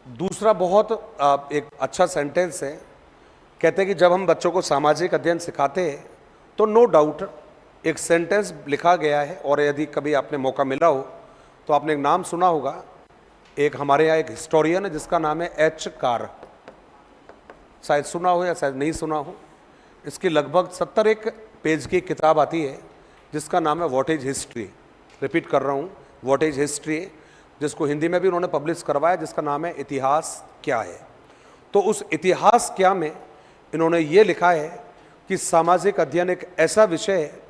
दूसरा बहुत एक अच्छा सेंटेंस है, कहते हैं कि जब हम बच्चों को सामाजिक अध्ययन सिखाते हैं तो नो डाउट एक सेंटेंस लिखा गया है। और यदि कभी आपने मौका मिला हो तो आपने एक नाम सुना होगा, एक हमारे यहाँ एक हिस्टोरियन है जिसका नाम है एच कार। शायद सुना हो या शायद नहीं सुना हो। इसकी लगभग 71 पेज की किताब आती है जिसका नाम है व्हाट इज हिस्ट्री। रिपीट कर रहा हूँ, व्हाट इज हिस्ट्री, जिसको हिंदी में भी उन्होंने पब्लिश करवाया, जिसका नाम है इतिहास क्या है। तो उस इतिहास क्या में इन्होंने ये लिखा है कि सामाजिक अध्ययन एक ऐसा विषय है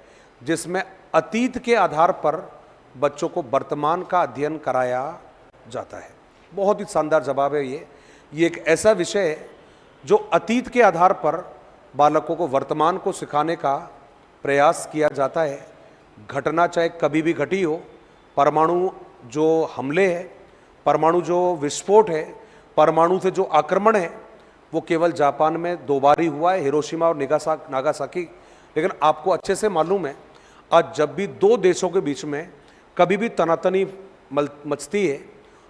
जिसमें अतीत के आधार पर बच्चों को वर्तमान का अध्ययन कराया जाता है। बहुत ही शानदार जवाब है ये एक ऐसा विषय है जो अतीत के आधार पर बालकों को वर्तमान को सिखाने का प्रयास किया जाता है। घटना चाहे कभी भी घटी हो, परमाणु जो हमले हैं, परमाणु जो विस्फोट है, परमाणु से जो आक्रमण है, वो केवल जापान में 2 बार ही हुआ है, हिरोशिमा और नागासाकी। लेकिन आपको अच्छे से मालूम है आज जब भी 2 देशों के बीच में कभी भी तनातनी मचती है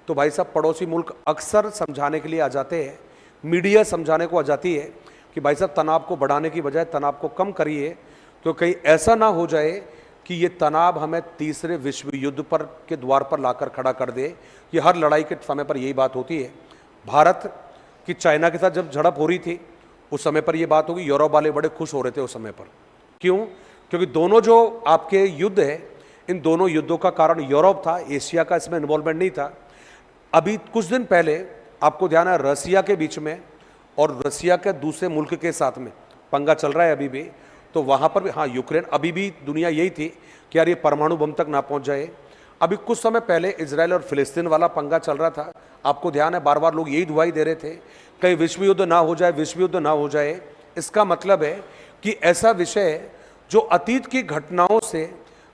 तो भाई साहब पड़ोसी मुल्क अक्सर समझाने के लिए आ जाते हैं, मीडिया समझाने को आ जाती है कि भाई साहब तनाव को बढ़ाने की बजाय तनाव को कम करिए, तो कहीं ऐसा ना हो जाए कि ये तनाव हमें तीसरे विश्व युद्ध पर के द्वार पर लाकर खड़ा कर दे। ये हर लड़ाई के समय पर यही बात होती है। भारत की चाइना के साथ जब झड़प हो रही थी उस समय पर ये बात होगी, यूरोप वाले बड़े खुश हो रहे थे उस समय पर। क्यों? क्योंकि दोनों जो आपके युद्ध है, इन दोनों युद्धों का कारण यूरोप था, एशिया का इसमें इन्वॉल्वमेंट नहीं था। अभी कुछ दिन पहले आपको ध्यान है रसिया के बीच में और रसिया के दूसरे मुल्क के साथ में पंगा चल रहा है अभी भी। तो वहाँ पर भी, हाँ यूक्रेन, अभी भी दुनिया यही थी कि यार ये परमाणु बम तक ना पहुँच जाए। अभी कुछ समय पहले इजराइल और फिलिस्तीन वाला पंगा चल रहा था, आपको ध्यान है, बार बार लोग यही दुआई दे रहे थे कहीं विश्व युद्ध ना हो जाए, विश्व युद्ध ना हो जाए। इसका मतलब है कि ऐसा विषय जो अतीत की घटनाओं से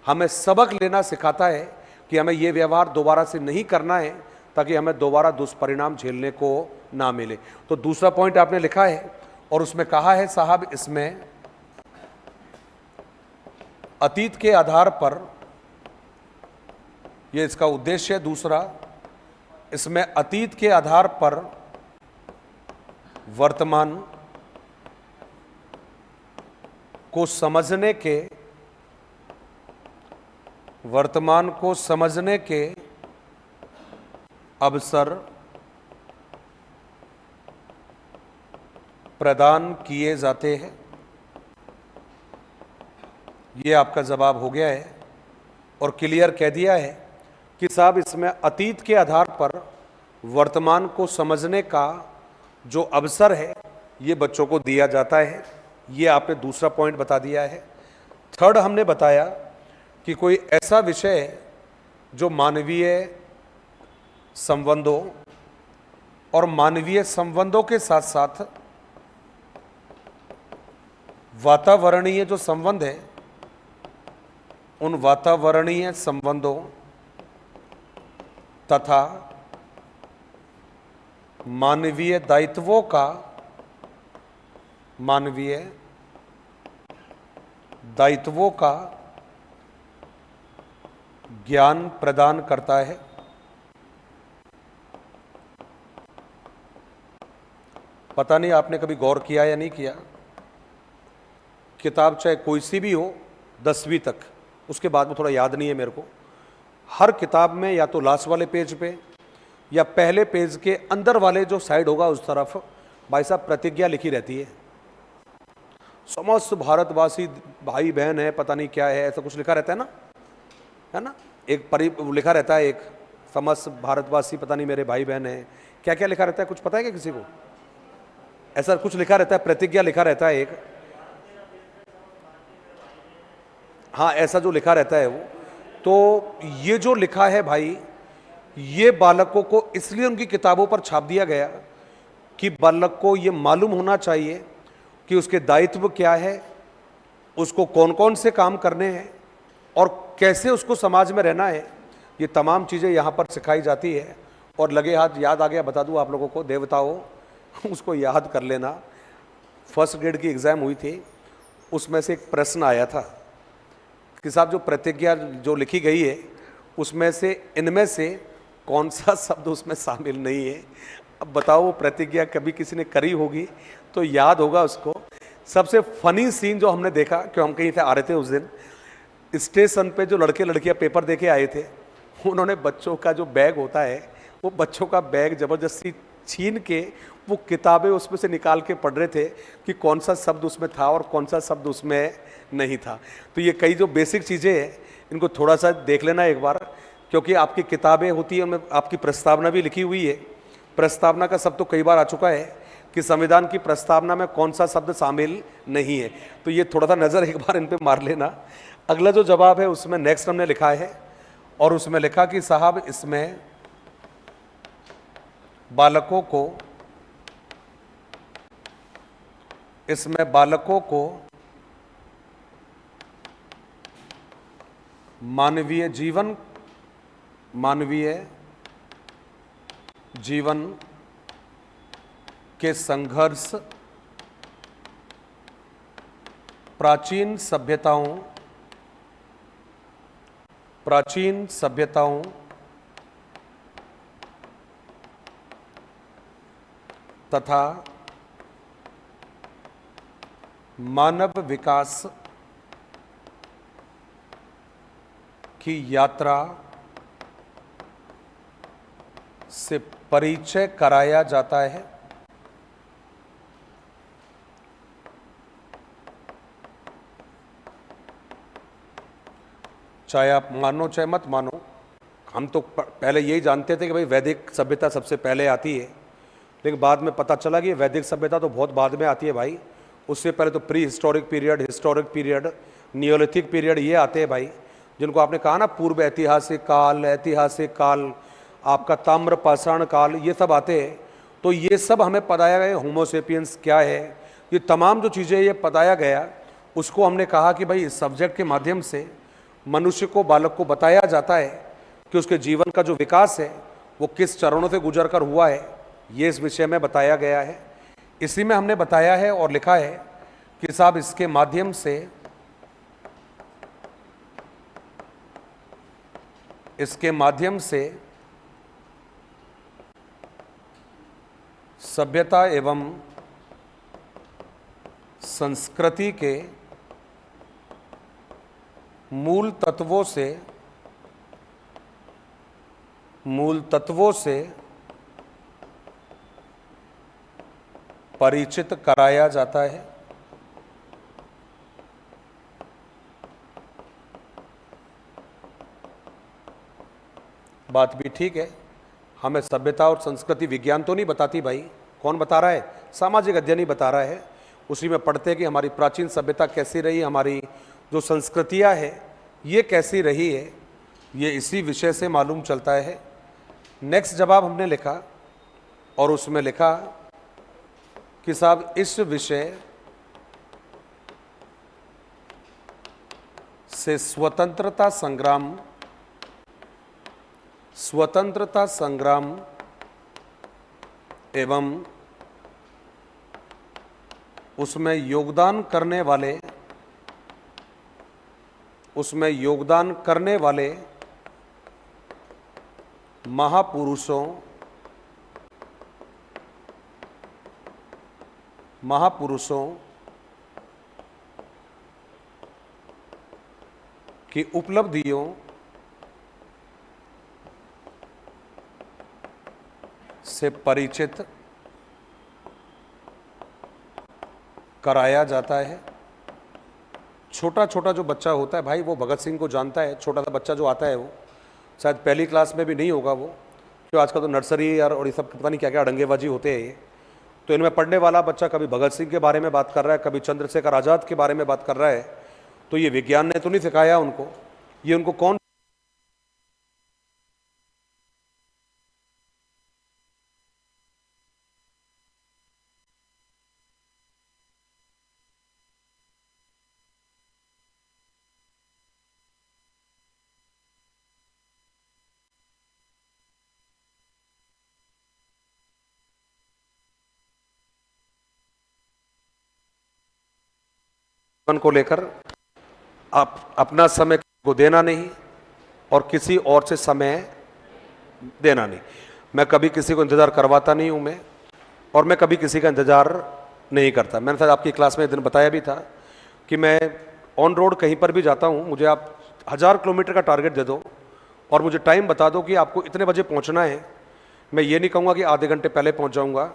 हमें सबक लेना सिखाता है कि हमें ये व्यवहार दोबारा से नहीं करना है ताकि हमें दोबारा दुष्परिणाम झेलने को ना मिले। तो दूसरा पॉइंट आपने लिखा है और उसमें कहा है साहब इसमें अतीत के आधार पर, ये इसका उद्देश्य है दूसरा, इसमें अतीत के आधार पर वर्तमान को समझने के, वर्तमान को समझने के अवसर प्रदान किए जाते हैं। ये आपका जवाब हो गया है और क्लियर कह दिया है कि साहब इसमें अतीत के आधार पर वर्तमान को समझने का जो अवसर है ये बच्चों को दिया जाता है। ये आपने दूसरा पॉइंट बता दिया है। थर्ड हमने बताया कि कोई ऐसा विषय जो मानवीय संबंधों और मानवीय संबंधों के साथ साथ वातावरणीय जो संबंध है उन वातावरणीय संबंधों तथा मानवीय दायित्वों का, मानवीय दायित्वों का ज्ञान प्रदान करता है। पता नहीं आपने कभी गौर किया या नहीं किया, किताब चाहे कोई सी भी हो 10वीं तक, उसके बाद में थोड़ा याद नहीं है मेरे को, हर किताब में या तो लास्ट वाले पेज पे या पहले पेज के अंदर वाले जो साइड होगा उस तरफ भाई साहब प्रतिज्ञा लिखी रहती है। समस्त भारतवासी भाई बहन है, पता नहीं क्या है, ऐसा कुछ लिखा रहता है ना, एक लिखा रहता है, एक समस्त भारतवासी पता नहीं मेरे भाई बहन है, क्या क्या लिखा रहता है, कुछ पता है क्या किसी को? ऐसा कुछ लिखा रहता है, प्रतिज्ञा लिखा रहता है एक, हाँ ऐसा जो लिखा रहता है वो। तो ये जो लिखा है भाई, ये बालकों को इसलिए उनकी किताबों पर छाप दिया गया कि बालक को ये मालूम होना चाहिए कि उसके दायित्व क्या है, उसको कौन कौन से काम करने हैं और कैसे उसको समाज में रहना है। ये तमाम चीज़ें यहाँ पर सिखाई जाती है। और लगे हाथ याद आ गया, बता दूँ आप लोगों को, देवताओं उसको याद कर लेना। फर्स्ट ग्रेड की एग्ज़ाम हुई थी, उसमें से एक प्रश्न आया था कि साहब जो प्रतिज्ञा जो लिखी गई है उसमें से इनमें से कौन सा शब्द उसमें शामिल नहीं है। अब बताओ वो प्रतिज्ञा कभी किसी ने करी होगी तो याद होगा उसको। सबसे फनी सीन जो हमने देखा, क्यों हम कहीं से आ रहे थे उस दिन, स्टेशन पे जो लड़के लड़कियां पेपर देके आए थे, उन्होंने बच्चों का जो बैग होता है वो बच्चों का बैग ज़बरदस्ती छीन के वो किताबें उसमें से निकाल के पढ़ रहे थे कि कौन सा शब्द उसमें था और कौन सा शब्द उसमें नहीं था। तो ये कई जो बेसिक चीज़ें हैं इनको थोड़ा सा देख लेना एक बार, क्योंकि आपकी किताबें होती है उनमें आपकी प्रस्तावना भी लिखी हुई है। प्रस्तावना का शब्द तो कई बार आ चुका है कि संविधान की प्रस्तावना में कौन सा शब्द शामिल नहीं है, तो ये थोड़ा सा नज़र एक बार इन पे मार लेना। अगला जो जवाब है उसमें नेक्स्ट हमने लिखा है और उसमें लिखा कि साहब इसमें बालकों को मानवीय जीवन के संघर्ष, प्राचीन सभ्यताओं तथा मानव विकास की यात्रा से परिचय कराया जाता है। चाहे आप मानो चाहे मत मानो, हम तो पहले यही जानते थे कि भाई वैदिक सभ्यता सबसे पहले आती है, लेकिन बाद में पता चला कि वैदिक सभ्यता तो बहुत बाद में आती है भाई। उससे पहले तो pre historic period, historic period, Neolithic period ये आते हैं भाई, जिनको आपने कहा ना पूर्व ऐतिहासिक काल, ऐतिहासिक काल, आपका ताम्र पाषाण काल, ये सब आते हैं। तो ये सब हमें बताया गया होमो सेपियंस क्या है, ये तमाम जो चीज़ें ये बताया गया, उसको हमने कहा कि भाई इस सब्जेक्ट के माध्यम से मनुष्य को, बालक को बताया जाता है कि उसके जीवन का जो विकास है वो किस चरणों से गुजर कर हुआ है, ये इस विषय में बताया गया है। इसी में हमने बताया है और लिखा है कि साहब इसके माध्यम से सभ्यता एवं संस्कृति के मूल तत्वों से परिचित कराया जाता है। बात भी ठीक है। हमें सभ्यता और संस्कृति विज्ञान तो नहीं बताती भाई, कौन बता रहा है? सामाजिक अध्ययन ही बता रहा है। उसी में पढ़ते हैं कि हमारी प्राचीन सभ्यता कैसी रही, हमारी जो संस्कृतियां है ये कैसी रही है, ये इसी विषय से मालूम चलता है। नेक्स्ट जवाब हमने लिखा और उसमें लिखा कि साहब इस विषय से स्वतंत्रता संग्राम एवं उसमें योगदान करने वाले महापुरुषों की उपलब्धियों से परिचित कराया जाता है। छोटा छोटा जो बच्चा होता है भाई वो भगत सिंह को जानता है। छोटा सा बच्चा जो आता है वो शायद पहली क्लास में भी नहीं होगा वो, क्यों आजकल तो नर्सरी यार और ये सब पता नहीं क्या क्या अड़ंगेबाजी होते हैं ये। तो इनमें पढ़ने वाला बच्चा कभी भगत सिंह के बारे में बात कर रहा है, कभी चंद्रशेखर आज़ाद के बारे में बात कर रहा है। तो ये विज्ञान ने तो नहीं सिखाया उनको, ये उनको कौन को लेकर आप अपना समय को देना नहीं और किसी और से समय देना नहीं। मैं कभी किसी को इंतज़ार करवाता नहीं हूं मैं, और मैं कभी किसी का इंतज़ार नहीं करता। मैंने शायद आपकी क्लास में एक दिन बताया भी था कि मैं ऑन रोड कहीं पर भी जाता हूं, मुझे आप 1000 किलोमीटर का टारगेट दे दो और मुझे टाइम बता दो कि आपको इतने बजे पहुंचना है। मैं ये नहीं कहूँगा कि आधे घंटे पहले पहुँच जाऊँगा,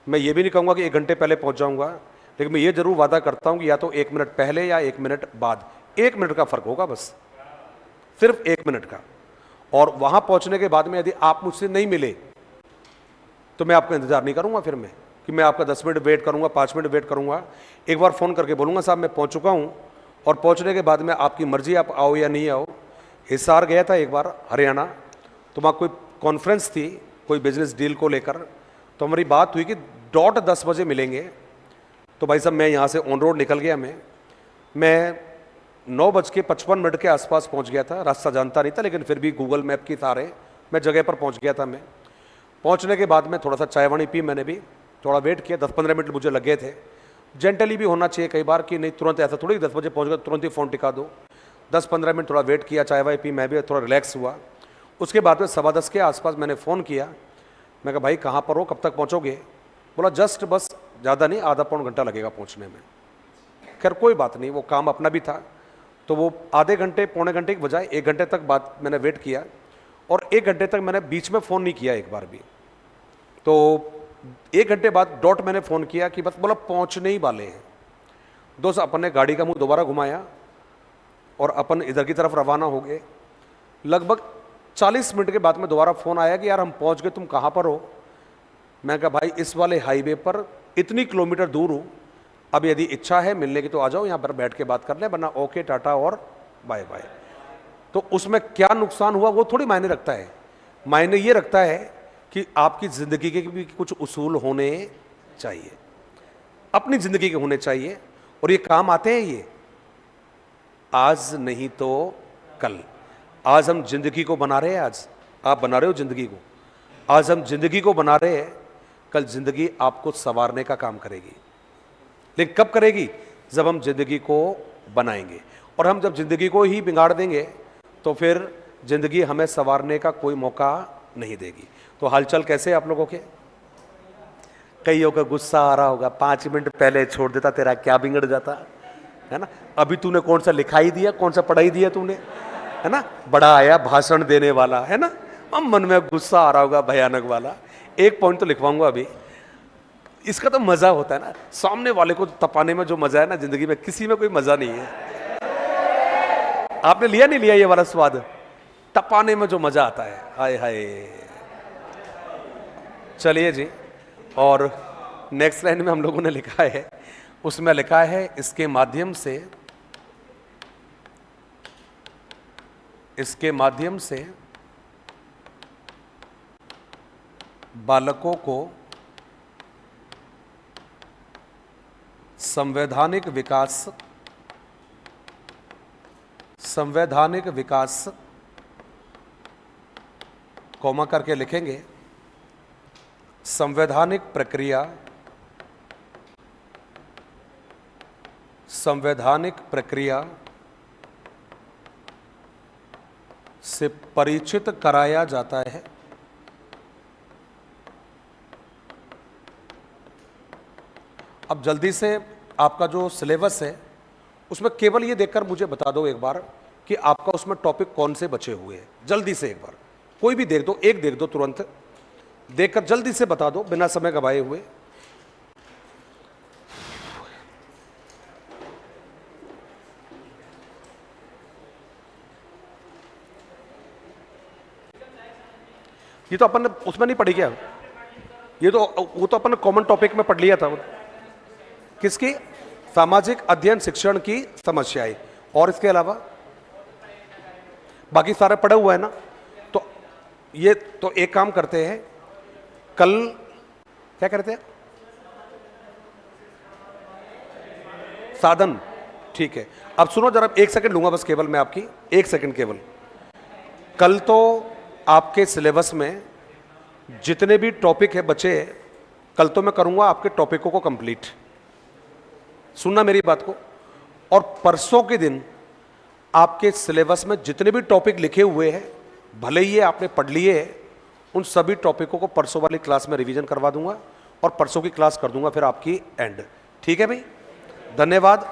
मैं ये भी नहीं कहूँगा कि 1 घंटे पहले पहुँच जाऊँगा, लेकिन मैं ये जरूर वादा करता हूँ कि या तो 1 मिनट पहले या 1 मिनट बाद, 1 मिनट का फर्क होगा बस, सिर्फ 1 मिनट का। और वहां पहुंचने के बाद में यदि आप मुझसे नहीं मिले तो मैं आपका इंतजार नहीं करूंगा फिर मैं, कि मैं आपका 10 मिनट वेट करूंगा, 5 मिनट वेट करूंगा। एक बार फोन करके बोलूंगा साहब मैं पहुंच चुका हूं, और पहुंचने के बाद में आपकी मर्जी आप आओ या नहीं आओ। हिसार गया था एक बार हरियाणा, तो वहाँ कोई कॉन्फ्रेंस थी कोई बिजनेस डील को लेकर, तो हमारी बात हुई कि डॉट 10 बजे मिलेंगे। तो भाई साहब मैं यहाँ से ऑन रोड निकल गया, मैं 9:55 के आसपास पहुँच गया था। रास्ता जानता नहीं था लेकिन फिर भी गूगल मैप की सहारे मैं जगह पर पहुँच गया था। मैं पहुँचने के बाद में थोड़ा सा चाय वाणी पी, मैंने भी थोड़ा वेट किया, 10-15 मिनट मुझे लगे थे। जेंटली भी होना चाहिए कई बार कि नहीं तुरंत ऐसा थोड़ी 10 बजे पहुँच गया तुरंत ही फ़ोन टिका दो। 10-15 मिनट थोड़ा वेट किया, चाय वाय पी, मैं भी थोड़ा रिलैक्स हुआ। उसके बाद में 10:15 के आसपास मैंने फ़ोन किया, मैं कहा भाई कहाँ पर हो, कब तक पहुँचोगे? बोला जस्ट बस, ज़्यादा नहीं, आधा पौन घंटा लगेगा पहुँचने में। खैर कोई बात नहीं, वो काम अपना भी था, तो वो आधे घंटे पौने घंटे की बजाय 1 घंटे तक बात मैंने वेट किया, और 1 घंटे तक मैंने बीच में फ़ोन नहीं किया एक बार भी। तो 1 घंटे बाद डॉट मैंने फ़ोन किया कि बस, बोला पहुँचने ही वाले हैं। दोस्त अपन ने गाड़ी का मुंह दोबारा घुमाया और अपन इधर की तरफ रवाना हो गए। लगभग 40 मिनट के बाद में दोबारा फ़ोन आया कि यार हम पहुँच गए, तुम कहाँ पर हो? मैं कहा भाई इस वाले हाईवे पर इतनी किलोमीटर दूर हूँ, अब यदि इच्छा है मिलने की तो आ जाओ, यहाँ पर बैठ के बात कर लें, वरना ओके टाटा और बाय बाय। तो उसमें क्या नुकसान हुआ वो थोड़ी मायने रखता है, मायने ये रखता है कि आपकी ज़िंदगी के भी कुछ उसूल होने चाहिए, अपनी ज़िंदगी के होने चाहिए, और ये काम आते हैं ये आज नहीं तो कल। आज हम जिंदगी को बना रहे हैं, आज आप बना रहे हो जिंदगी को, आज हम जिंदगी को बना रहे हैं, कल जिंदगी आपको संवारने का काम करेगी। लेकिन कब करेगी? जब हम जिंदगी को बनाएंगे, और हम जब जिंदगी को ही बिगाड़ देंगे तो फिर जिंदगी हमें संवारने का कोई मौका नहीं देगी। तो हालचाल कैसे आप लोगों के? कईयों का गुस्सा आ रहा होगा, 5 मिनट पहले छोड़ देता तेरा क्या बिगड़ जाता, है ना। अभी तूने कौन सा लिखाई दिया, कौन सा पढ़ाई दिया तूने, है ना। बड़ा आया भाषण देने वाला, है ना। अब मन में गुस्सा आ रहा होगा भयानक वाला। एक पॉइंट तो लिखवाऊंगा अभी। इसका तो मजा होता है ना, सामने वाले को तपाने में जो मजा है ना, जिंदगी में किसी में कोई मजा नहीं है। आपने लिया नहीं लिया ये वाला स्वाद, तपाने में जो मजा आता है, हाय हाय। चलिए जी, और नेक्स्ट लाइन में हम लोगों ने लिखा है, उसमें लिखा है इसके माध्यम से बालकों को संवैधानिक विकास कॉमा करके लिखेंगे, संवैधानिक प्रक्रिया से परिचित कराया जाता है। अब जल्दी से आपका जो सिलेबस है उसमें केवल ये देखकर मुझे बता दो एक बार कि आपका उसमें टॉपिक कौन से बचे हुए हैं। जल्दी से एक बार कोई भी देख दो, एक देख दो, तुरंत देखकर जल्दी से बता दो बिना समय गवाए हुए। ये तो अपन ने उसमें नहीं पढ़ी क्या? ये तो वो तो अपन ने कॉमन टॉपिक में पढ़ लिया था। किसकी? सामाजिक अध्ययन शिक्षण की समस्याएं। और इसके अलावा बाकी सारे पढ़े हुआ है ना। तो ये तो एक काम करते हैं, कल क्या करते हैं, साधन। ठीक है, अब सुनो जरा, एक सेकंड लूंगा बस केवल मैं आपकी, एक सेकंड केवल। कल तो आपके सिलेबस में जितने भी टॉपिक है बचे, कल तो मैं करूंगा आपके टॉपिकों को कंप्लीट। सुनना मेरी बात को। और परसों के दिन आपके सिलेबस में जितने भी टॉपिक लिखे हुए हैं, भले ही ये आपने पढ़ लिए हैं, उन सभी टॉपिकों को परसों वाली क्लास में रिवीजन करवा दूंगा और परसों की क्लास कर दूंगा फिर आपकी एंड। ठीक है भाई, धन्यवाद।